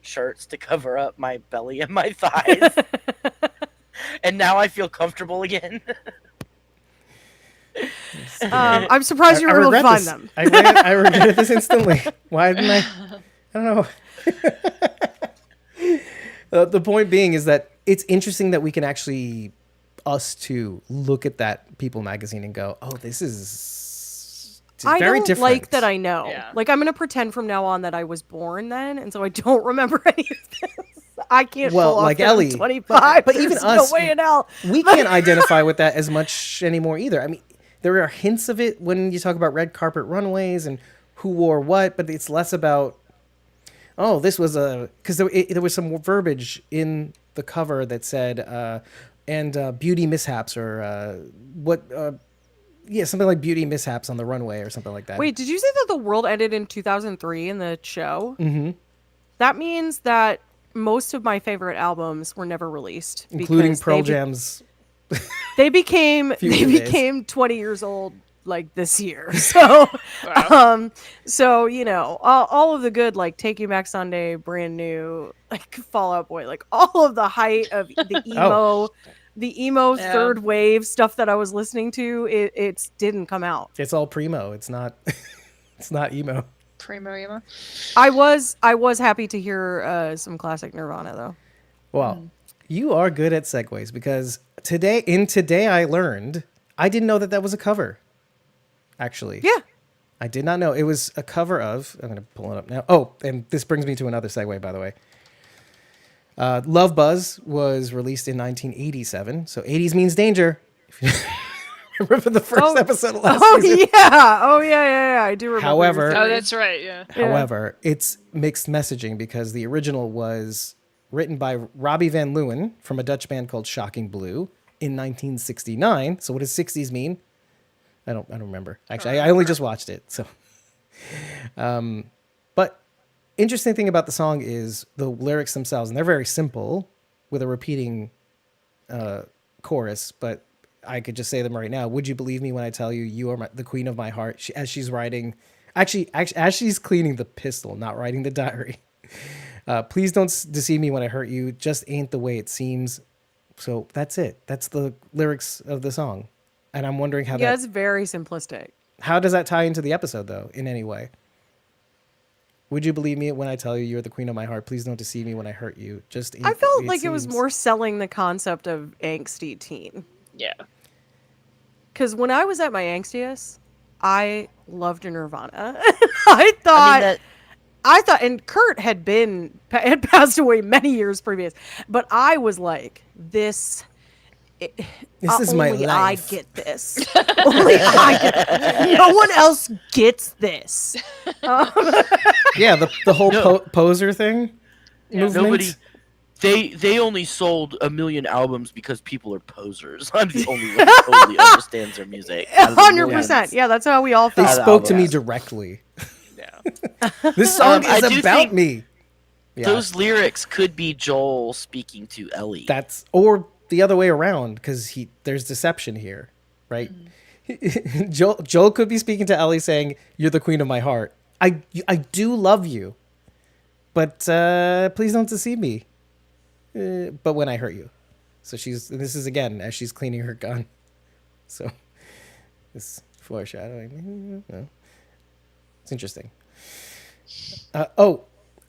shirts to cover up my belly and my thighs. And now I feel comfortable again. I'm surprised you were able to find them. I regretted this instantly. Why didn't I don't know. The point being is that it's interesting that we can actually, us two, look at that People magazine and go, oh, this is very different. Like that I know. Yeah. I'm going to pretend from now on that I was born then, and so I don't remember any of this. I can't pull off Ellie, 25, but even us, no way in hell. We can't identify with that as much anymore either. I mean, there are hints of it when you talk about red carpet runways and who wore what, but it's less about, oh, this was because there was some verbiage in the cover that said, and beauty mishaps or something like beauty mishaps on the runway or something like that. Wait, did you say that the world ended in 2003 in the show? Mm-hmm. That means that most of my favorite albums were never released, including Pearl Jam's. They became 20 years old this year. So, wow. So all of the good Take You Back Sunday, Brand New, Fall Out Boy, all of the height of the emo. The emo third wave stuff that I was listening to, it didn't come out. It's all primo. It's not. It's not emo. Primo emo. I was happy to hear some classic Nirvana though. Well, you are good at segues because today I learned I didn't know that was a cover. Actually, yeah, I did not know it was a cover of. I'm going to pull it up now. Oh, and this brings me to another segue, by the way. Love Buzz was released in 1987, so 80s means danger. Remember the first episode of last season? Yeah. I do remember. However, that's right. Yeah. However, it's mixed messaging because the original was written by Robbie Van Leeuwen from a Dutch band called Shocking Blue in 1969. So what does 60s mean? I don't remember. Actually, I only just watched it. So, but interesting thing about the song is the lyrics themselves, and they're very simple with a repeating chorus, but I could just say them right now. Would you believe me when I tell you you are the queen of my heart? As she's writing, actually, as she's cleaning the pistol, not writing the diary. Please don't deceive me when I hurt you. Just ain't the way it seems. So that's it. That's the lyrics of the song. And I'm wondering how it's very simplistic. How does that tie into the episode, though, in any way? Would you believe me when I tell you you're the queen of my heart? Please don't deceive me when I hurt you. Just ain't I felt the way like it was more selling the concept of angsty teen. Yeah. Because when I was at my angstiest, I loved Nirvana. I thought, and Kurt had passed away many years previous, but I was like, this This is my only life. I get this. Only I get. No one else gets this. Yeah, the whole No. poser thing. Movement. Nobody. They only sold 1 million albums because people are posers. I'm the only one who totally understands their music. out of the 100%. millions. Yeah, that's how we all They felt. spoke to me albums. directly. Yeah. This song I is do about think me. Yeah, Those lyrics could be Joel speaking to Ellie. that's or the other way around because there's deception here, right? Joel could be speaking to Ellie saying, "You're the queen of my heart. I do love you, but please don't deceive me. But when I hurt you." So this is again as she's cleaning her gun. So this foreshadowing. No. It's interesting.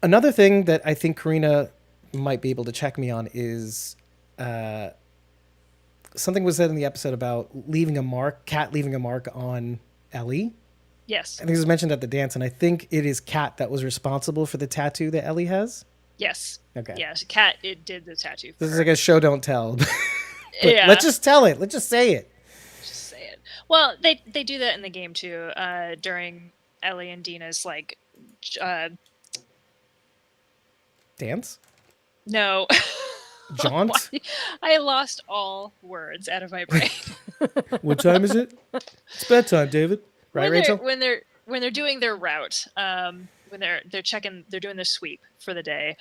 Another thing that I think Karina might be able to check me on is something was said in the episode about Kat leaving a mark on Ellie. Yes. I think it was mentioned at the dance, and I think it is Kat that was responsible for the tattoo that Ellie has. Yes. Okay. Yes. Kat, it did the tattoo. For This is her. like a show don't tell. But Yeah. let's just tell it. Let's just say it. Just say it. Well, they do that in the game too. During Ellie and Dina's Dance? no. Jaunt? Why- I lost all words out of my brain. What time is it? It's bedtime, David. Right, Rachel? When they're doing their route, when they're checking, they're doing their sweep for the day.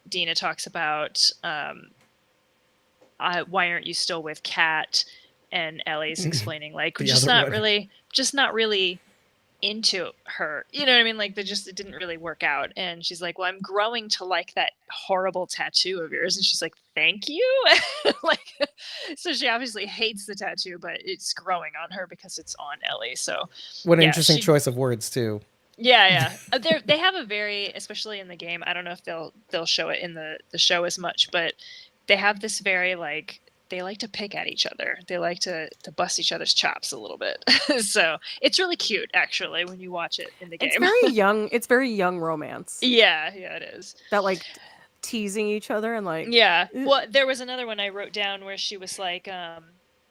Dina talks about why aren't you still with Kat? And Ellie's explaining like The just other not one. really into her. You know what I mean? Like it didn't really work out. And she's like, well, I'm growing to like that horrible tattoo of yours. And she's like, thank you. Like, so she obviously hates the tattoo, but it's growing on her because it's on Ellie. So What an yeah, interesting choice of words, too. yeah. They have a very, especially in the game, I don't know if they'll show it in the show as much, but they have this very like, they like to pick at each other. They like to bust each other's chops a little bit. So it's really cute, actually, when you watch it in the game. It's very young. It's very young romance. Yeah, it is. That like teasing each other and like. Yeah. Well, there was another one I wrote down where she was like,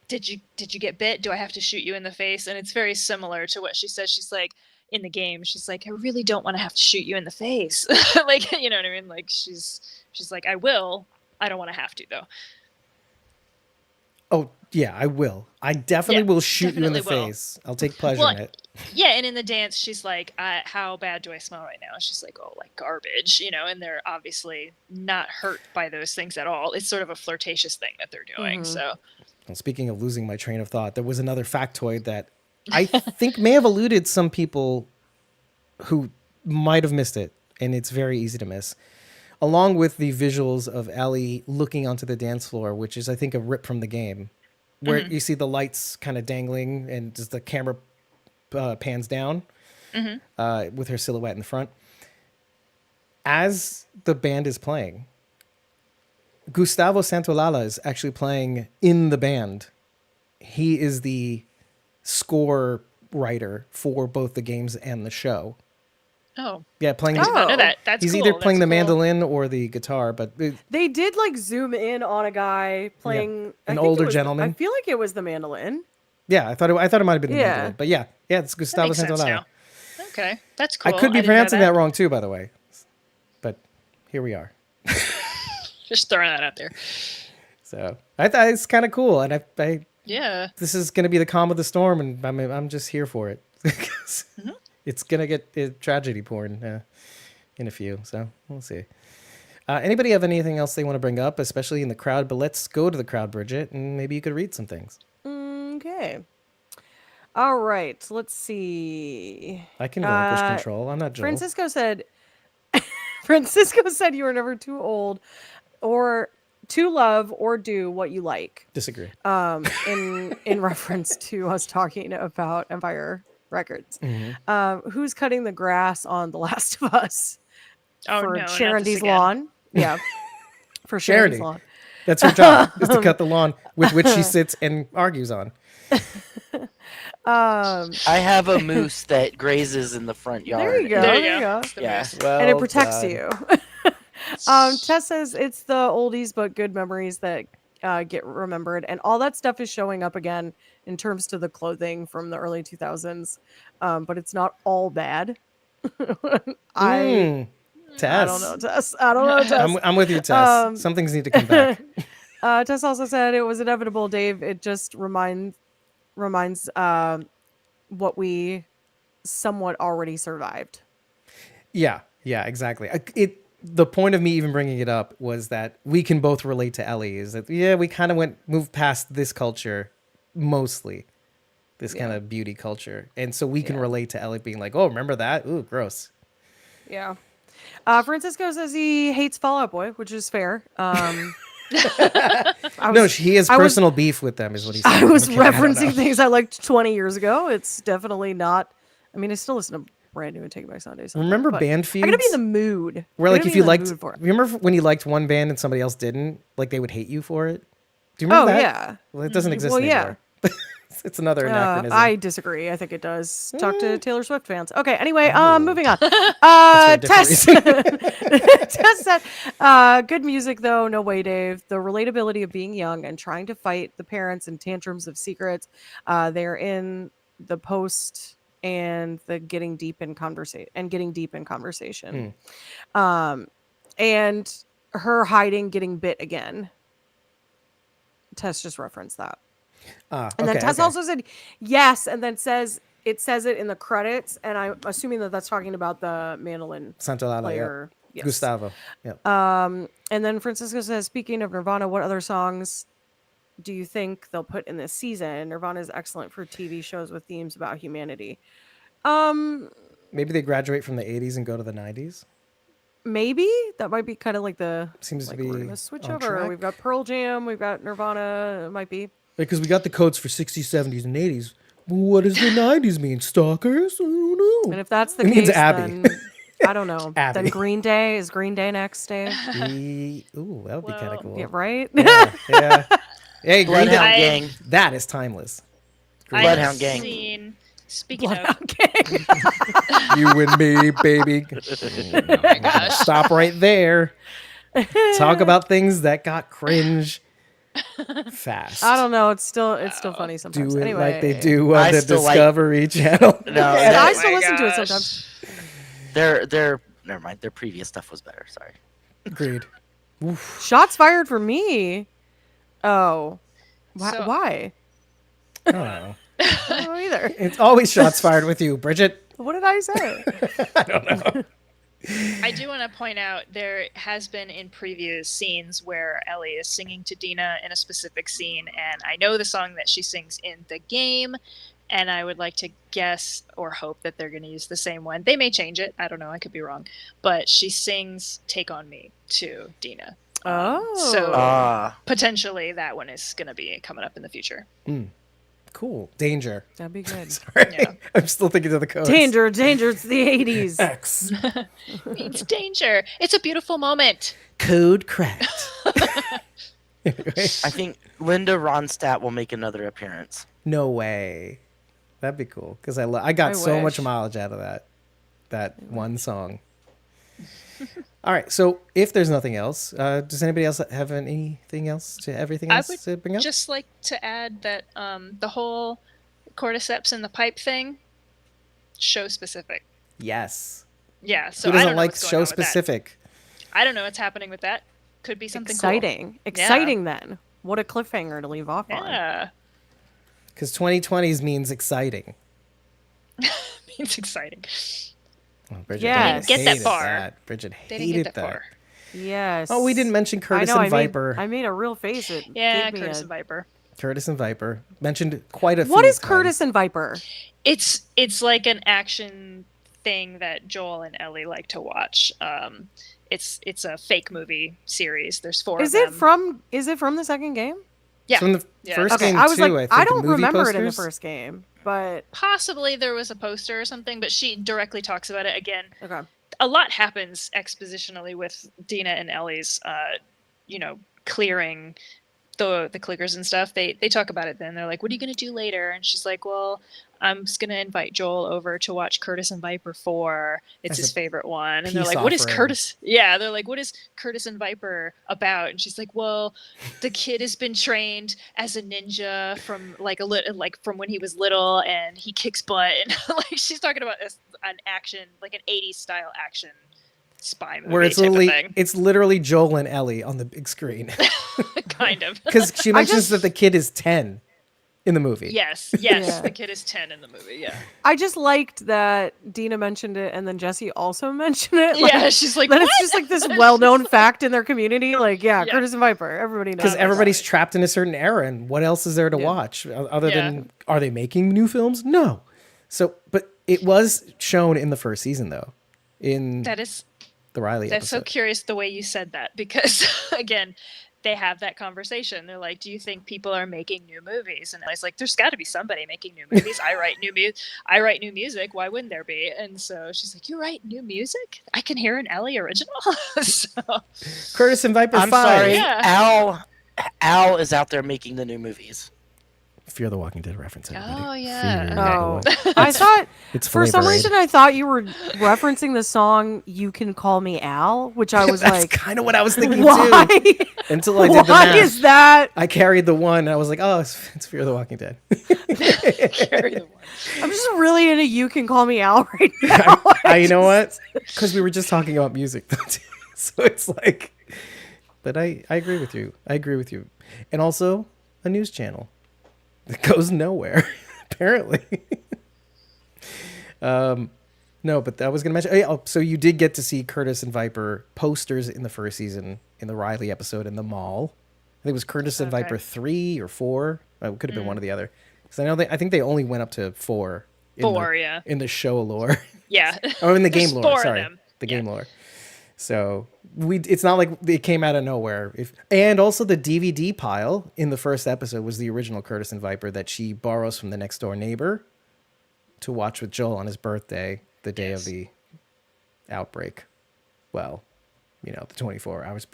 did you get bit? Do I have to shoot you in the face? And it's very similar to what she says. She's like, in the game, she's like, I really don't want to have to shoot you in the face. Like, you know what I mean? Like she's like, I will. I don't want to have to though. Oh, yeah, I will. I definitely will shoot you in the definitely will. face. I'll take pleasure Well, in it. Yeah, and in the dance, she's like, how bad do I smell right now? And she's like, oh, like garbage, you know, and they're obviously not hurt by those things at all. It's sort of a flirtatious thing that they're doing. So, Well, speaking of losing my train of thought, there was another factoid that I think may have eluded some people who might have missed it, and it's very easy to miss. Along with the visuals of Ellie looking onto the dance floor, which is, I think, a rip from the game, where you see the lights kind of dangling and just the camera pans down with her silhouette in the front. As the band is playing, Gustavo Santaolalla is actually playing in the band. He is the score writer for both the games and the show. oh, Yeah, playing. I did not know that. That's He's cool. either playing That's the cool. mandolin or the guitar, but They did like zoom in on a guy playing An I think older it was gentleman. I feel like it was the mandolin. yeah, I thought it might have been the Yeah. mandolin, but yeah, it's That Gustavo makes sense Santaolalla. now. Okay, that's cool. I could be didn't know pronouncing that wrong too, by the way, but here we are. Just throwing that out there. So I thought it's kind of cool, and I Yeah. this is going to be the calm of the storm, and I'm just here for it. 'Cause it's gonna get tragedy porn in a few, so we'll see. Anybody have anything else they want to bring up, especially in the crowd? But let's go to the crowd, Bridget, and maybe you could read some things. Okay. All right. Let's see. I can relinquish control. I'm not Joel. Francisco said Francisco said you were never too old or to love or do what you like. Disagree. In reference to us talking about Empire Records. Who's cutting the grass on The Last of Us? Oh, For no, not this Charity's again. lawn. Yeah. For Charity's Charity. lawn. That's her job, is to cut the lawn with which she sits and argues on. I have a moose that grazes in the front yard. There you go. There There you you go. go. It's the Yeah. moose. Well And it protects done. you. Tess says it's the oldies but good memories that get remembered, and all that stuff is showing up again in terms to the clothing from the early 2000s, but it's not all bad. I I don't know, Tess. Tess. I don't know, Tess. I'm with you, Tess. Um, Some things need to come back. Tess also said it was inevitable, Dave. It just reminds what we somewhat already survived. Yeah, exactly. The point of me even bringing it up was that we can both relate to Ellie. Is that we kind of moved past this culture, mostly this kind of beauty culture, and so we can relate to Ellie being like, "Oh, remember that? Ooh, gross." Yeah. Francisco says he hates Fall Out Boy, which is fair. He has personal beef with them, is what he said. I was Okay, I don't know. referencing things I liked 20 years ago. It's definitely not. I mean, I still listen to Brand New and Take Back Sunday. Remember band I gotta be in feuds? the mood. Where I like gotta if be you in the liked, mood for it. remember when you liked one band and somebody else didn't, like they would hate you for it. Do you remember Oh, that? yeah. Well, it doesn't exist Well, yeah. anymore. It's another anachronism. I disagree. I think it does. Talk to Taylor Swift fans. Okay. Anyway, moving on. That's for a different Tess. Tess said, good music though. No way, Dave. The relatability of being young and trying to fight the parents and tantrums of secrets. They're in the post and the getting deep in conversation. And her hiding, getting bit again. Tess just referenced that. And then Tess also said yes, and then says it in the credits, and I'm assuming that that's talking about the mandolin Santa Lala, player. yeah. Yes. Gustavo. Yeah. And then Francisco says, speaking of Nirvana, what other songs do you think they'll put in this season? Nirvana is excellent for TV shows with themes about humanity. Maybe they graduate from the 80s and go to the 90s. Maybe that might be kind of like Seems to be we're gonna switch on over. track. We've got Pearl Jam, we've got Nirvana. It might be. Because we got the codes for 60s, 70s, and 80s. What does the 90s mean? Stalkers? I don't know. And if that's the It case, means Abby. then I don't know. Abby. Then Green Day is Green Day next, Dave. Ooh, that would be kind of cool. Yeah, right. Yeah. Hey, Green Day. Bloodhound Gang. That is timeless. I Bloodhound have Gang. seen. Speaking of, Okay. You and me, baby. oh my gosh, Stop right there. Talk about things that got cringe fast. I don't know. It's still funny sometimes. Do it Anyway, like they do on I the still like- Discovery Channel. No, And I that- still my listen to it gosh. sometimes. their never mind. Their previous stuff was better. Sorry. Agreed. Shots fired for me. Oh, So- why? I don't know. I don't know either. It's always shots fired with you, Bridget. What did I say? I do want to point out there has been in previous scenes where Ellie is singing to Dina in a specific scene, and I know the song that she sings in the game, and I would like to guess or hope that they're going to use the same one. They may change it. I don't know. I could be wrong. But she sings Take On Me to Dina. Oh, So potentially that one is going to be coming up in the future. Cool. Danger. that'd be good. Right? Yeah. I'm still thinking of the codes. Danger! It's the 80s. X. It's danger. It's a beautiful moment. Code cracked. Anyway, I think Linda Ronstadt will make another appearance. no way. That'd be cool because I got I so much wish. mileage out of that one song. All right, so if there's nothing else, does anybody else have anything else everything I else would to bring up? just like to add that the whole cordyceps in the pipe thing, show specific. Yes. Yeah, so Who I doesn't don't know like what's going show on with that. specific? I don't know what's happening with that. Could be something Exciting. Exciting then. What a cliffhanger to leave off cool. on. Yeah, Because 2020s means exciting. means exciting. Oh, Bridget Yes. They didn't get that hated far. that. Bridget They hated didn't get that far. Yes. Oh, we didn't mention Curtis I know, and Viper. I made a real face. It Yeah, gave me Curtis a- and Viper. Curtis and Viper mentioned quite a few. What is times. Curtis and Viper? It's like an action thing that Joel and Ellie like to watch. It's a fake movie series. There's four Is of it them. from the second game? Yeah. From the Yeah. first Okay, game I was too, like, I think. I the don't movie remember it in the posters. first game, but Possibly there was a poster or something, but she directly talks about it again. okay. A lot happens expositionally with Dina and Ellie's, clearing the clickers and stuff, they talk about it then. They're like, what are you going to do later? And she's like, well, I'm just going to invite Joel over to watch Curtis and Viper 4. It's As his a favorite one. And they're peace like, what is offering. Curtis? Yeah, they're like, what is Curtis and Viper about? And she's like, well, the kid has been trained as a ninja from from when he was little, and he kicks butt. And like she's talking about an action, like an 80s style action spy movie Where type of thing. it's literally Joel and Ellie on the big screen. Kind of. Because she mentions that the kid is 10 in the movie. Yes, Yeah. the kid is 10 in the movie. Yeah, I just liked that Dina mentioned it and then Jesse also mentioned it. yeah. She's like, that what? it's just like this well-known fact in their community. Like, yeah, Yeah. Curtis and Viper, everybody knows. Because that. everybody's trapped in a certain era, and what else is there to Yeah. watch other Yeah. than, are they making new films? No. So, but it was shown in the first season, though, in That is the Riley That's so episode. curious the way you said that, because again, they have that conversation. They're like, do you think people are making new movies? And I was like, there's got to be somebody making new movies. I write new music. Why wouldn't there be? And so she's like, you write new music? I can hear an Ellie original. So Curtis and Viper I'm 5. sorry, Yeah. Al is out there making the new movies. Fear the Walking Dead reference, everybody. Oh, yeah. Fear Oh, the- I thought It's for some flavor, reason right? I thought you were referencing the song "You Can Call Me Al," which I was That's like, kind of what I was thinking, why? too. Until I did the Why math. is that? I carried the one, and I was like, oh, it's Fear the Walking Dead. Carry the one. I'm just really into "You Can Call Me Al" right now. You know what? Because we were just talking about music, though, too. So it's like, but I agree with you. I agree with you. And also a news channel that goes nowhere, apparently. No, but I was going to mention, oh, so you did get to see Curtis and Viper posters in the first season in the Riley episode in the mall. I think it was Curtis and Okay. Viper 3 or 4. It could have been one or the other. Because I think they only went up to 4. Yeah. In the show lore. Yeah. Oh, in the There's game 4 lore. of Sorry, them. the Yeah. game lore. So it's not like it came out of nowhere. And also the DVD pile in the first episode was the original Curtis and Viper that she borrows from the next door neighbor to watch with Joel on his birthday, the day of Yes. the outbreak. Well, the 24 hours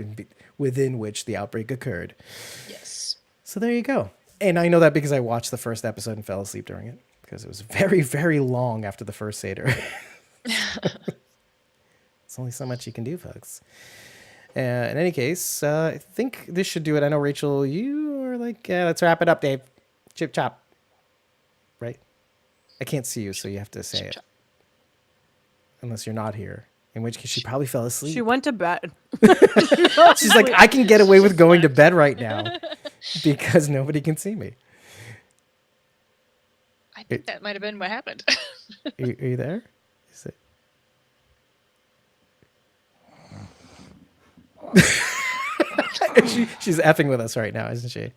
within which the outbreak occurred. Yes. So there you go. And I know that because I watched the first episode and fell asleep during it because it was very, very long after the first Seder. It's only so much you can do, folks. In any case, I think this should do it. I know, Rachel, you are like, yeah, let's wrap it up, Dave. Chip chop. Right? I can't see you, so you have to say Chip it. chop. Unless you're not here. In which case she probably fell asleep. She went to bed. She's like, I can get away with going to bed right now because nobody can see me. I think that might have been what happened. Are you there? Is it? She's effing with us right now, isn't she?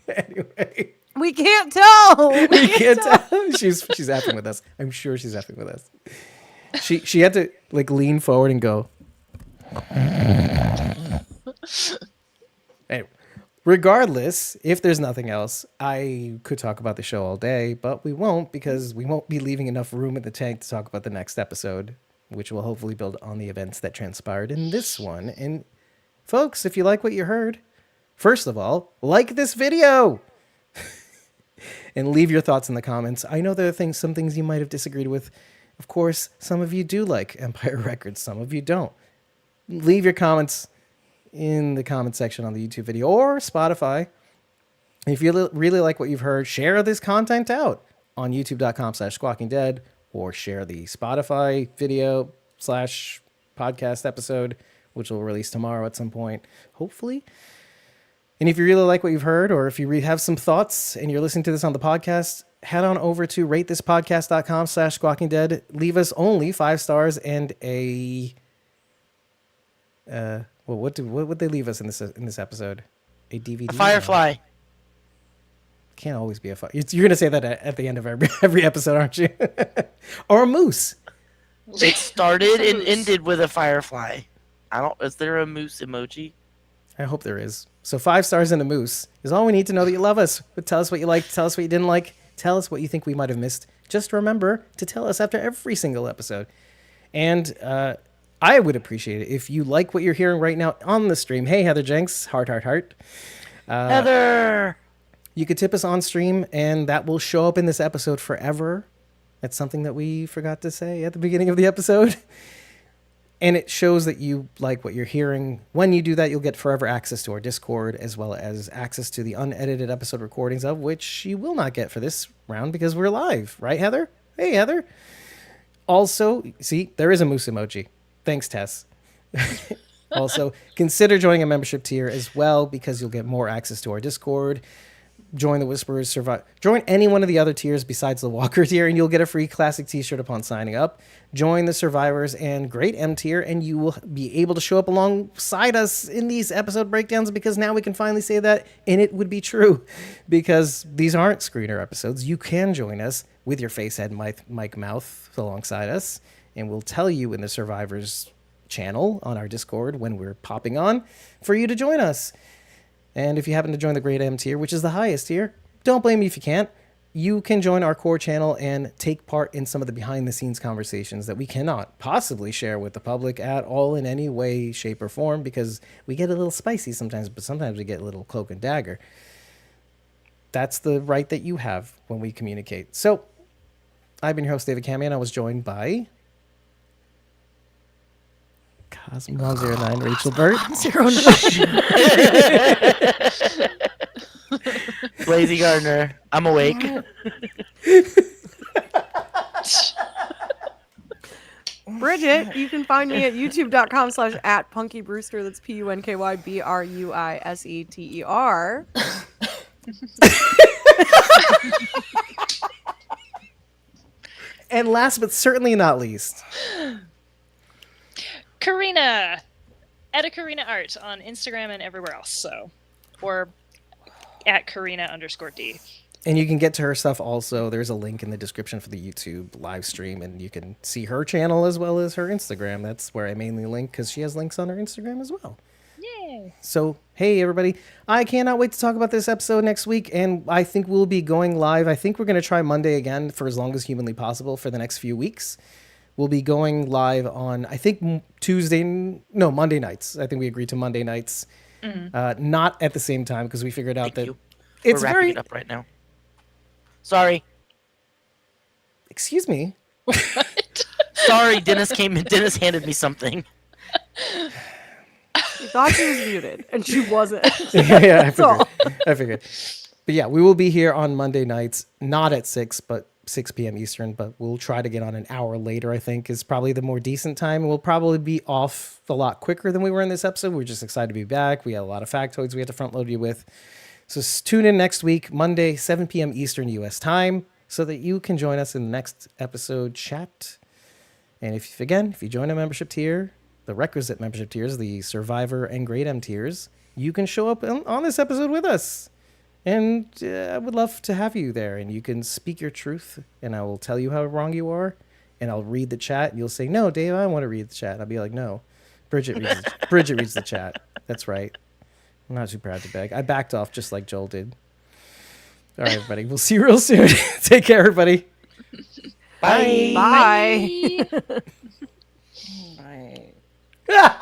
Anyway, We can't tell. we can't tell. She's effing with us. I'm sure she's effing with us. She had to like lean forward and go. Anyway, regardless, if there's nothing else, I could talk about the show all day, but we won't because we won't be leaving enough room in the tank to talk about the next episode, which will hopefully build on the events that transpired in this one. And folks, if you like what you heard, first of all, like this video and leave your thoughts in the comments. I know there are some things you might have disagreed with. Of course, some of you do like Empire Records, some of you don't. Leave your comments in the comment section on the YouTube video or Spotify. If you really like what you've heard, share this content out on youtube.com/squawkingdead or share the Spotify video /podcast episode, which will release tomorrow at some point, hopefully. And if you really like what you've heard, or if you have some thoughts and you're listening to this on the podcast, head on over to ratethispodcast.com/squawkingdead. Leave us only 5 stars and a what would they leave us in this episode? A DVD? A Firefly. Can't always be a fire. You're gonna say that at the end of every episode, aren't you? Or a moose. It started and Moose. ended with a firefly. Is there a moose emoji? I hope there is. So 5 stars and a moose is all we need to know that you love us. But tell us what you liked. Tell us what you didn't like. Tell us what you think we might have missed. Just remember to tell us after every single episode. And I would appreciate it if you like what you're hearing right now on the stream. Hey, Heather Jenks, heart, heart, heart. Heather. You could tip us on stream, and that will show up in this episode forever. That's something that we forgot to say at the beginning of the episode. And it shows that you like what you're hearing. When you do that, you'll get forever access to our Discord, as well as access to the unedited episode recordings, of which you will not get for this round because we're live. Right, Heather? Hey, Heather. Also, see, there is a moose emoji. Thanks, Tess. Also, consider joining a membership tier as well, because you'll get more access to our Discord. Join the Whisperers, join any one of the other tiers besides the Walker tier, and you'll get a free classic t-shirt upon signing up. Join the Survivors and Great M tier, and you will be able to show up alongside us in these episode breakdowns, because now we can finally say that, and it would be true, because these aren't screener episodes. You can join us with your face, head, mic, mouth alongside us, and we'll tell you in the Survivors channel on our Discord when we're popping on for you to join us. And if you happen to join the Great M tier, which is the highest tier, don't blame me if you can't. You can join our core channel and take part in some of the behind-the-scenes conversations that we cannot possibly share with the public at all in any way, shape, or form, because we get a little spicy sometimes, but sometimes we get a little cloak and dagger. That's the right that you have when we communicate. So, I've been your host, David Cameron. I was joined by Cosmon09, Rachel Burt. 09. Lazy Gardner. I'm awake. Bridget, you can find me at youtube.com/@punkybrewster. That's PUNKYBRUISETER. And last but certainly not least, Karina, at Karina Art on Instagram and everywhere else. So, or at Karina_D. and you can get to her stuff also. There's a link in the description for the YouTube live stream, and you can see her channel as well as her Instagram. That's where I mainly link, because she has links on her Instagram as well. Yay! So, hey, everybody. I cannot wait to talk about this episode next week, and I think we'll be going live. I think we're going to try Monday again for as long as humanly possible for the next few weeks. We'll be going live on, I think, Monday nights. I think we agreed to Monday nights. Mm-hmm. Not at the same time, because we figured out Thank that you. it's We're wrapping it up right now. Sorry. Excuse me. Sorry, Dennis came in. Dennis handed me something. She thought she was muted, and she wasn't. Yeah, I figured. But yeah, we will be here on Monday nights, not at 6, but 6 p.m. Eastern, but we'll try to get on an hour later, I think, is probably the more decent time. We'll probably be off a lot quicker than we were in this episode. We're just excited to be back. We had a lot of factoids we had to front load you with. So tune in next week, Monday, 7 p.m. Eastern U.S. time, so that you can join us in the next episode chat. And if you join a membership tier, the requisite membership tiers, the Survivor and Great M tiers, you can show up on this episode with us. And I would love to have you there, and you can speak your truth, and I will tell you how wrong you are, and I'll read the chat, and you'll say, no, Dave, I want to read the chat. I'll be like, no, Bridget reads the chat. That's right. I'm not too proud to beg. I backed off just like Joel did. All right, everybody. We'll see you real soon. Take care, everybody. Bye. Bye. Bye.